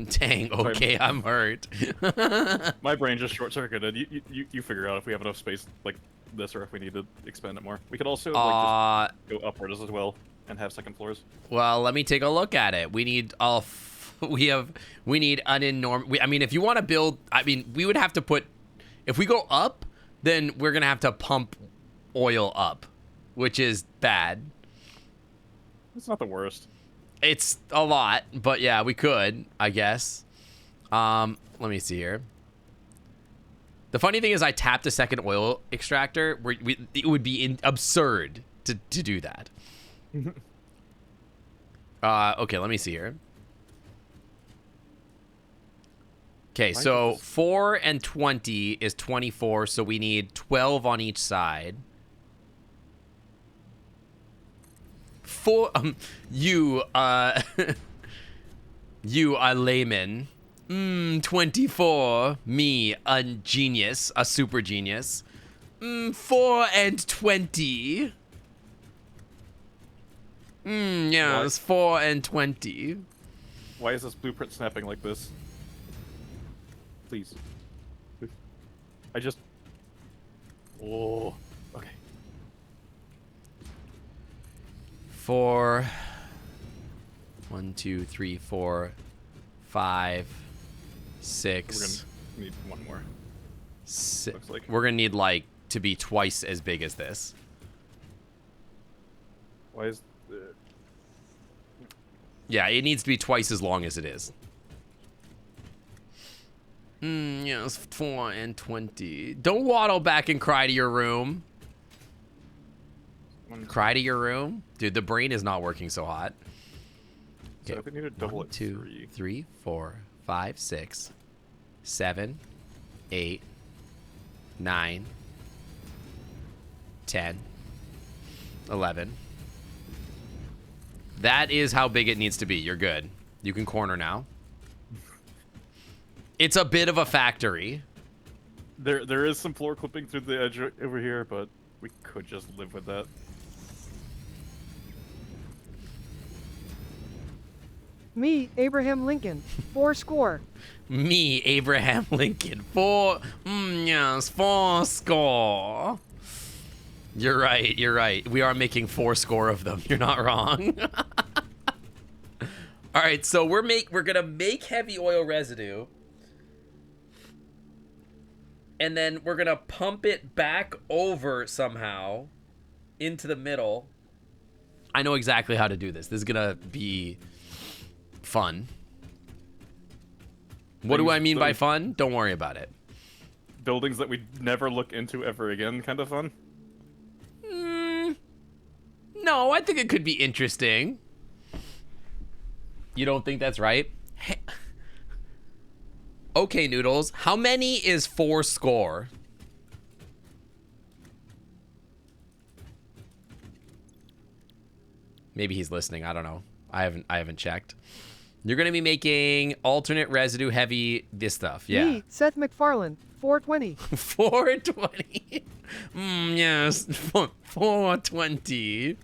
Dang, okay, I'm hurt. My brain just short-circuited. You figure out if we have enough space like this or if we need to expand it more. We could also like, just go upwards as well and have second floors. Well, let me take a look at it. We need we need an enormous... I mean, if you want to build... I mean, we would have to put... If we go up, then we're going to have to pump oil up, which is bad. It's not the worst. It's a lot, but yeah, we could, I guess. Let me see here. The funny thing is I tapped a second oil extractor. It would be absurd to do that. Okay, let me see here. Okay, so 4 and 20 is 24, so we need 12 on each side. You a layman. 24. Me, a genius, a super genius. 4 and 20. Yeah, it's 4 and 20. Why is this blueprint snapping like this? Please. I just... Oh, okay. 4. 1, 2, 3, 4, 5, 6. We're gonna need one more. Looks like. We're gonna need like to be twice as big as this. Why is Yeah, it needs to be twice as long as it is. Yes, 4 and 20. Don't waddle back and cry to your room. Cry to your room? Dude, the brain is not working so hot. So if we need to double 1, it 2, 3. 3, 4, 5, 6, 7, 8, 9, 10, 11. That is how big it needs to be. You're good. You can corner now. It's a bit of a factory. There is some floor clipping through the edge over here, but we could just live with that. Me, Abraham Lincoln, 4 score. Me, Abraham Lincoln. 4 score. You're right. You're right. We are making 4 score of them. You're not wrong. All right, so we're gonna make heavy oil residue, and then we're gonna pump it back over somehow into the middle. I know exactly how to do this. This is gonna be fun. What do I mean by fun? Don't worry about it. Buildings that we never look into ever again, kind of fun. No, I think it could be interesting. You don't think that's right? Hey. Okay, Noodles. How many is 4 score? Maybe he's listening. I don't know. I haven't checked. You're gonna be making alternate residue heavy this stuff. Yeah. Me, Seth MacFarlane, 420. 420. Yes. 420.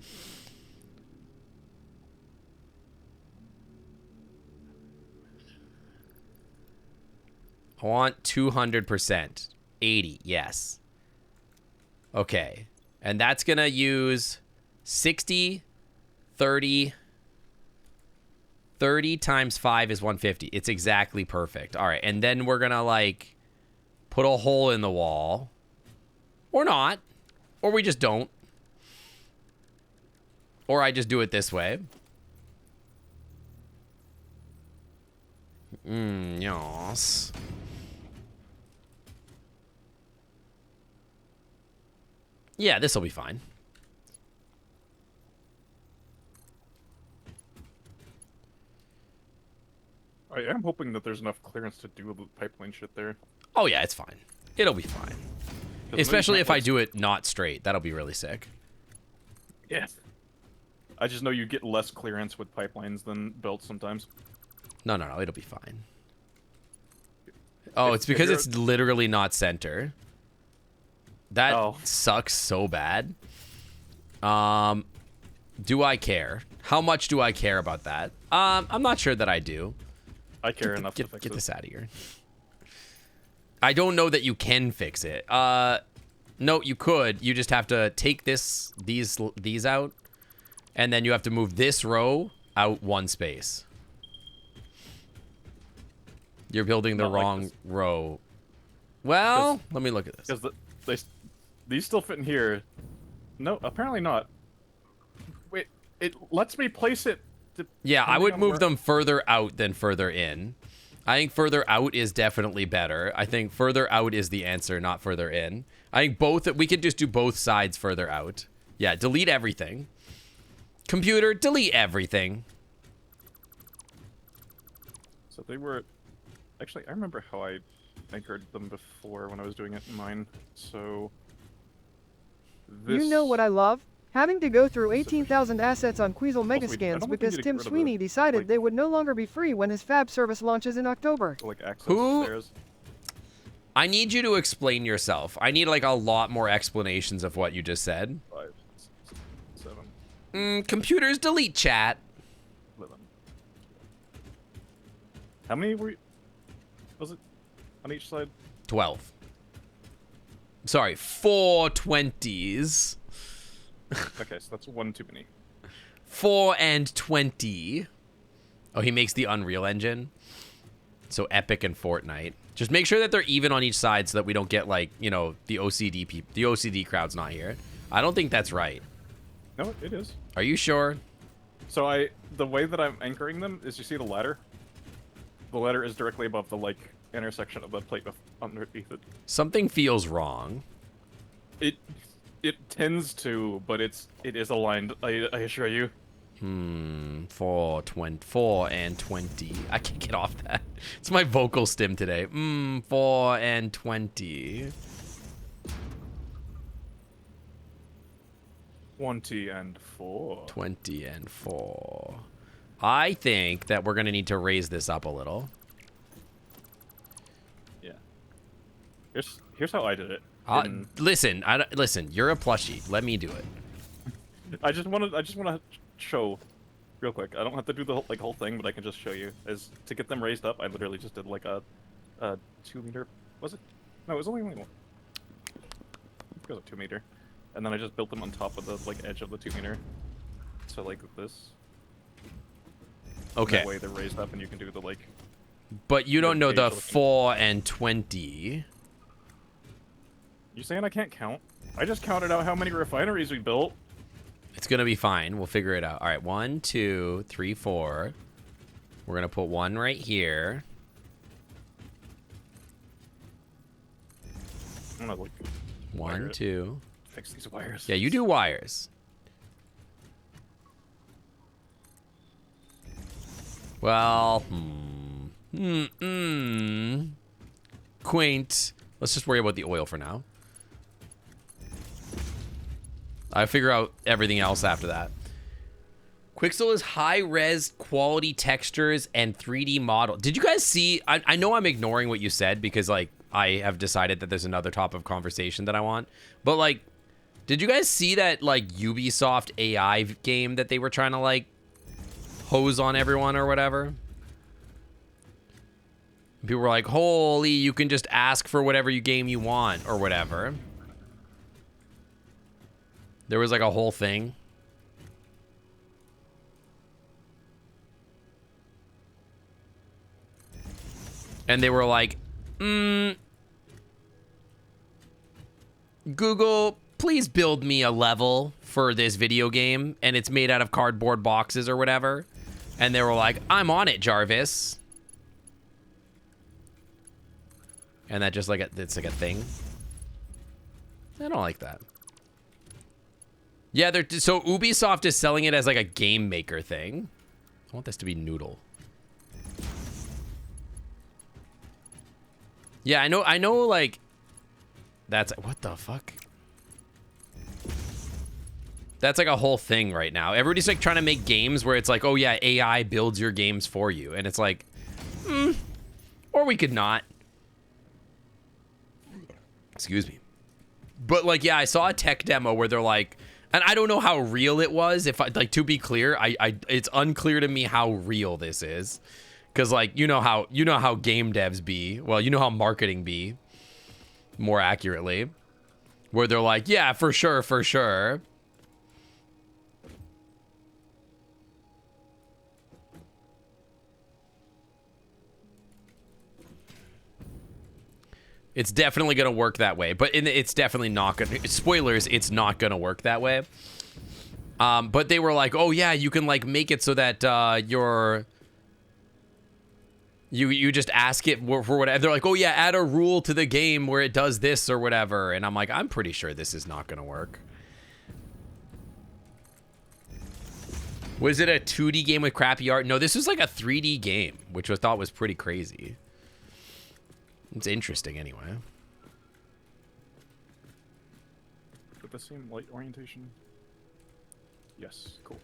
I want 200%. 80, yes. Okay. And that's going to use 60, 30. 30 times 5 is 150. It's exactly perfect. All right. And then we're going to, like, put a hole in the wall. Or not. Or we just don't. Or I just do it this way. Yes. Yeah, this will be fine. I am hoping that there's enough clearance to do the pipeline shit there. Oh, yeah, it's fine. It'll be fine. Especially if I do it not straight. That'll be really sick. Yeah. I just know you get less clearance with pipelines than belts sometimes. No, it'll be fine. Oh, it's because it's literally not center. That sucks so bad. Do I care? How much do I care about that? I'm not sure that I do. I care enough to fix it. Get this out of here. I don't know that you can fix it. No, you could. You just have to take these out, and then you have to move this row out 1 space. You're building the wrong row. Well, let me look at this. Because these still fit in here. No, apparently not. Wait, it lets me place it. Yeah, I would move them further out than further in. I think further out is definitely better. I think further out is the answer, not further in. I think we could just do both sides further out. Yeah, delete everything. Computer, delete everything. So they were... Actually, I remember how I anchored them before when I was doing it in mine. So... You know what I love? Having to go through 18,000 assets on Queasel Megascans because Tim Sweeney decided they would no longer be free when his fab service launches in October. Like access Who? stairs. I need you to explain yourself. I need like a lot more explanations of what you just said. 5, 6, 7. Computers, delete chat. 11. How many was it on each side? 12. Sorry, 4 20s. Okay, so that's 1 too many. 4 and 20. Oh, he makes the Unreal Engine. So Epic and Fortnite. Just make sure that they're even on each side so that we don't get like, you know, the OCD people. The OCD crowd's not here. I don't think that's right. No, it is. Are you sure? So the way that I'm anchoring them is, you see the ladder? The ladder is directly above the like intersection of the plate underneath it. Something feels wrong. It tends to, but it is aligned. I assure you. 4 and 20. I can't get off that. It's my vocal stim today. 4 and 20. 20 and 4. 20 and 4. I think that we're going to need to raise this up a little. Yeah. Here's how I did it. Listen, listen, you're a plushie. Let me do it. I just want to show real quick. I don't have to do the whole thing, but I can just show you. Is to get them raised up, I literally just did like a 2 meter. Was it? No, it was only one. It was a 2 meter, and then I just built them on top of the edge of the 2 meter. So like this. Okay. That way they're raised up, and you can do the But you don't know the page 4 and 20. You saying I can't count? I just counted out how many refineries we built. It's gonna be fine. We'll figure it out. All right, 1, 2, 3, 4. We're gonna put one right here. I'm gonna 1, 2. Fix these wires. Yeah, you do wires. Well, quaint. Let's just worry about the oil for now. I figure out everything else after that. Quixel is high-res quality textures and 3D model. Did you guys see? I know I'm ignoring what you said because, like, I have decided that there's another topic of conversation that I want. But, like, did you guys see that, like, Ubisoft AI game that they were trying to, like, hose on everyone or whatever? People were like, holy, you can just ask for whatever game you want or whatever. There was like a whole thing. And they were like, Google, please build me a level for this video game. And it's made out of cardboard boxes or whatever. And they were like, I'm on it, Jarvis. And that just it's like a thing. I don't like that. Yeah, so Ubisoft is selling it as like a game maker thing. I want this to be Noodle. Yeah, I know like that's what the fuck? That's like a whole thing right now. Everybody's like trying to make games where it's like, oh yeah, AI builds your games for you. And it's like, or we could not. Excuse me. But like, yeah, I saw a tech demo where they're like, and I don't know how real it was. If I like to be clear, it's unclear to me how real this is. Cause like, you know how game devs be. Well, you know how marketing be, more accurately. Where they're like, yeah, for sure, for sure. It's definitely going to work that way, but it's definitely not going to, spoilers, it's not going to work that way. But they were like, oh yeah, you can like make it so that you just ask it for whatever. They're like, oh yeah, add a rule to the game where it does this or whatever. And I'm like, I'm pretty sure this is not going to work. Was it a 2D game with crappy art? No, this was like a 3D game, which I thought was pretty crazy. It's interesting anyway. With the same light orientation? Yes, cool.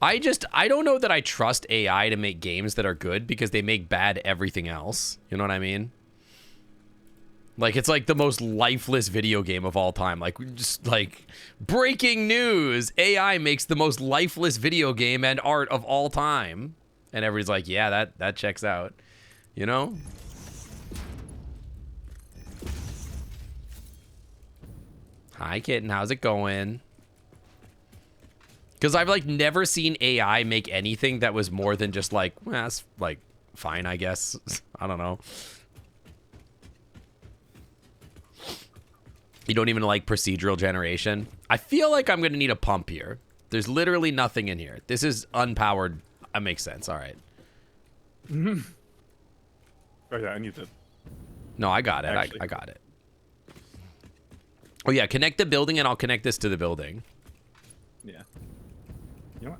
I don't know that I trust AI to make games that are good because they make bad everything else. You know what I mean? Like, it's like the most lifeless video game of all time. Like, just like, breaking news! AI makes the most lifeless video game and art of all time. And everybody's like, yeah, that checks out. You know? Hi, kitten. How's it going? Because I've, like, never seen AI make anything that was more than just, like, well, that's, like, fine, I guess. I don't know. You don't even like procedural generation. I feel like I'm going to need a pump here. There's literally nothing in here. This is unpowered. That makes sense. All right. Oh, yeah, I need to. No, I got it. I got it. Oh, yeah. Connect the building, and I'll connect this to the building. Yeah. You know what?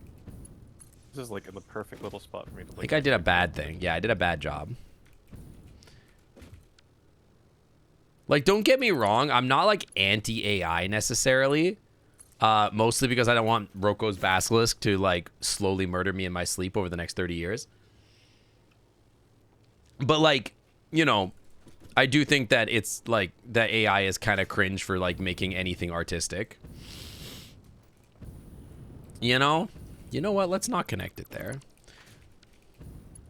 This is like in the perfect little spot for me to. Like, I think I did a bad thing. Yeah, I did a bad job. Like, don't get me wrong. I'm not like anti-AI necessarily. Mostly because I don't want Roko's Basilisk to like slowly murder me in my sleep over the next 30 years. But like, you know, I do think that it's like that AI is kind of cringe for like making anything artistic. You know what? Let's not connect it there.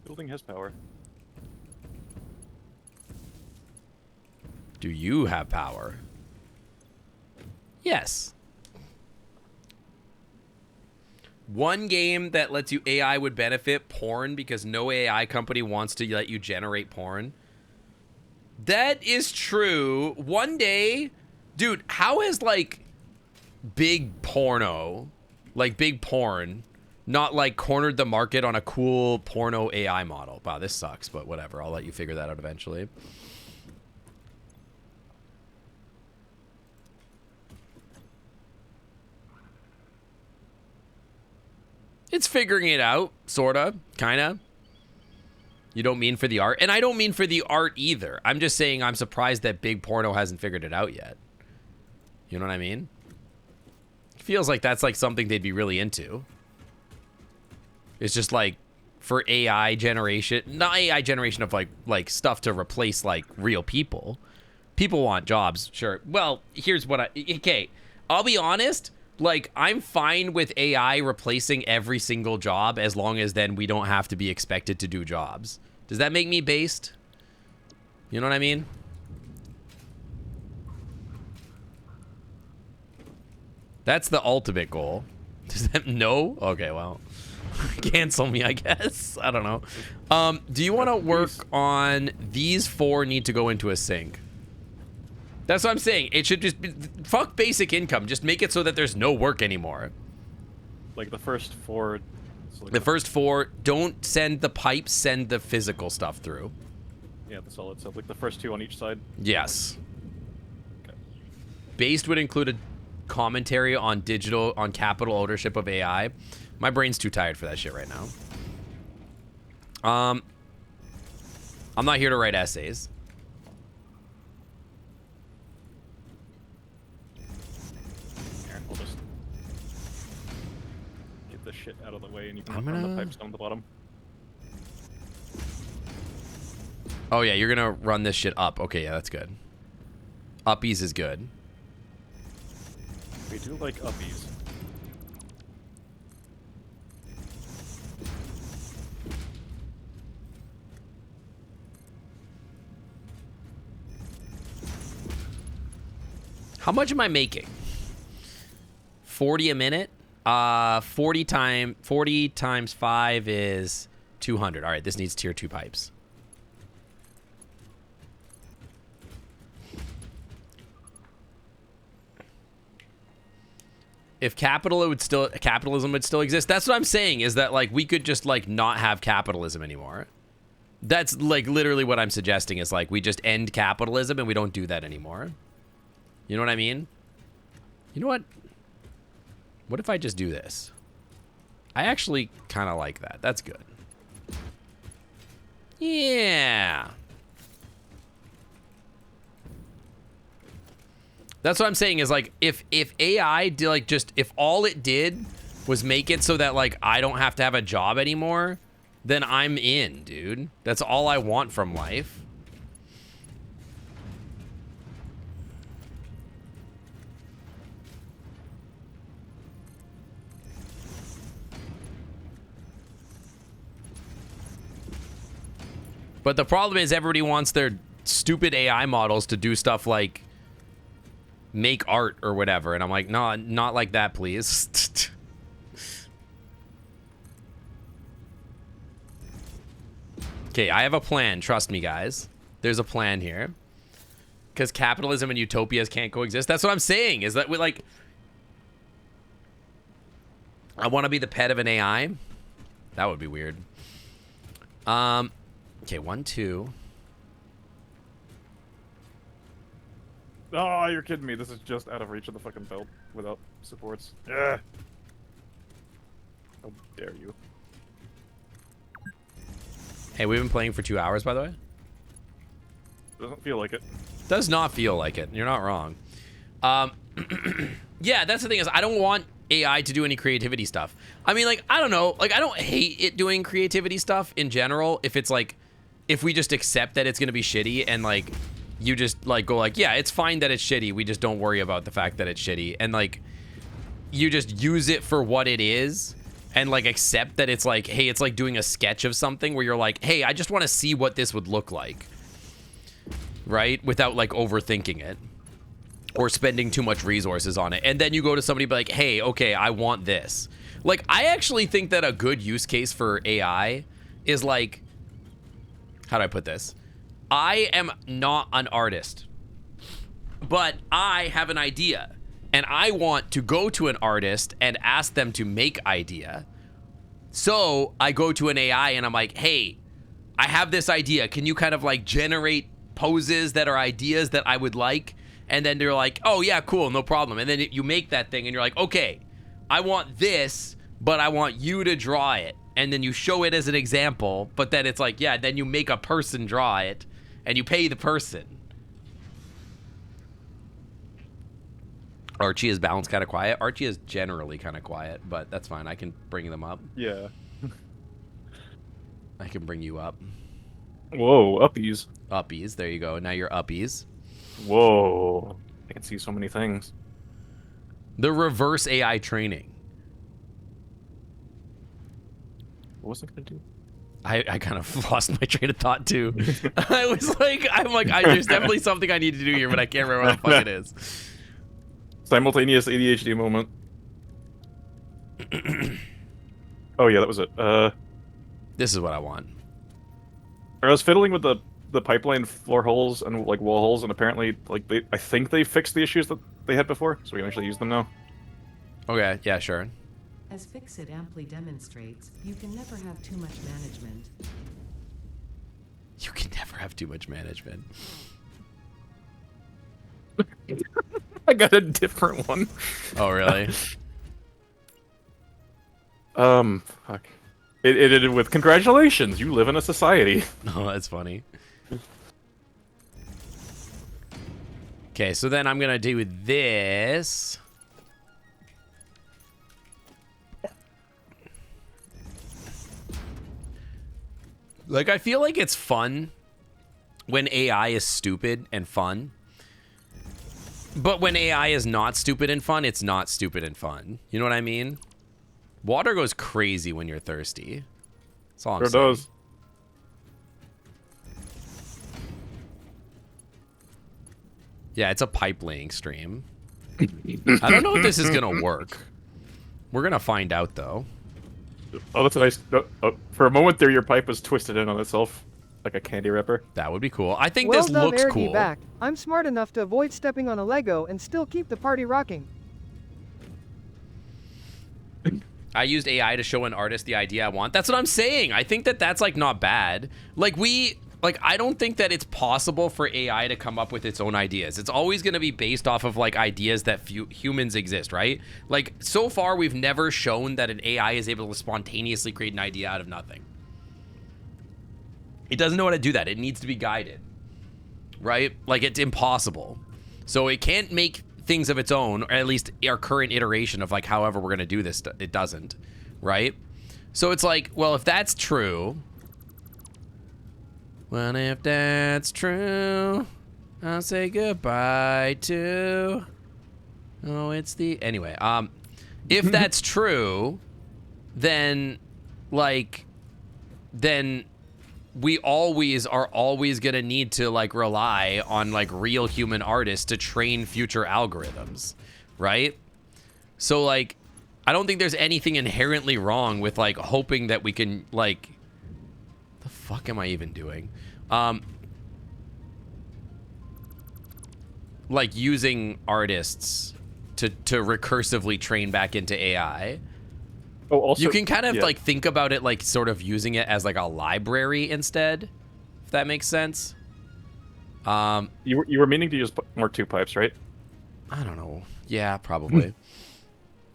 Building has power. Do you have power? Yes. One game that lets you AI would benefit, porn, because no AI company wants to let you generate porn. That is true. One day, dude, how has like big porno, like big porn, not like cornered the market on a cool porno AI model? Wow, this sucks, but whatever. I'll let you figure that out eventually. It's figuring it out, sorta, kinda. You don't mean for the art, and I don't mean for the art either. I'm just saying I'm surprised that big porno hasn't figured it out yet. You know what I mean? It feels like that's like something they'd be really into. It's just like for AI generation, not AI generation of like stuff to replace like real people. People want jobs, sure. Well, here's what okay, I'll be honest. Like, I'm fine with AI replacing every single job as long as then we don't have to be expected to do jobs. Does that make me based? You know what I mean? That's the ultimate goal. Does that no? Okay, well. Cancel me, I guess. I don't know. Do you want to work on these 4 need to go into a sink? That's what I'm saying. It should just be, fuck basic income. Just make it so that there's no work anymore. Like the first 4. So like the first 4, don't send the pipes, send the physical stuff through. Yeah, the solid stuff. Like the first 2 on each side. Yes. Okay. Based would include a commentary on capital ownership of AI. My brain's too tired for that shit right now. I'm not here to write essays. We'll just get this shit out of the way and you can run the pipes down the bottom. Oh yeah, you're gonna run this shit up. Okay, yeah, that's good. Uppies is good. We do like uppies. How much am I making? 40 a minute? 40 times 5 is 200. All right, this needs tier 2 pipes. If capitalism would still exist, that's what I'm saying, is that like we could just like not have capitalism anymore. That's like literally what I'm suggesting, is like we just end capitalism and we don't do that anymore. You know what I mean? You know what? What if I just do this? I actually kind of like that. That's good. Yeah. That's what I'm saying, is like if AI did like just if all it did was make it so that like I don't have to have a job anymore, then I'm in, dude. That's all I want from life. But the problem is everybody wants their stupid AI models to do stuff like make art or whatever. And I'm like, no, not like that, please. Okay, I have a plan. Trust me, guys. There's a plan here. Because capitalism and utopias can't coexist. That's what I'm saying, is that we like... I want to be the pet of an AI. That would be weird. Okay, 1, 2. Oh, you're kidding me. This is just out of reach of the fucking belt without supports. Ugh. How dare you. Hey, we've been playing for 2 hours, by the way. Doesn't feel like it. Does not feel like it. You're not wrong. Yeah, that's the thing is I don't want AI to do any creativity stuff. I mean, like, I don't know. Like, I don't hate it doing creativity stuff in general if it's like, if we just accept that it's going to be shitty and like, you just like go like, yeah, it's fine that it's shitty. We just don't worry about the fact that it's shitty. And like, you just use it for what it is and like accept that it's like, hey, it's like doing a sketch of something where you're like, hey, I just want to see what this would look like. Right? Without like overthinking it or spending too much resources on it. And then you go to somebody and be like, hey, okay, I want this. Like, I actually think that a good use case for AI is like, how do I put this? I am not an artist, but I have an idea and I want to go to an artist and ask them to make idea. So I go to an AI and I'm like, hey, I have this idea. Can you kind of like generate poses that are ideas that I would like? And then they're like, oh yeah, cool, no problem. And then you make that thing and you're like, okay, I want this, but I want you to draw it. And then you show it as an example, but then it's like, yeah, then you make a person draw it and you pay the person. Archie is balanced kind of quiet. Archie is generally kind of quiet, but that's fine. I can bring them up. Yeah. I can bring you up. Whoa, uppies. Uppies, there you go. Now you're uppies. Whoa. I can see so many things. The reverse AI training. What was I gonna do? I kind of lost my train of thought too. I was like, there's definitely something I need to do here, but I can't remember what the fuck it is. Simultaneous ADHD moment. Oh yeah, that was it. This is what I want. I was fiddling with the pipeline floor holes and like wall holes, and apparently, like I think they fixed the issues that they had before, so we can actually use them now. Okay, yeah, sure. As Fixit amply demonstrates, you can never have too much management. You can never have too much management. I got a different one. Oh, really? Fuck. It ended with congratulations, you live in a society. Oh, that's funny. Okay, so then I'm gonna do this. Like, I feel like it's fun when AI is stupid and fun. But when AI is not stupid and fun, it's not stupid and fun. You know what I mean? Water goes crazy when you're thirsty. That's all I'm saying. Sure does. Yeah, it's a pipe laying stream. I don't know if this is gonna work. We're gonna find out though. Oh, that's a nice... for a moment there, your pipe was twisted in on itself. Like a candy wrapper. That would be cool. I think Well this done, looks Eric cool. back. I'm smart enough to avoid stepping on a Lego and still keep the party rocking. I used AI to show an artist the idea I want. That's what I'm saying. I think that that's like not bad. Like I don't think that it's possible for AI to come up with its own ideas. It's always going to be based off of like ideas that humans exist, right? Like so far we've never shown that an AI is able to spontaneously create an idea out of nothing. It doesn't know how to do that. It needs to be guided, right? Like it's impossible. So it can't make things of its own, or at least our current iteration of like however we're going to do this, it doesn't, right? So it's like, well, if that's true, well, if that's true, I'll say goodbye to, oh, it's the, anyway, if that's true, then, like, then we always are always going to need to, like, rely on, like, real human artists to train future algorithms, right? So, like, I don't think there's anything inherently wrong with, like, hoping that we can, like, the fuck am I even doing? Like using artists to recursively train back into AI. Oh, also, you can kind of yeah. like think about it like sort of using it as like a library instead, if that makes sense. You were meaning to use more two pipes, right? I don't know. Yeah, probably.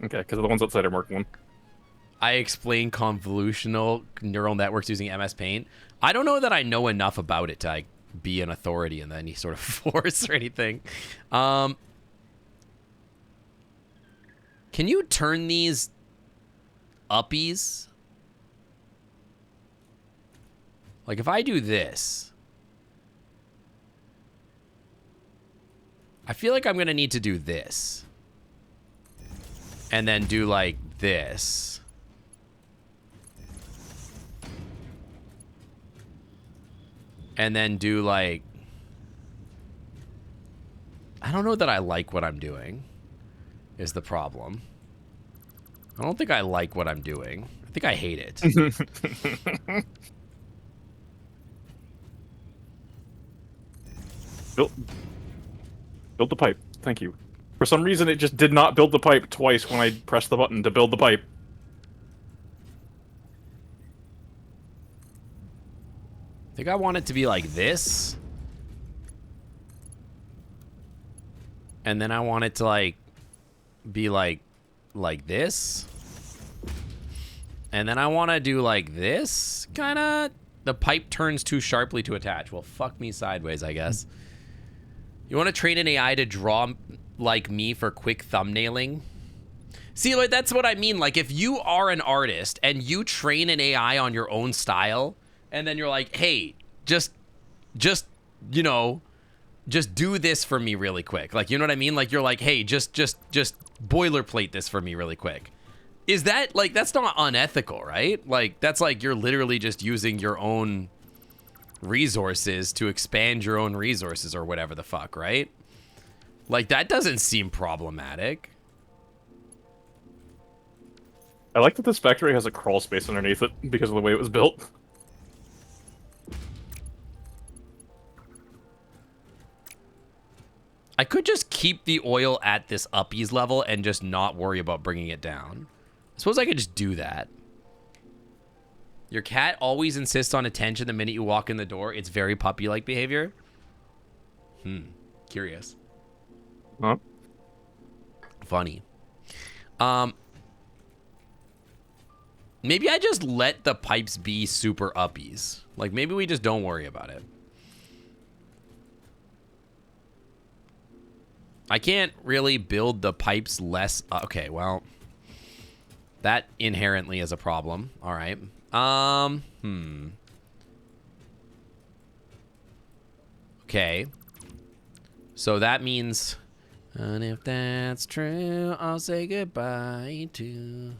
Okay, because the ones outside are working one. I explain convolutional neural networks using MS Paint. I don't know that I know enough about it to like be an authority in any sort of force or anything. Can you turn these uppies? Like if I do this, I feel like I'm going to need to do this. And then do like this. And then do like... I don't know that I like what I'm doing, is the problem. I don't think I like what I'm doing. I think I hate it. Build the pipe. Thank you. For some reason, it just did not build the pipe twice when I pressed the button to build the pipe. I think I want it to be like this. And then I want it to like be like this. And then I want to do like this, kind of. The pipe turns too sharply to attach. Well, fuck me sideways, I guess. You want to train an AI to draw like me for quick thumbnailing? See, like, that's what I mean. Like, if you are an artist and you train an AI on your own style, and then you're like, hey, just, you know, just do this for me really quick. Like, you know what I mean? Like, you're like, hey, just boilerplate this for me really quick. Is that, like, that's not unethical, right? Like, that's like you're literally just using your own resources to expand your own resources or whatever the fuck, right? Like, that doesn't seem problematic. I like that this factory has a crawl space underneath it because of the way it was built. I could just keep the oil at this uppies level and just not worry about bringing it down. I suppose I could just do that. Your cat always insists on attention the minute you walk in the door. It's very puppy-like behavior. Curious. Huh? Funny. Maybe I just let the pipes be super uppies. Like, maybe we just don't worry about it. I can't really build the pipes less... okay, well... that inherently is a problem. All right. Okay. So that means... and if that's true, I'll say goodbye to...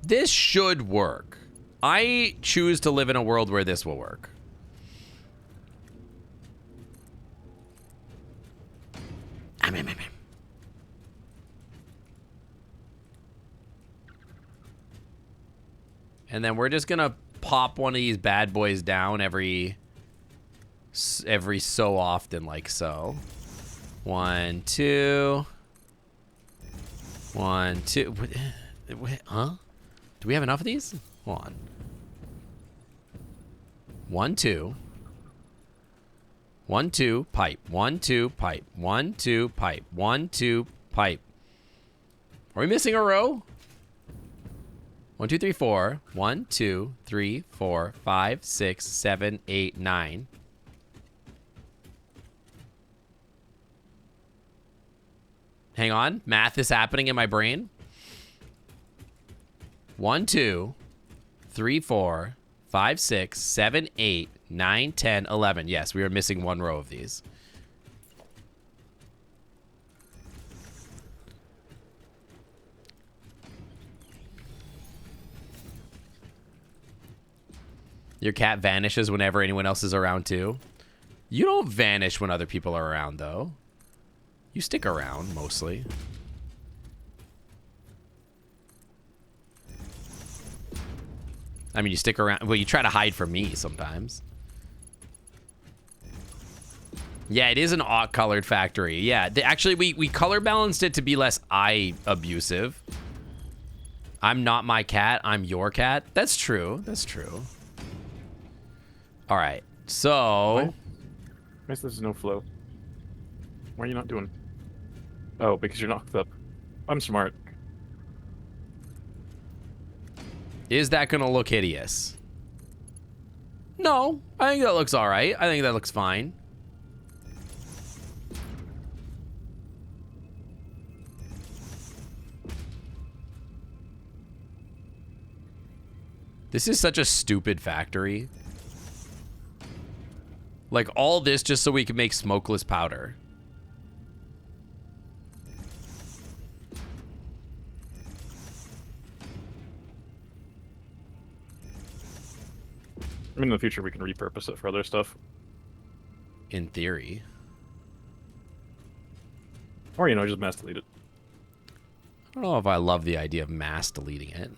This should work. I choose to live in a world where this will work. And then we're just gonna pop one of these bad boys down every so often, like so. 1, 2. 1, 2. Huh? Do we have enough of these? Hold on. 1, 2. 1, 2, pipe. 1, 2, pipe. 1, 2, pipe. 1, 2, pipe. Are we missing a row? 1, 2, 3, 4. 1, 2, 3, 4, 5, 6, 7, 8, 9. Hang on. Math is happening in my brain. 1, 2, 3, 4, 5, 6, 7, 8, 9, 10, 11. Yes, we are missing one row of these. Your cat vanishes whenever anyone else is around too. You don't vanish when other people are around though. You stick around mostly. I mean, you stick around. Well, you try to hide from me sometimes. Yeah, it is an colored factory. Yeah, actually, we color balanced it to be less eye abusive. I'm not my cat. I'm your cat. That's true. That's true. All right. So. Why is there's no flow? Why are you not doing? Oh, because you're not hooked up. I'm smart. Is that going to look hideous? No. I think that looks all right. I think that looks fine. This is such a stupid factory. Like, all this just so we can make smokeless powder. I mean, in the future, we can repurpose it for other stuff. In theory. Or, you know, just mass delete it. I don't know if I love the idea of mass deleting it.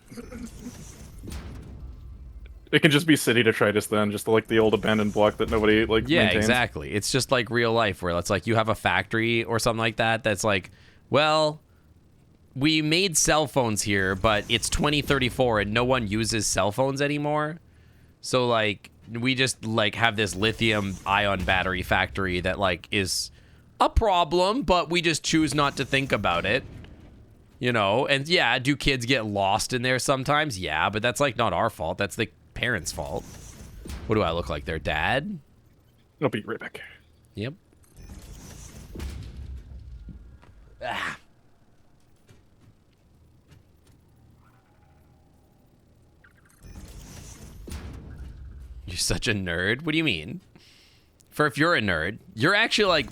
It can just be city detritus then, just like the old abandoned block that nobody, like, Yeah, maintains. exactly. It's just like real life where it's like you have a factory or something like that that's like, well, we made cell phones here, but it's 2034 and no one uses cell phones anymore. So, like, we just, like, have this lithium-ion battery factory that, like, is a problem, but we just choose not to think about it. You know? And, yeah, do kids get lost in there sometimes? Yeah, but that's, like, not our fault. That's the parents' fault. What do I look like? Their dad? I'll be right back. Yep. Ah. You're such a nerd? What do you mean? For if you're a nerd, you're actually, like,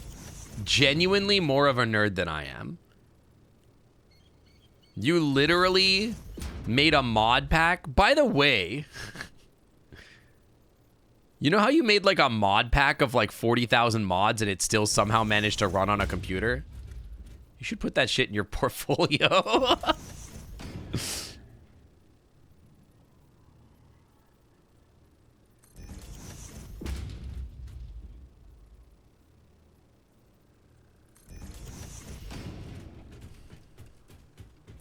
genuinely more of a nerd than I am. You literally made a mod pack? By the way, you know how you made, like, a mod pack of, like, 40,000 mods and it still somehow managed to run on a computer? You should put that shit in your portfolio.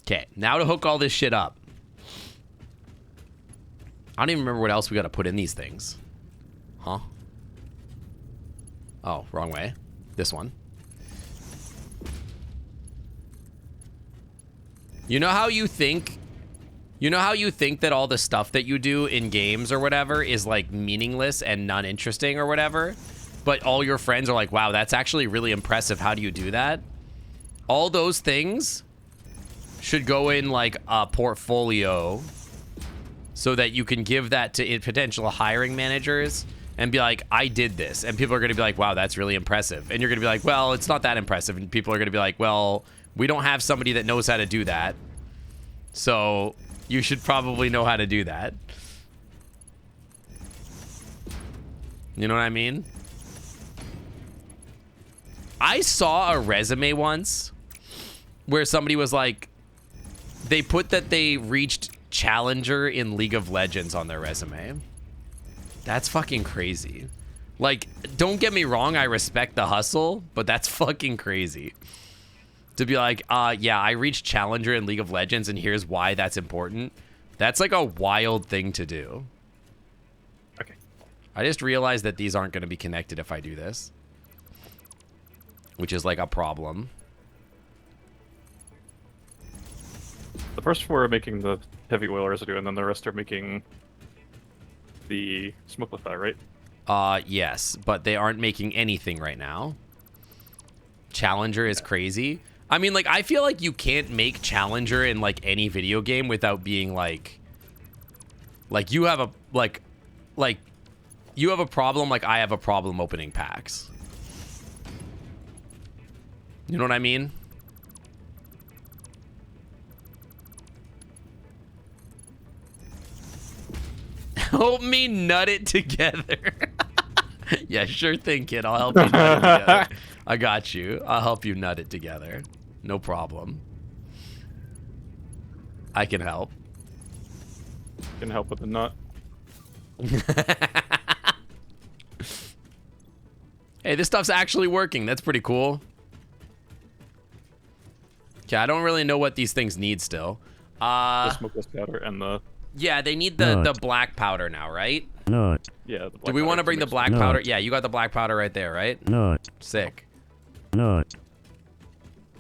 Okay, now to hook all this shit up. I don't even remember what else we got to put in these things. Huh? Oh, wrong way. This one. You know how you think... You know how you think that all the stuff that you do in games or whatever is, like, meaningless and non-interesting or whatever? But all your friends are like, wow, that's actually really impressive. How do you do that? All those things should go in, like, a portfolio so that you can give that to potential hiring managers and be like, I did this. And people are going to be like, wow, that's really impressive. And you're going to be like, well, it's not that impressive. And people are going to be like, well, we don't have somebody that knows how to do that. So you should probably know how to do that. You know what I mean? I saw a resume once where somebody was like, they put that they reached Challenger in League of Legends on their resume. That's fucking crazy. Like, don't get me wrong, I respect the hustle, but that's fucking crazy. To be like, yeah, I reached Challenger in League of Legends, and here's why that's important. That's like a wild thing to do. Okay. I just realized that these aren't going to be connected if I do this. Which is like a problem. The first four are making the heavy oil residue, and then the rest are making the smokeless powder, right? Yes, but they aren't making anything right now. Challenger is crazy. I mean, like, I feel like you can't make Challenger in, like, any video game without being, like, you have a, like, you have a problem like I have a problem opening packs. You know what I mean? Help me nut it together. Yeah, sure thing, kid. I'll help you nut it together. I got you. I'll help you nut it together. No problem. I can help. Can help with the nut. Hey, this stuff's actually working. That's pretty cool. Okay, I don't really know what these things need still. The smokeless powder and the Yeah, they need the black powder now, right? Not. Yeah. Do we want to bring the black powder? Yeah, you got the black powder right there, right? Not. Sick. Not.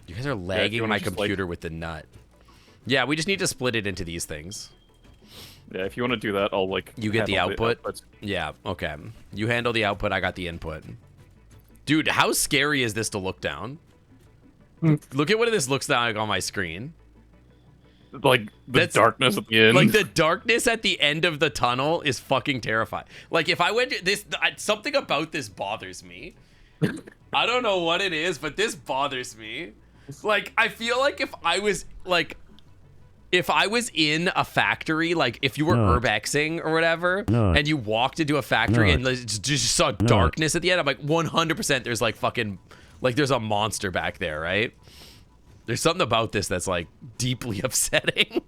You guys are lagging wanna my just, computer with the nut. Yeah, we just need to split it into these things. Yeah, if you want to do that, I'll like. You get the handle output? Yeah, okay. You handle the output, I got the input. Dude, how scary is this to look down? Look at what this looks like on my screen. Like the darkness at the end. Like the darkness at the end of the tunnel is fucking terrifying. Like if I went to this, something about this bothers me. I don't know what it is, but this bothers me. Like I feel like if I was in a factory, like if you were urbexing or whatever, and you walked into a factory and just saw darkness at the end, I'm like 100% there's like fucking, like there's a monster back there, right? There's something about this that's like deeply upsetting.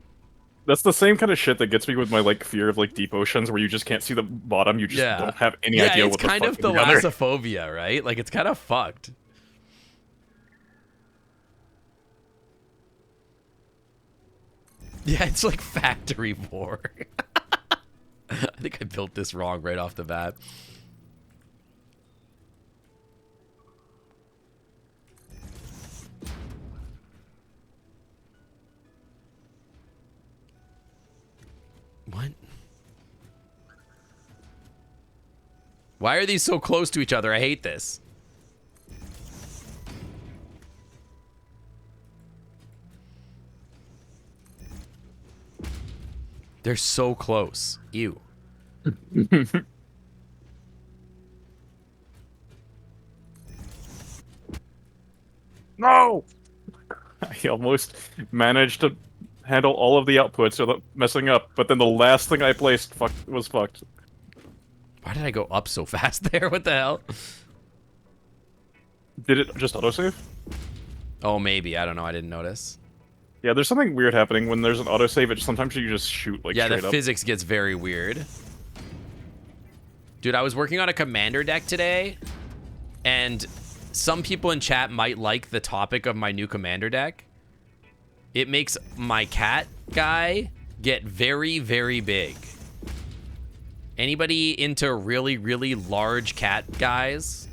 That's the same kind of shit that gets me with my like fear of like deep oceans where you just can't see the bottom. You just don't have any idea what the fuck is. Yeah, it's kind of thalassophobia, right? Like it's kind of fucked. Yeah, it's like factory war. I think I built this wrong right off the bat. What? Why are these so close to each other? I hate this. They're so close. Ew. No! I almost managed to handle all of the outputs without messing up, but then the last thing I placed was fucked. Why did I go up so fast there? What the hell? Did it just autosave? Oh, maybe. I don't know. I didn't notice. Yeah, there's something weird happening when there's an autosave. Sometimes you just shoot like straight up. Yeah, the physics gets very weird. Dude, I was working on a commander deck today, and some people in chat might like the topic of my new commander deck. It makes my cat guy get very, very big. Anybody into really, really large cat guys?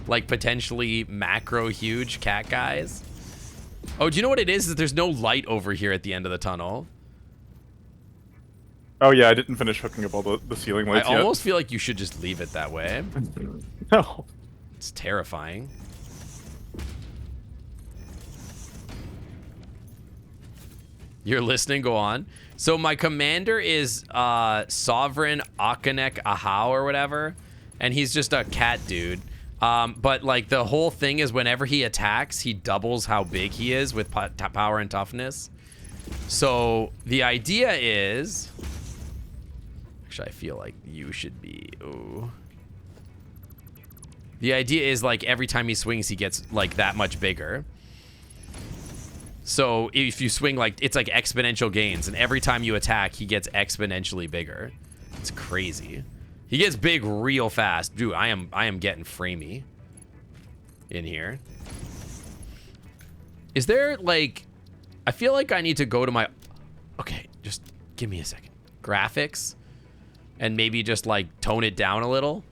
Like potentially macro huge cat guys? Oh, do you know what it is? Is there's no light over here at the end of the tunnel. Oh yeah, I didn't finish hooking up all the ceiling lights yet. I almost feel like you should just leave it that way. No. It's terrifying. You're listening? Go on. So my commander is Sovereign Akanek Ahau or whatever, and he's just a cat dude. But like the whole thing is whenever he attacks, he doubles how big he is with power and toughness. So the idea is... Actually, I feel like you should be... Ooh. The idea is like every time he swings, he gets like that much bigger. So if you swing, like it's like exponential gains, and every time you attack, he gets exponentially bigger. It's crazy. He gets big real fast. Dude, I am getting framey in here. Is there like, I feel like I need to go to my, okay, just give me a second. Graphics, and maybe just like tone it down a little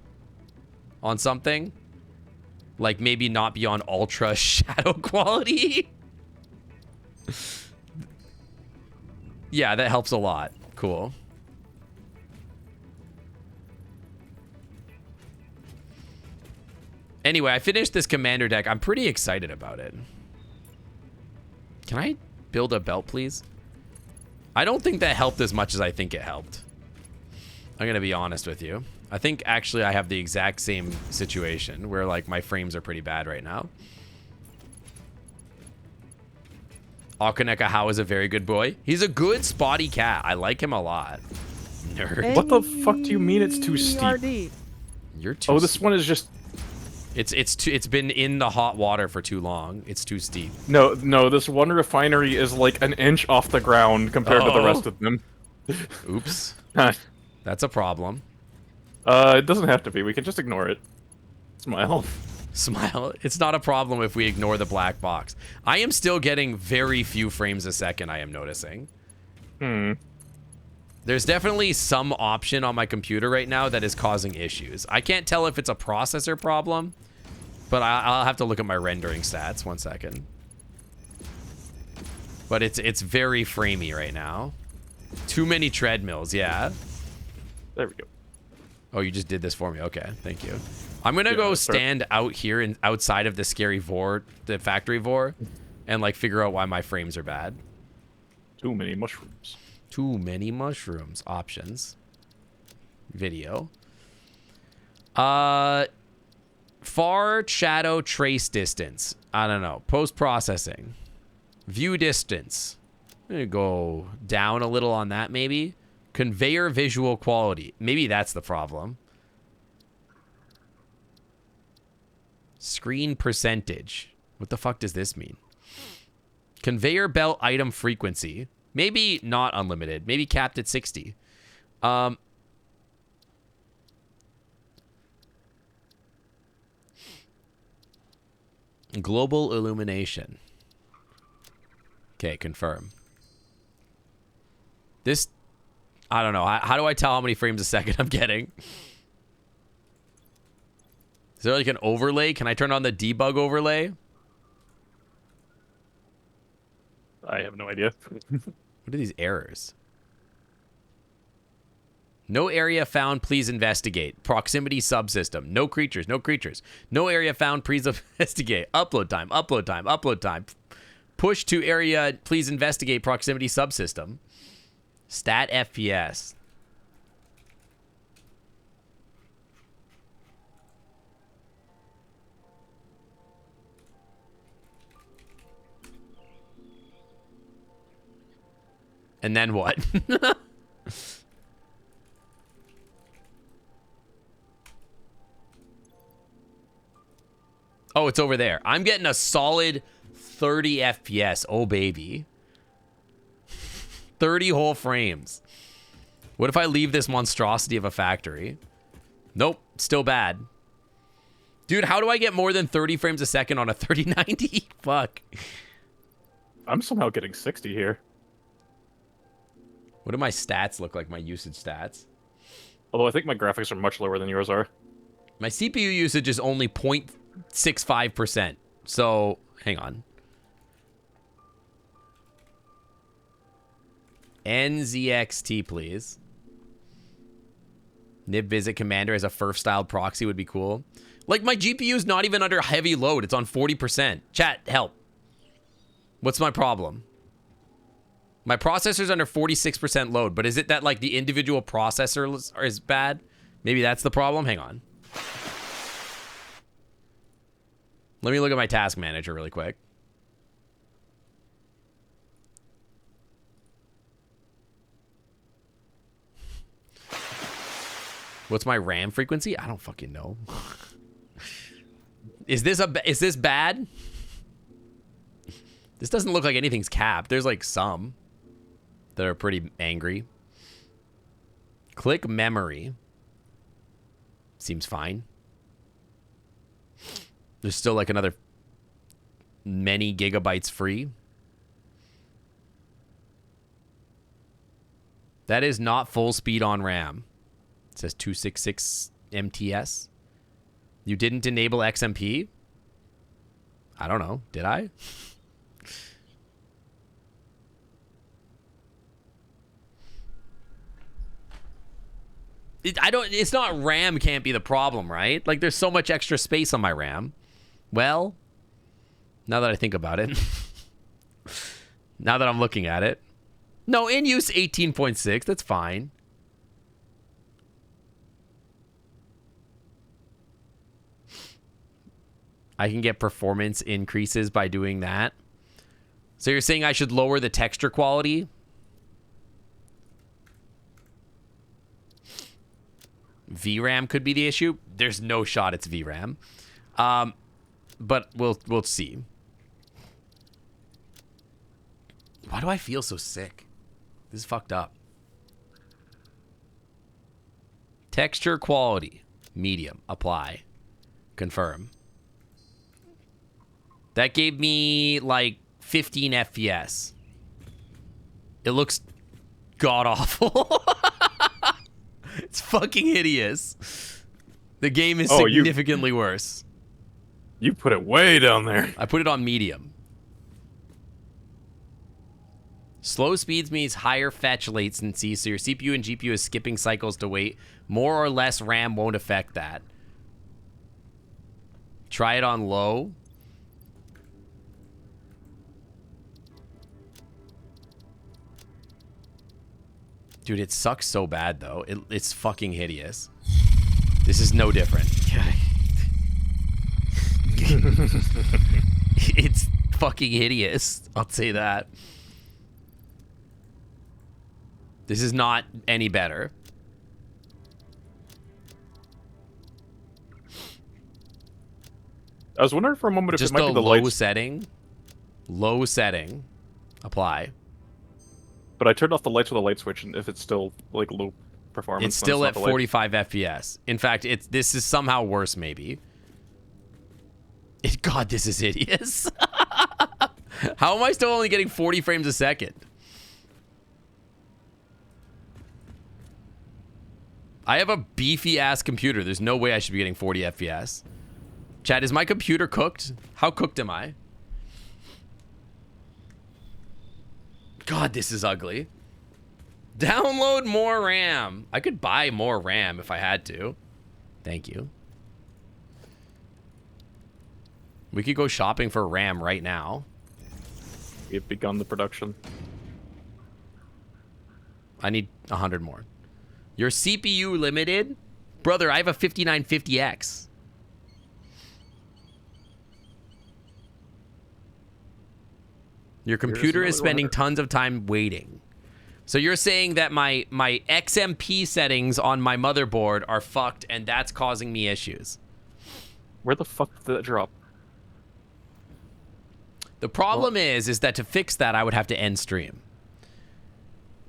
on something. Like maybe not be on ultra shadow quality. Yeah, that helps a lot. Cool. Anyway, I finished this commander deck. I'm pretty excited about it. Can I build a belt, please? I don't think that helped as much as I think it helped. I'm going to be honest with you. I think actually I have the exact same situation where like my frames are pretty bad right now. Akaneka How is a very good boy. He's a good spotty cat. I like him a lot. Nerd. What the fuck do you mean it's too steep? You're too. Oh, this one is just. It's been in the hot water for too long. It's too steep. No, this one refinery is like an inch off the ground compared to the rest of them. Oops. That's a problem. It doesn't have to be. We can just ignore it. Smile. Smile. It's not a problem if we ignore the black box. I am still getting very few frames a second, I am noticing. There's definitely some option on my computer right now that is causing issues. I can't tell if it's a processor problem, but I'll have to look at my rendering stats. 1 second. But it's very framey right now. Too many treadmills, yeah. There we go. Oh, you just did this for me. Okay, thank you. I'm gonna go stand out here and outside of the scary vor, the factory vor, and like figure out why my frames are bad. Too many mushrooms. Too many mushrooms. Options. Video. Far shadow trace distance. I don't know. Post processing. View distance. I'm gonna go down a little on that maybe. Conveyor visual quality. Maybe that's the problem. Screen percentage. What the fuck does this mean? Conveyor belt item frequency. Maybe not unlimited. Maybe capped at 60. Global illumination. Okay, confirm. This, I don't know. How do I tell how many frames a second I'm getting? Is there like an overlay? Can I turn on the debug overlay? I have no idea. What are these errors? No area found, please investigate. Proximity subsystem. No creatures, no creatures. No area found, please investigate. Upload time, upload time, upload time. Push to area, please investigate proximity subsystem. Stat FPS. And then what? Oh, it's over there. I'm getting a solid 30 FPS. Oh, baby. 30 whole frames. What if I leave this monstrosity of a factory? Nope. Still bad. Dude, how do I get more than 30 frames a second on a 3090? Fuck. I'm somehow getting 60 here. What do my stats look like? My usage stats? Although I think my graphics are much lower than yours are. My CPU usage is only 0.65%. So, hang on. NZXT, please. Nib Visit Commander as a FERF-styled proxy would be cool. Like, my GPU is not even under heavy load. It's on 40%. Chat, help. What's my problem? My processor's under 46% load, but is it that, like, the individual processor is bad? Maybe that's the problem? Hang on. Let me look at my task manager really quick. What's my RAM frequency? I don't fucking know. Is this bad? This doesn't look like anything's capped. There's like some that are pretty angry. Click memory. Seems fine. There's still like another many gigabytes free. That is not full speed on RAM. It says 266 MTS. You didn't enable XMP? I don't know. Did I? It's not RAM can't be the problem, right? Like, there's so much extra space on my RAM. Well, now that I think about it, now that I'm looking at it, no, in use 18.6, that's fine. I can get performance increases by doing that. So you're saying I should lower the texture quality? VRAM could be the issue. There's no shot it's VRAM. But we'll see. Why do I feel so sick? This is fucked up. Texture quality. Medium. Apply. Confirm. That gave me like 15 FPS. It looks god awful. It's fucking hideous. The game is significantly worse. You put it way down there. I put it on medium. Slow speeds means higher fetch latency, so your CPU and GPU is skipping cycles to wait. More or less RAM won't affect that. Try it on low. Dude, it sucks so bad, though. It's fucking hideous. This is no different. It's fucking hideous. I'll say that. This is not any better. I was wondering for a moment if just it might be the low lights. setting. Low setting. Apply. But I turned off the lights with a light switch, and if it's still like low performance, It's then still not at the light. 45 FPS. In fact, this is somehow worse, maybe. God, this is hideous. How am I still only getting 40 frames a second? I have a beefy-ass computer. There's no way I should be getting 40 FPS. Chat, is my computer cooked? How cooked am I? God, this is ugly. Download more RAM. I could buy more RAM if I had to. Thank you. We could go shopping for RAM right now. We've begun the production. I need 100 more. Your CPU limited? Brother, I have a 5950X. Your computer is spending tons of time waiting. So you're saying that my XMP settings on my motherboard are fucked and that's causing me issues. Where the fuck did that drop? The problem is that to fix that, I would have to end stream.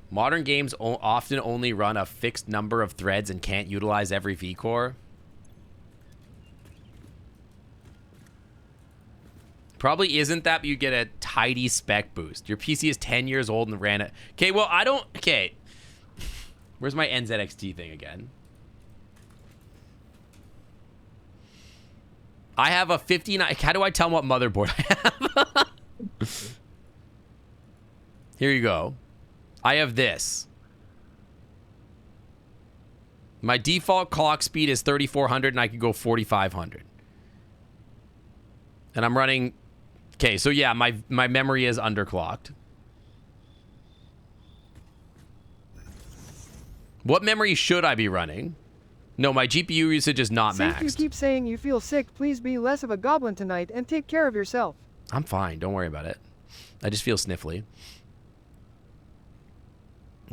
Modern games often only run a fixed number of threads and can't utilize every vCore. Probably isn't that, but you get a tidy spec boost. Your PC is 10 years old and ran it. Okay, well, I don't... Okay. Where's my NZXT thing again? I have a 59... How do I tell them what motherboard I have? Here you go. I have this. My default clock speed is 3400 and I could go 4500. And I'm running... Okay, so yeah, my memory is underclocked. What memory should I be running? No, my GPU usage is not Since maxed. you keep saying you feel sick, please be less of a goblin tonight and take care of yourself. I'm fine. Don't worry about it. I just feel sniffly.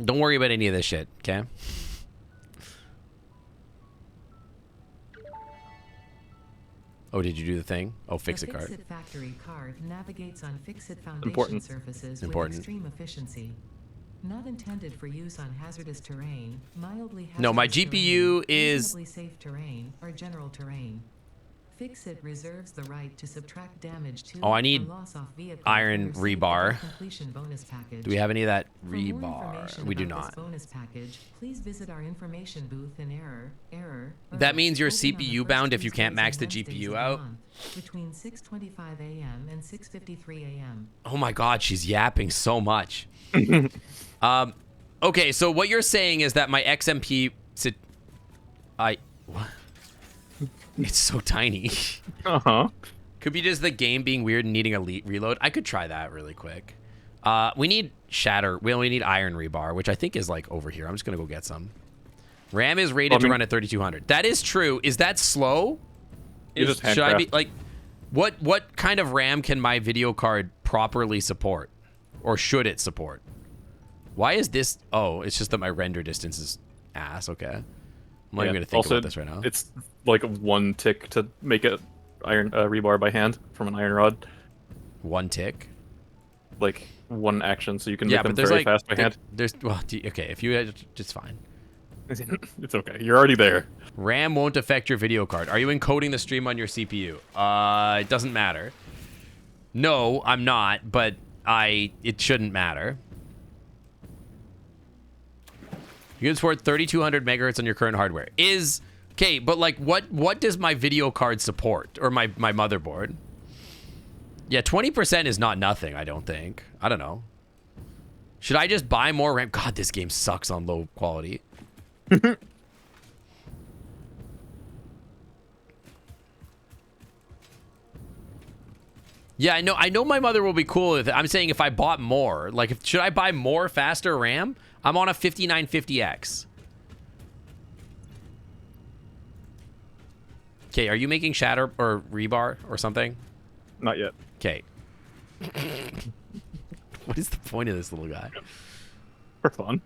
Don't worry about any of this shit, okay? Oh, did you do the thing? Oh, Fix-It card. The Fix-It card navigates on Fix-It Foundation Important. surfaces Important. with extreme efficiency. Not intended for use on hazardous terrain, mildly hazardous No, my terrain, GPU is... reasonably safe terrain, or general terrain. Fix-It reserves the right to subtract damage to Oh, I need or loss off vehicles iron and receive rebar. the completion bonus package. Do we have any of that For more rebar? information We do about not. this bonus package, please visit our information booth in error. That means you're open on the CPU first bound if you Tuesdays can't max and the Wednesdays GPU of the out. month, between 6:25 a.m. and 6:53 a.m. Oh my god, she's yapping so much. Okay, so what you're saying is that my XMP... What? It's so tiny. Uh-huh. Could be just the game being weird and needing a reload. I could try that really quick. We need shatter. We need iron rebar, which I think is like over here. I'm just gonna go get some. RAM is rated to run at 3200. That is true. Is that slow? You just Should I be handcraft. like, what kind of RAM can my video card properly support, or should it support? Why is this? Oh, it's just that my render distance is ass. Okay. I'm not even gonna think also, about this right now. It's like one tick to make a iron rebar by hand from an iron rod. One tick. Like one action, so you can Yeah, make them but there's very like fast by hand. there's well, okay. If you it's fine. It's okay. You're already there. RAM won't affect your video card. Are you encoding the stream on your CPU? It doesn't matter. No, I'm not, but it shouldn't matter. You can support 3200 megahertz on your current hardware. Okay, but like what does my video card support, or my motherboard? Yeah, 20% is not nothing, I don't think. I don't know. Should I just buy more RAM? God, this game sucks on low quality. Yeah, I know my mother will be cool with it. I'm saying if I bought more, like, should I buy more faster RAM? I'm on a 5950X. Okay, are you making shatter or rebar or something? Not yet. Okay. What is the point of this little guy? For fun.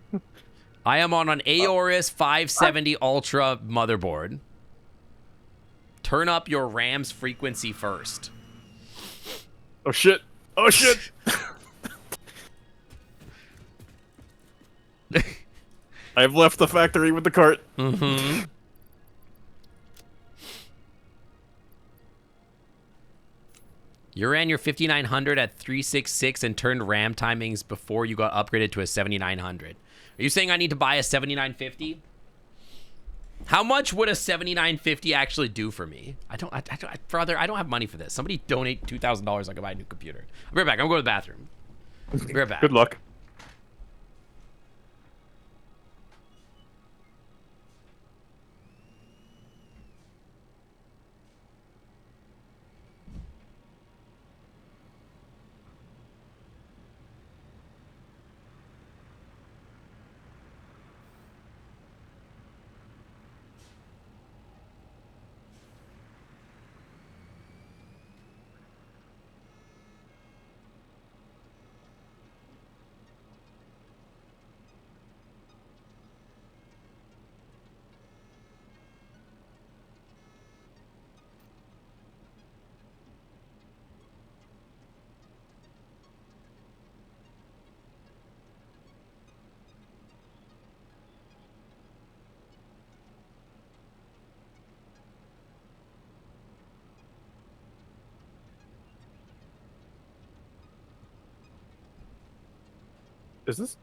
I am on an Aorus 570 Ultra motherboard. Turn up your RAM's frequency first. Oh shit! Oh shit! I've left the factory with the cart. Mm-hmm. You ran your 5900 at 366 and turned RAM timings before you got upgraded to a 7900. Are you saying I need to buy a 7950? How much would a 7950 actually do for me? Brother, I don't have money for this. Somebody donate $2,000. I can buy a new computer. I'll be right back. I'm going to the bathroom. Be right back. Good luck. Is this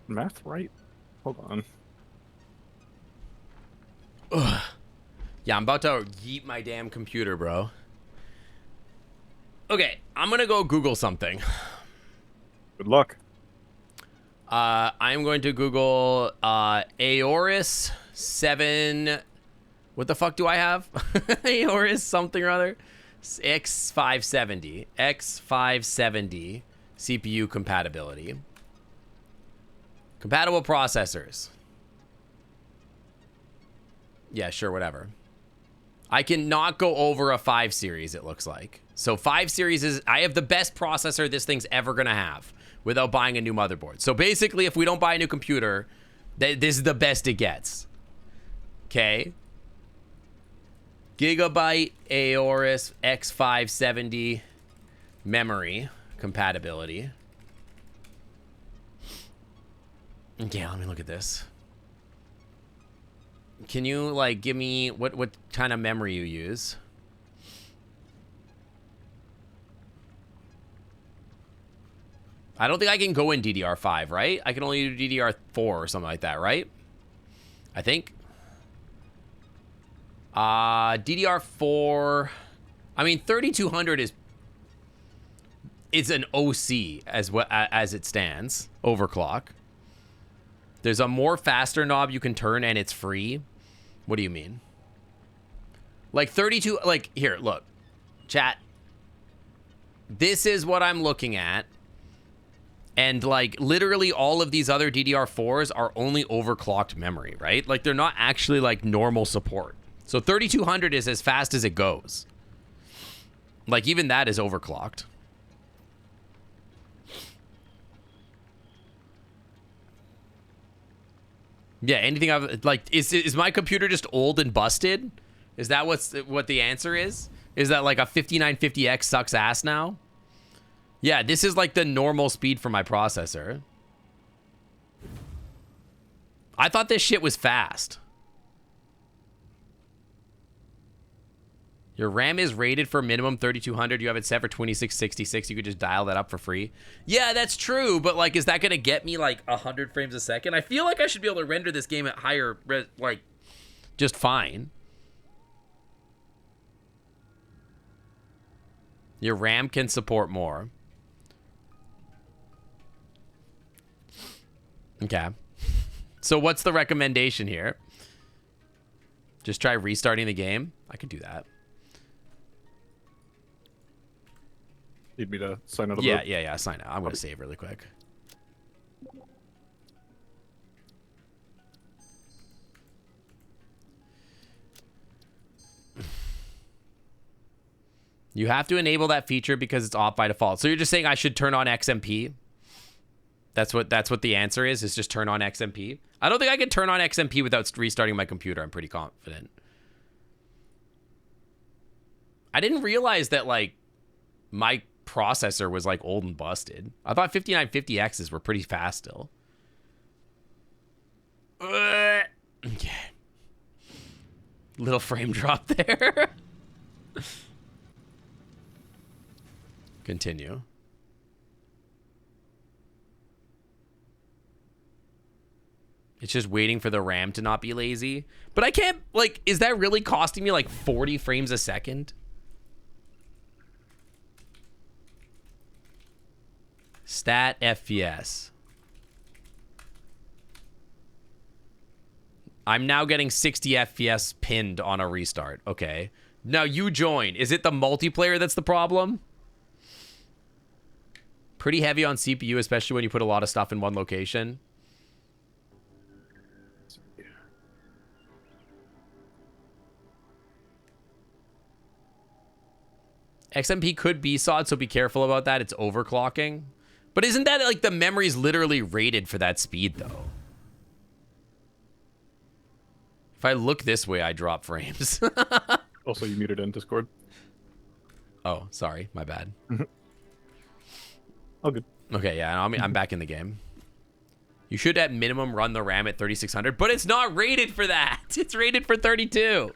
math right? Hold on. Ugh. Yeah, I'm about to yeet my damn computer, bro. Okay, I'm gonna go Google something. Good luck. I'm going to Google Aorus 7. What the fuck do I have? Aorus something or other. X570. X570 CPU compatibility. Compatible processors. Yeah, sure, whatever. I cannot go over a 5 series, it looks like. So 5 series is, I have the best processor this thing's ever gonna have without buying a new motherboard. So basically, if we don't buy a new computer, this is the best it gets. Okay. Gigabyte Aorus X570 memory compatibility. Okay, let me look at this. Can you, like, give me what kind of memory you use? I don't think I can go in DDR5, right? I can only do DDR4 or something like that, right? I think. DDR4. I mean, 3200 is an OC as it stands. Overclock. There's a more faster knob you can turn and it's free. What do you mean? Like 32, like, here, look. Chat. This is what I'm looking at. And, like, literally all of these other DDR4s are only overclocked memory, right? Like, they're not actually, like, normal support. So 3200 is as fast as it goes. Like, even that is overclocked. Yeah, anything I've, like, is my computer just old and busted? Is that what the answer is? Is that like a 5950X sucks ass now? Yeah, this is like the normal speed for my processor. I thought this shit was fast. Your RAM is rated for minimum 3200. You have it set for 2666. You could just dial that up for free. Yeah, that's true. But like, is that going to get me like 100 frames a second? I feel like I should be able to render this game at higher, like, just fine. Your RAM can support more. Okay. So what's the recommendation here? Just try restarting the game? I could do that. Need me to sign out of Yeah, sign out. I'm going to save really quick. You have to enable that feature because it's off by default. So you're just saying I should turn on XMP? That's what the answer is just turn on XMP? I don't think I can turn on XMP without restarting my computer. I'm pretty confident. I didn't realize that, like, my processor was, like, old and busted. I thought 5950Xs were pretty fast still. Okay. Little frame drop there. Continue. It's just waiting for the RAM to not be lazy. But I can't, like, is that really costing me like 40 frames a second? Stat FPS. I'm now getting 60 FPS pinned on a restart. Okay. Now you join. Is it the multiplayer that's the problem? Pretty heavy on CPU, especially when you put a lot of stuff in one location. XMP could be SOD, so be careful about that. It's overclocking. But isn't that like the memory's literally rated for that speed, though? If I look this way, I drop frames. Also, you muted in Discord. Oh, sorry. My bad. Oh, good. Okay, yeah, I'm back in the game. You should at minimum run the RAM at 3600, but it's not rated for that. It's rated for 32.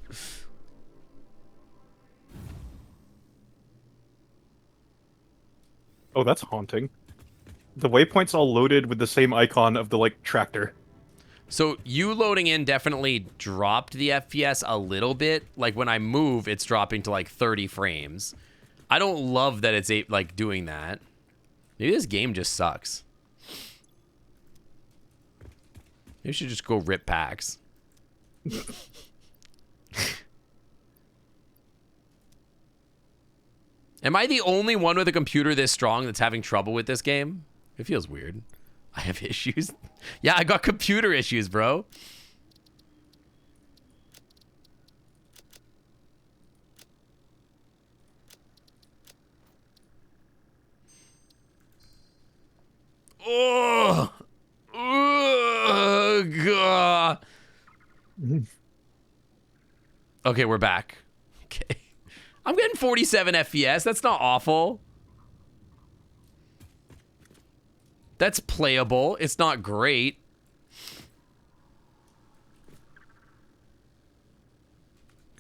Oh, that's haunting. The waypoint's all loaded with the same icon of the, like, tractor. So you loading in definitely dropped the FPS a little bit. Like when I move, it's dropping to like 30 frames. I don't love that it's like doing that. Maybe this game just sucks. Maybe you should just go rip packs. Am I the only one with a computer this strong that's having trouble with this game? It feels weird. I have issues. Yeah, I got computer issues, bro. Oh, God. Okay, we're back. Okay. I'm getting 47 FPS. That's not awful. That's playable. It's not great.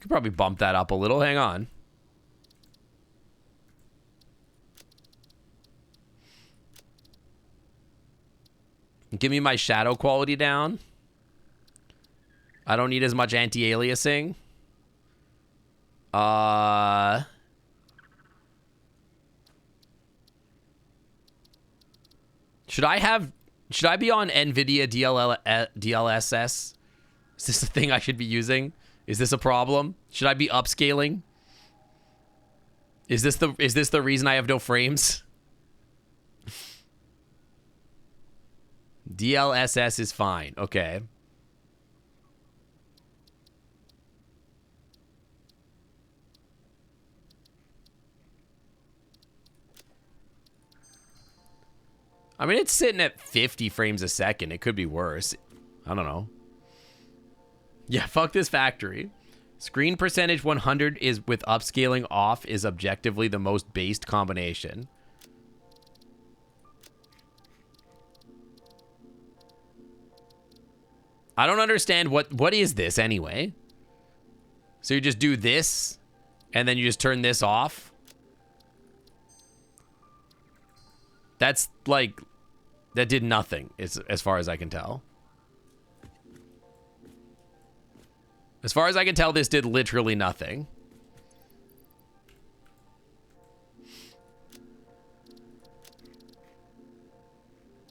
Could probably bump that up a little. Hang on. Give me my shadow quality down. I don't need as much anti-aliasing. Should I be on NVIDIA DLSS? Is this a thing I should be using? Is this a problem? Should I be upscaling? Is this the reason I have no frames? DLSS is fine. Okay. I mean, it's sitting at 50 frames a second. It could be worse. I don't know. Yeah, fuck this factory. Screen percentage 100 is with upscaling off is objectively the most based combination. I don't understand what is this anyway? So you just do this And then you just turn this off. That's like, that did nothing as far as I can tell. As far as I can tell, this did literally nothing.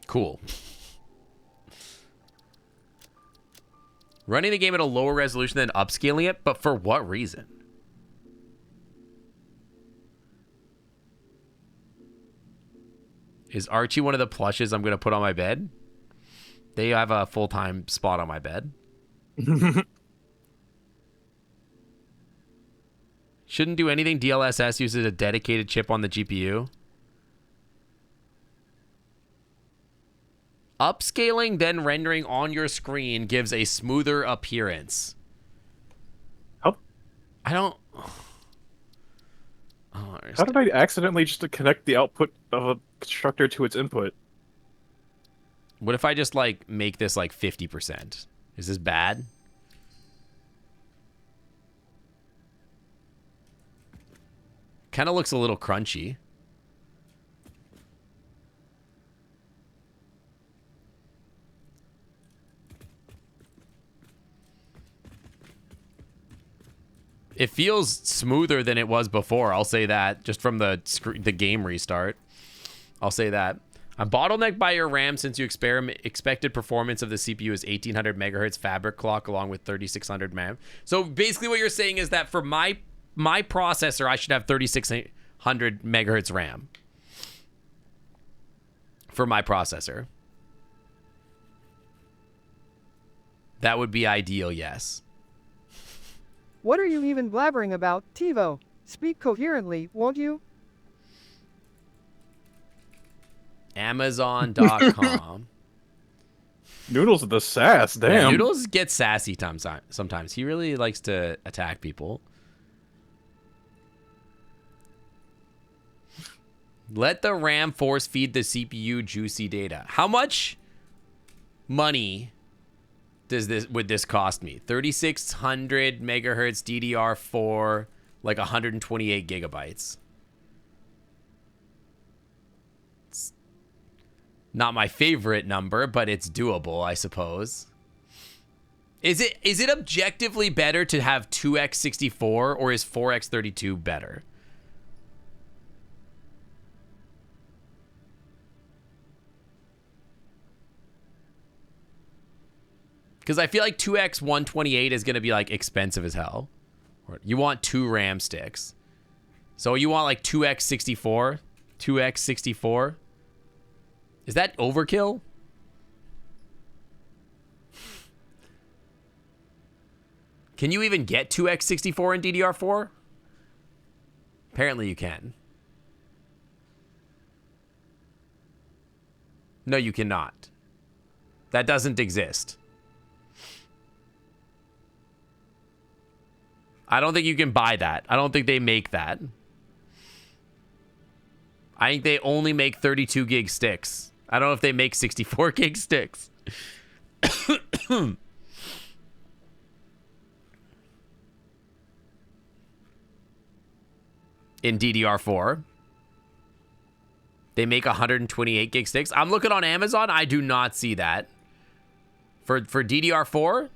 Cool. Running the game at a lower resolution than upscaling it, but for what reason? Is Archie one of the plushes I'm going to put on my bed? They have a full-time spot on my bed. Shouldn't do anything. DLSS uses a dedicated chip on the GPU. Upscaling, then rendering on your screen gives a smoother appearance. How, I don't... how did I accidentally just connect the output of a constructor to its input? What if I just, like, make this, like, 50%? Is this bad? Kind of looks a little crunchy. It feels smoother than it was before. I'll say that, just from the game restart. I'll say that. I'm bottlenecked by your RAM since you expected performance of the CPU is 1800 megahertz fabric clock along with 3600 RAM. So basically what you're saying is that for my processor, I should have 3600 megahertz RAM. For my processor. That would be ideal, yes. What are you even blabbering about, TiVo? Speak coherently, won't you? Amazon.com. Noodles of the sass, damn. Yeah, Noodles gets sassy sometimes. He really likes to attack people. Let the RAM force feed the CPU juicy data. How much money would this cost me? 3600 megahertz DDR4, like 128 gigabytes. It's not my favorite number, but it's doable, I suppose. Is it objectively better to have 2x64 or is 4x32 better? Because I feel like 2x 128 is going to be like expensive as hell. You want 2 RAM sticks. So you want like 2x 64? 2x 64? Is that overkill? Can you even get 2x 64 in DDR4? Apparently you can. No, you cannot. That doesn't exist. I don't think you can buy that. I don't think they make that. I think they only make 32 gig sticks. I don't know if they make 64 gig sticks. In DDR4. They make 128 gig sticks. I'm looking on Amazon. I do not see that. For DDR4?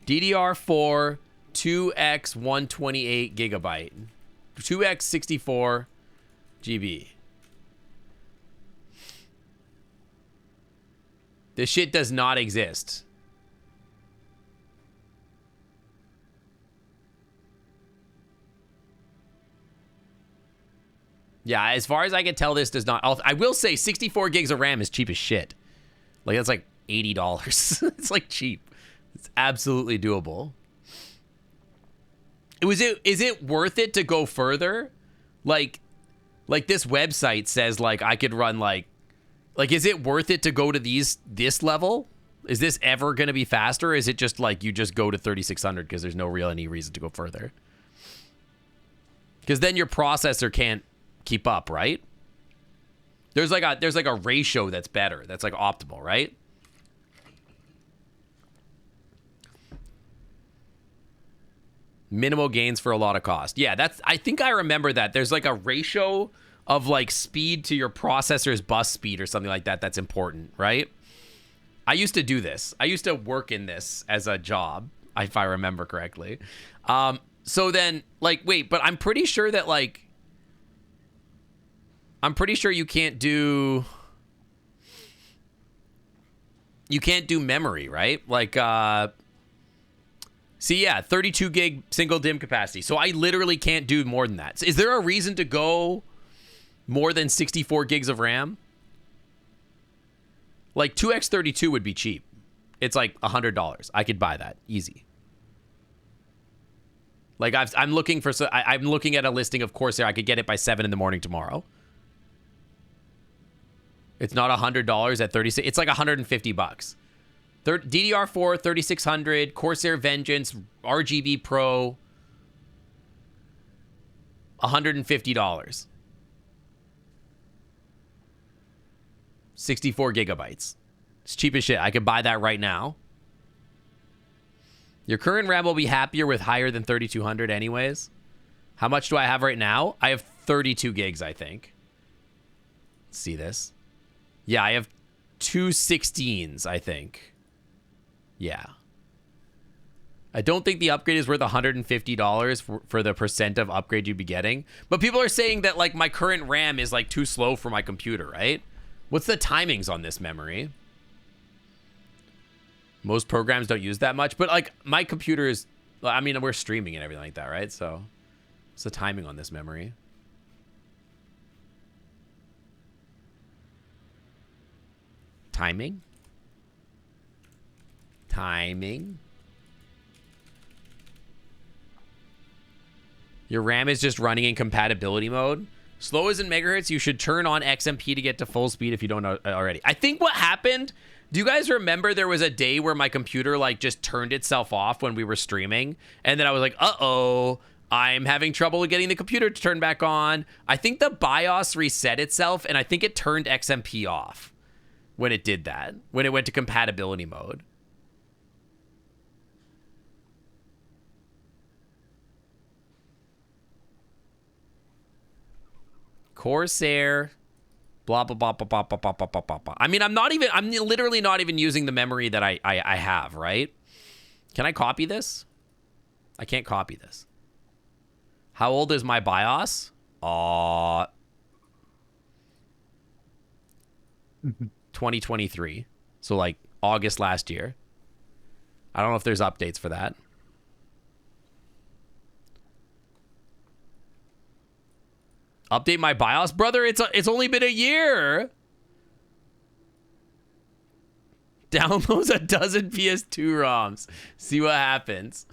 DDR4... 2x 128 gigabyte. 2x 64 GB. This shit does not exist. Yeah, as far as I can tell, this does not. I will say 64 gigs of RAM is cheap as shit. Like, that's like $80. It's like cheap. It's absolutely doable. Is it worth it to go further? Like this website says, like, I could run like is it worth it to go to this level? Is this ever going to be faster? Or is it just like you just go to 3600 because there's no real any reason to go further? Because then your processor can't keep up, right? There's like a ratio that's better. That's like optimal, right? Minimal gains for a lot of cost. Yeah, I think I remember that. There's like a ratio of like speed to your processor's bus speed or something like that that's important, right? I used to do this. I used to work in this as a job, if I remember correctly. So then, like, wait, but I'm pretty sure that, like, I'm pretty sure you can't do memory, right? Like, see, yeah, 32 gig single DIMM capacity. So I literally can't do more than that. So is there a reason to go more than 64 gigs of RAM? Like 2x32 would be cheap. It's like $100. I could buy that easy. Like I'm looking at a listing of Corsair. I could get it by 7 in the morning tomorrow. It's not $100 at 36. It's like $150. DDR4 3600 Corsair Vengeance RGB Pro. $150. 64 gigabytes. It's cheap as shit. I could buy that right now. Your current RAM will be happier with higher than 3200 anyways. How much do I have right now? I have 32 gigs, I think. Let's see this. Yeah, I have 216s, I think. Yeah. I don't think the upgrade is worth $150 for the percent of upgrade you'd be getting. But people are saying that, like, my current RAM is, like, too slow for my computer, right? What's the timings on this memory? Most programs don't use that much, but like my computer is, I mean, we're streaming and everything like that, right? So what's the timing on this memory? Timing? Your RAM is just running in compatibility mode. Slow as in megahertz, you should turn on XMP to get to full speed if you don't know already. I think what happened, do you guys remember there was a day where my computer like just turned itself off when we were streaming? And then I was like, uh-oh, I'm having trouble getting the computer to turn back on. I think the BIOS reset itself, and I think it turned XMP off when it did that, when it went to compatibility mode. Corsair, blah, blah, blah, blah, blah, blah, blah, blah, blah, blah, blah. I mean, I'm literally not even using the memory that I have, right? Can I copy this? I can't copy this. How old is my BIOS? 2023. So like August last year. I don't know if there's updates for that. Update my BIOS, brother. It's only been a year. Downloads a dozen PS2 ROMs. See what happens.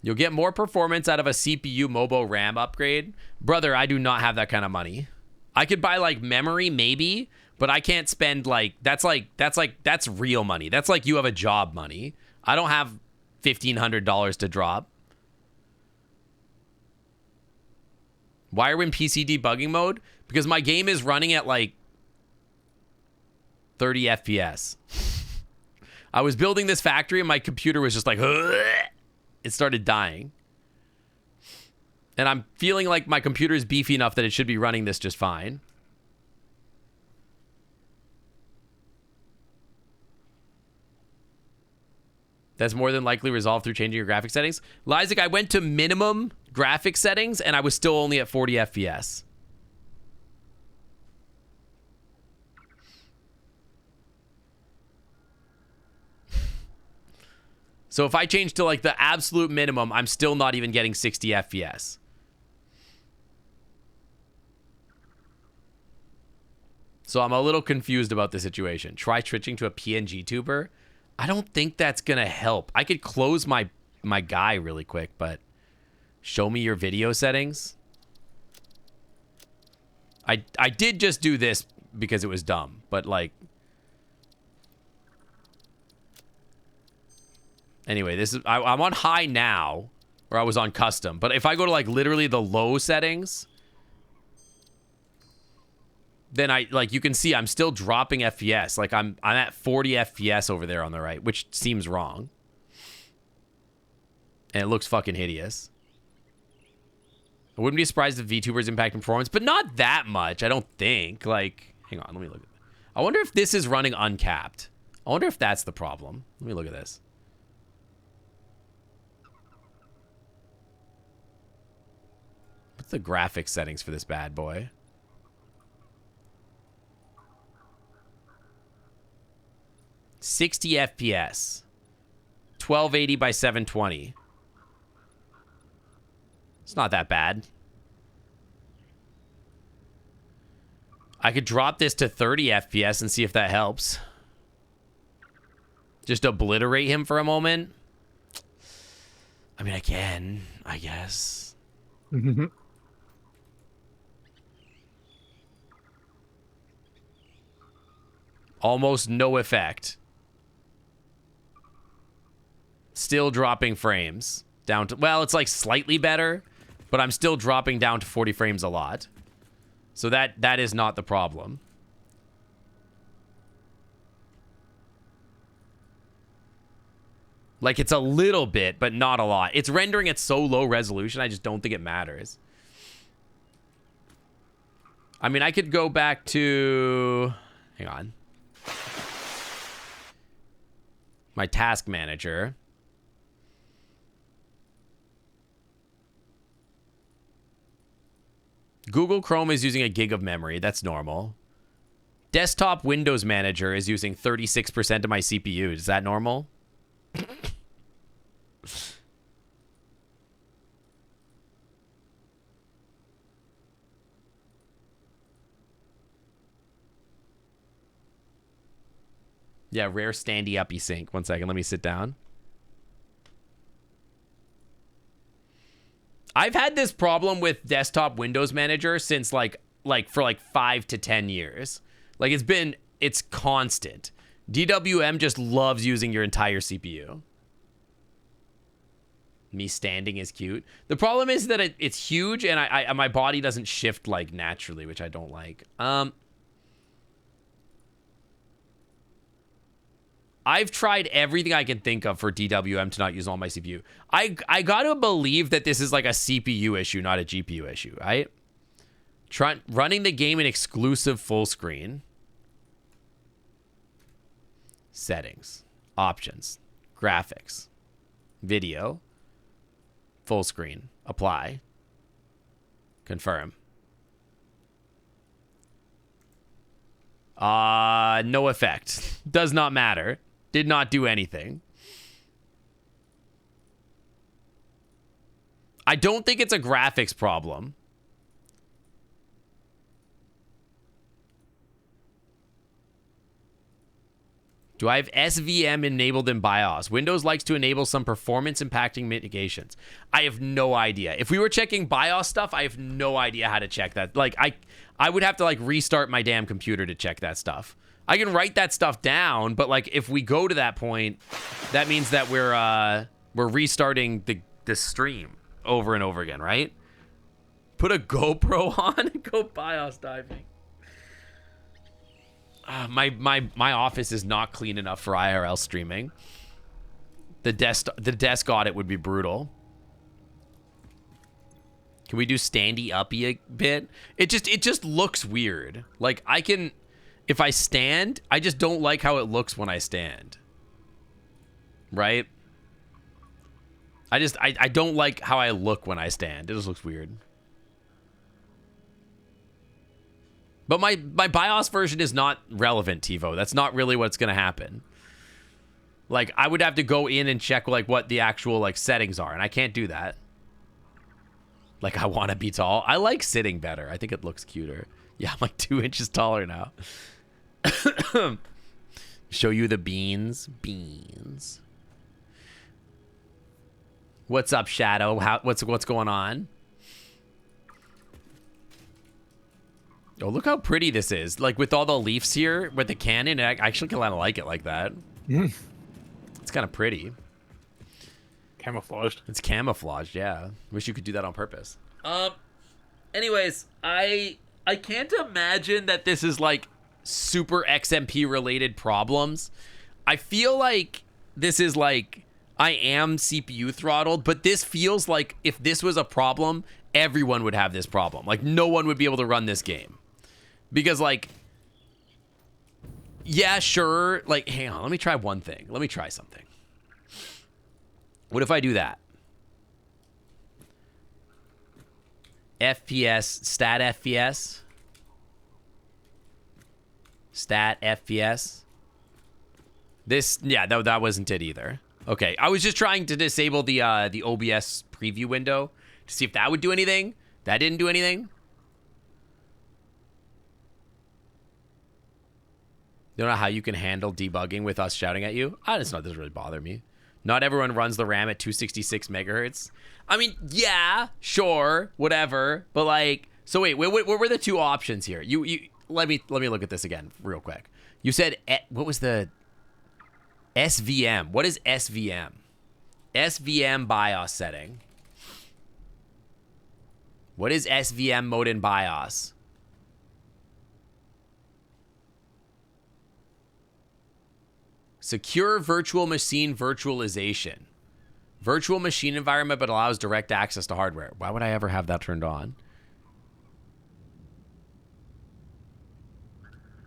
You'll get more performance out of a CPU Mobo RAM upgrade. Brother, I do not have that kind of money. I could buy like memory maybe, but I can't spend that's real money. That's like you have a job money. I don't have $1,500 to drop. Why are we in PC debugging mode? Because my game is running at like 30 FPS. I was building this factory and my computer was just like, it started dying. And I'm feeling like my computer is beefy enough that it should be running this just fine. That's more than likely resolved through changing your graphic settings. Lysic, I went to minimum graphic settings and I was still only at 40 FPS. So if I change to like the absolute minimum, I'm still not even getting 60 FPS. So I'm a little confused about the situation. Try switching to a PNG tuber. I don't think that's gonna help. I could close my guy really quick, but show me your video settings. I did just do this because it was dumb, but like anyway, this is I'm on high now, or I was on custom. But if I go to like literally the low settings, then you can see I'm still dropping FPS. Like I'm at 40 FPS over there on the right, which seems wrong. And it looks fucking hideous. I wouldn't be surprised if VTubers impact performance, but not that much, I don't think. Like, hang on, let me look. I wonder if this is running uncapped. I wonder if that's the problem. Let me look at this. What's the graphics settings for this bad boy? $60 FPS. 1280 by 720. It's not that bad. I could drop this to 30 FPS and see if that helps. Just obliterate him for a moment. I mean, I can, I guess. Almost no effect. Still dropping frames down to, well, it's like slightly better, but I'm still dropping down to 40 frames a lot. So that is not the problem. Like, it's a little bit, but not a lot. It's rendering at so low resolution, I just don't think it matters. I mean, I could go back to... Hang on. My task manager. Google Chrome is using a gig of memory. That's normal. Desktop Windows Manager is using 36% of my CPU. Is that normal? Yeah, rare standy uppy sync. 1 second, let me sit down. I've had this problem with desktop Windows Manager since like for 5 to 10 years. Like it's constant. DWM just loves using your entire CPU. Me standing is cute. The problem is that it's huge and my body doesn't shift like naturally, which I don't like. I've tried everything I can think of for DWM to not use all my CPU. I gotta believe that this is like a CPU issue, not a GPU issue, right? Running the game in exclusive full screen. Settings. Options. Graphics. Video. Full screen. Apply. Confirm. No effect. Does not matter. Did not do anything. I don't think it's a graphics problem. Do I have SVM enabled in BIOS? Windows likes to enable some performance impacting mitigations. I have no idea. If we were checking BIOS stuff, I have no idea how to check that. Like, I would have to, like, restart my damn computer to check that stuff. I can write that stuff down, but, like, if we go to that point, that means that we're restarting the stream over and over again, right? Put a GoPro on and go BIOS diving. My office is not clean enough for IRL streaming. The desk audit would be brutal. Can we do standy uppy a bit? It just looks weird. Like if I stand, I just don't like how it looks when I stand. Right? I don't like how I look when I stand. It just looks weird. But my BIOS version is not relevant, TiVo. That's not really what's going to happen. Like, I would have to go in and check, like, what the actual, like, settings are. And I can't do that. Like, I want to be tall. I like sitting better. I think it looks cuter. Yeah, I'm, like, 2 inches taller now. Show you the beans. Beans. What's up, Shadow? What's going on? Oh, look how pretty this is. Like, with all the leaves here, with the cannon, I actually kind of like it like that. It's kind of pretty. Camouflaged. It's camouflaged, yeah. Wish you could do that on purpose. Anyways, I I can't imagine that this is like super XMP related problems. I feel like this is like I am CPU throttled, but this feels like if this was a problem, everyone would have this problem. Like no one would be able to run this game. Because like, yeah, sure. Like, hang on, let me try one thing. Let me try something. What if I do that? FPS, stat FPS. Stat FPS. This, yeah, that wasn't it either. Okay, I was just trying to disable the OBS preview window to see if that would do anything. That didn't do anything. Don't know how you can handle debugging with us shouting at you. It's not, doesn't really bother me. Not everyone runs the RAM at 266 megahertz. I mean, yeah, sure, whatever. But like, so wait, what were the two options here? You let me look at this again real quick. You said what was the SVM? What is SVM? SVM BIOS setting. What is SVM mode in BIOS? Secure virtual machine virtualization. Virtual machine environment, but allows direct access to hardware. Why would I ever have that turned on?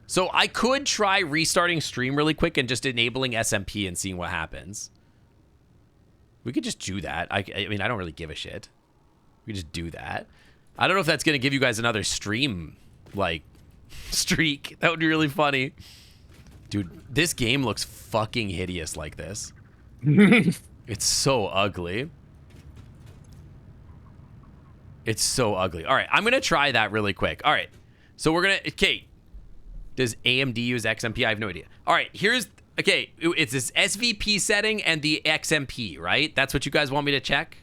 So I could try restarting stream really quick and just enabling SMP and seeing what happens. We could just do that. I mean, I don't really give a shit. We could just do that. I don't know if that's going to give you guys another stream, like, streak. That would be really funny. Dude, this game looks fucking hideous like this. It's so ugly. It's so ugly. All right, I'm going to try that really quick. All right, so we're going to... Okay, does AMD use XMP? I have no idea. All right, here's... Okay, it's this SVP setting and the XMP, right? That's what you guys want me to check?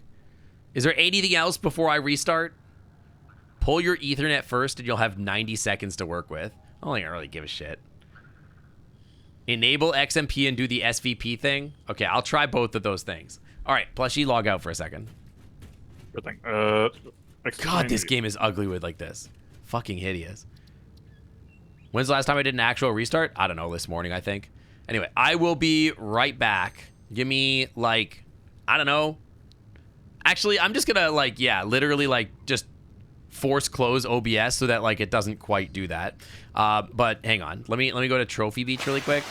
Is there anything else before I restart? Pull your Ethernet first and you'll have 90 seconds to work with. I don't think I really give a shit. Enable XMP and do the SVP thing. Okay, I'll try both of those things. All right, Plushie, log out for a second. Good thing. God, this game is ugly with like this. Fucking hideous. When's the last time I did an actual restart? I don't know, this morning, I think. Anyway, I will be right back. Give me, like, I don't know. Actually, I'm just gonna, like, yeah, literally, like, just force close OBS so that, like, it doesn't quite do that. But hang on. Let me go to Trophy Beach really quick.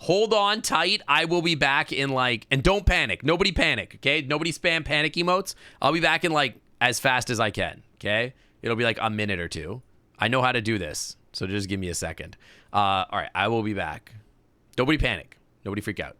Hold on tight. I will be back in, like, and don't panic. Nobody panic, okay? Nobody spam panic emotes. I'll be back in, like, as fast as I can, okay? It'll be like a minute or two. I know how to do this, so just give me a second. All right, I will be back. Nobody panic. Nobody freak out.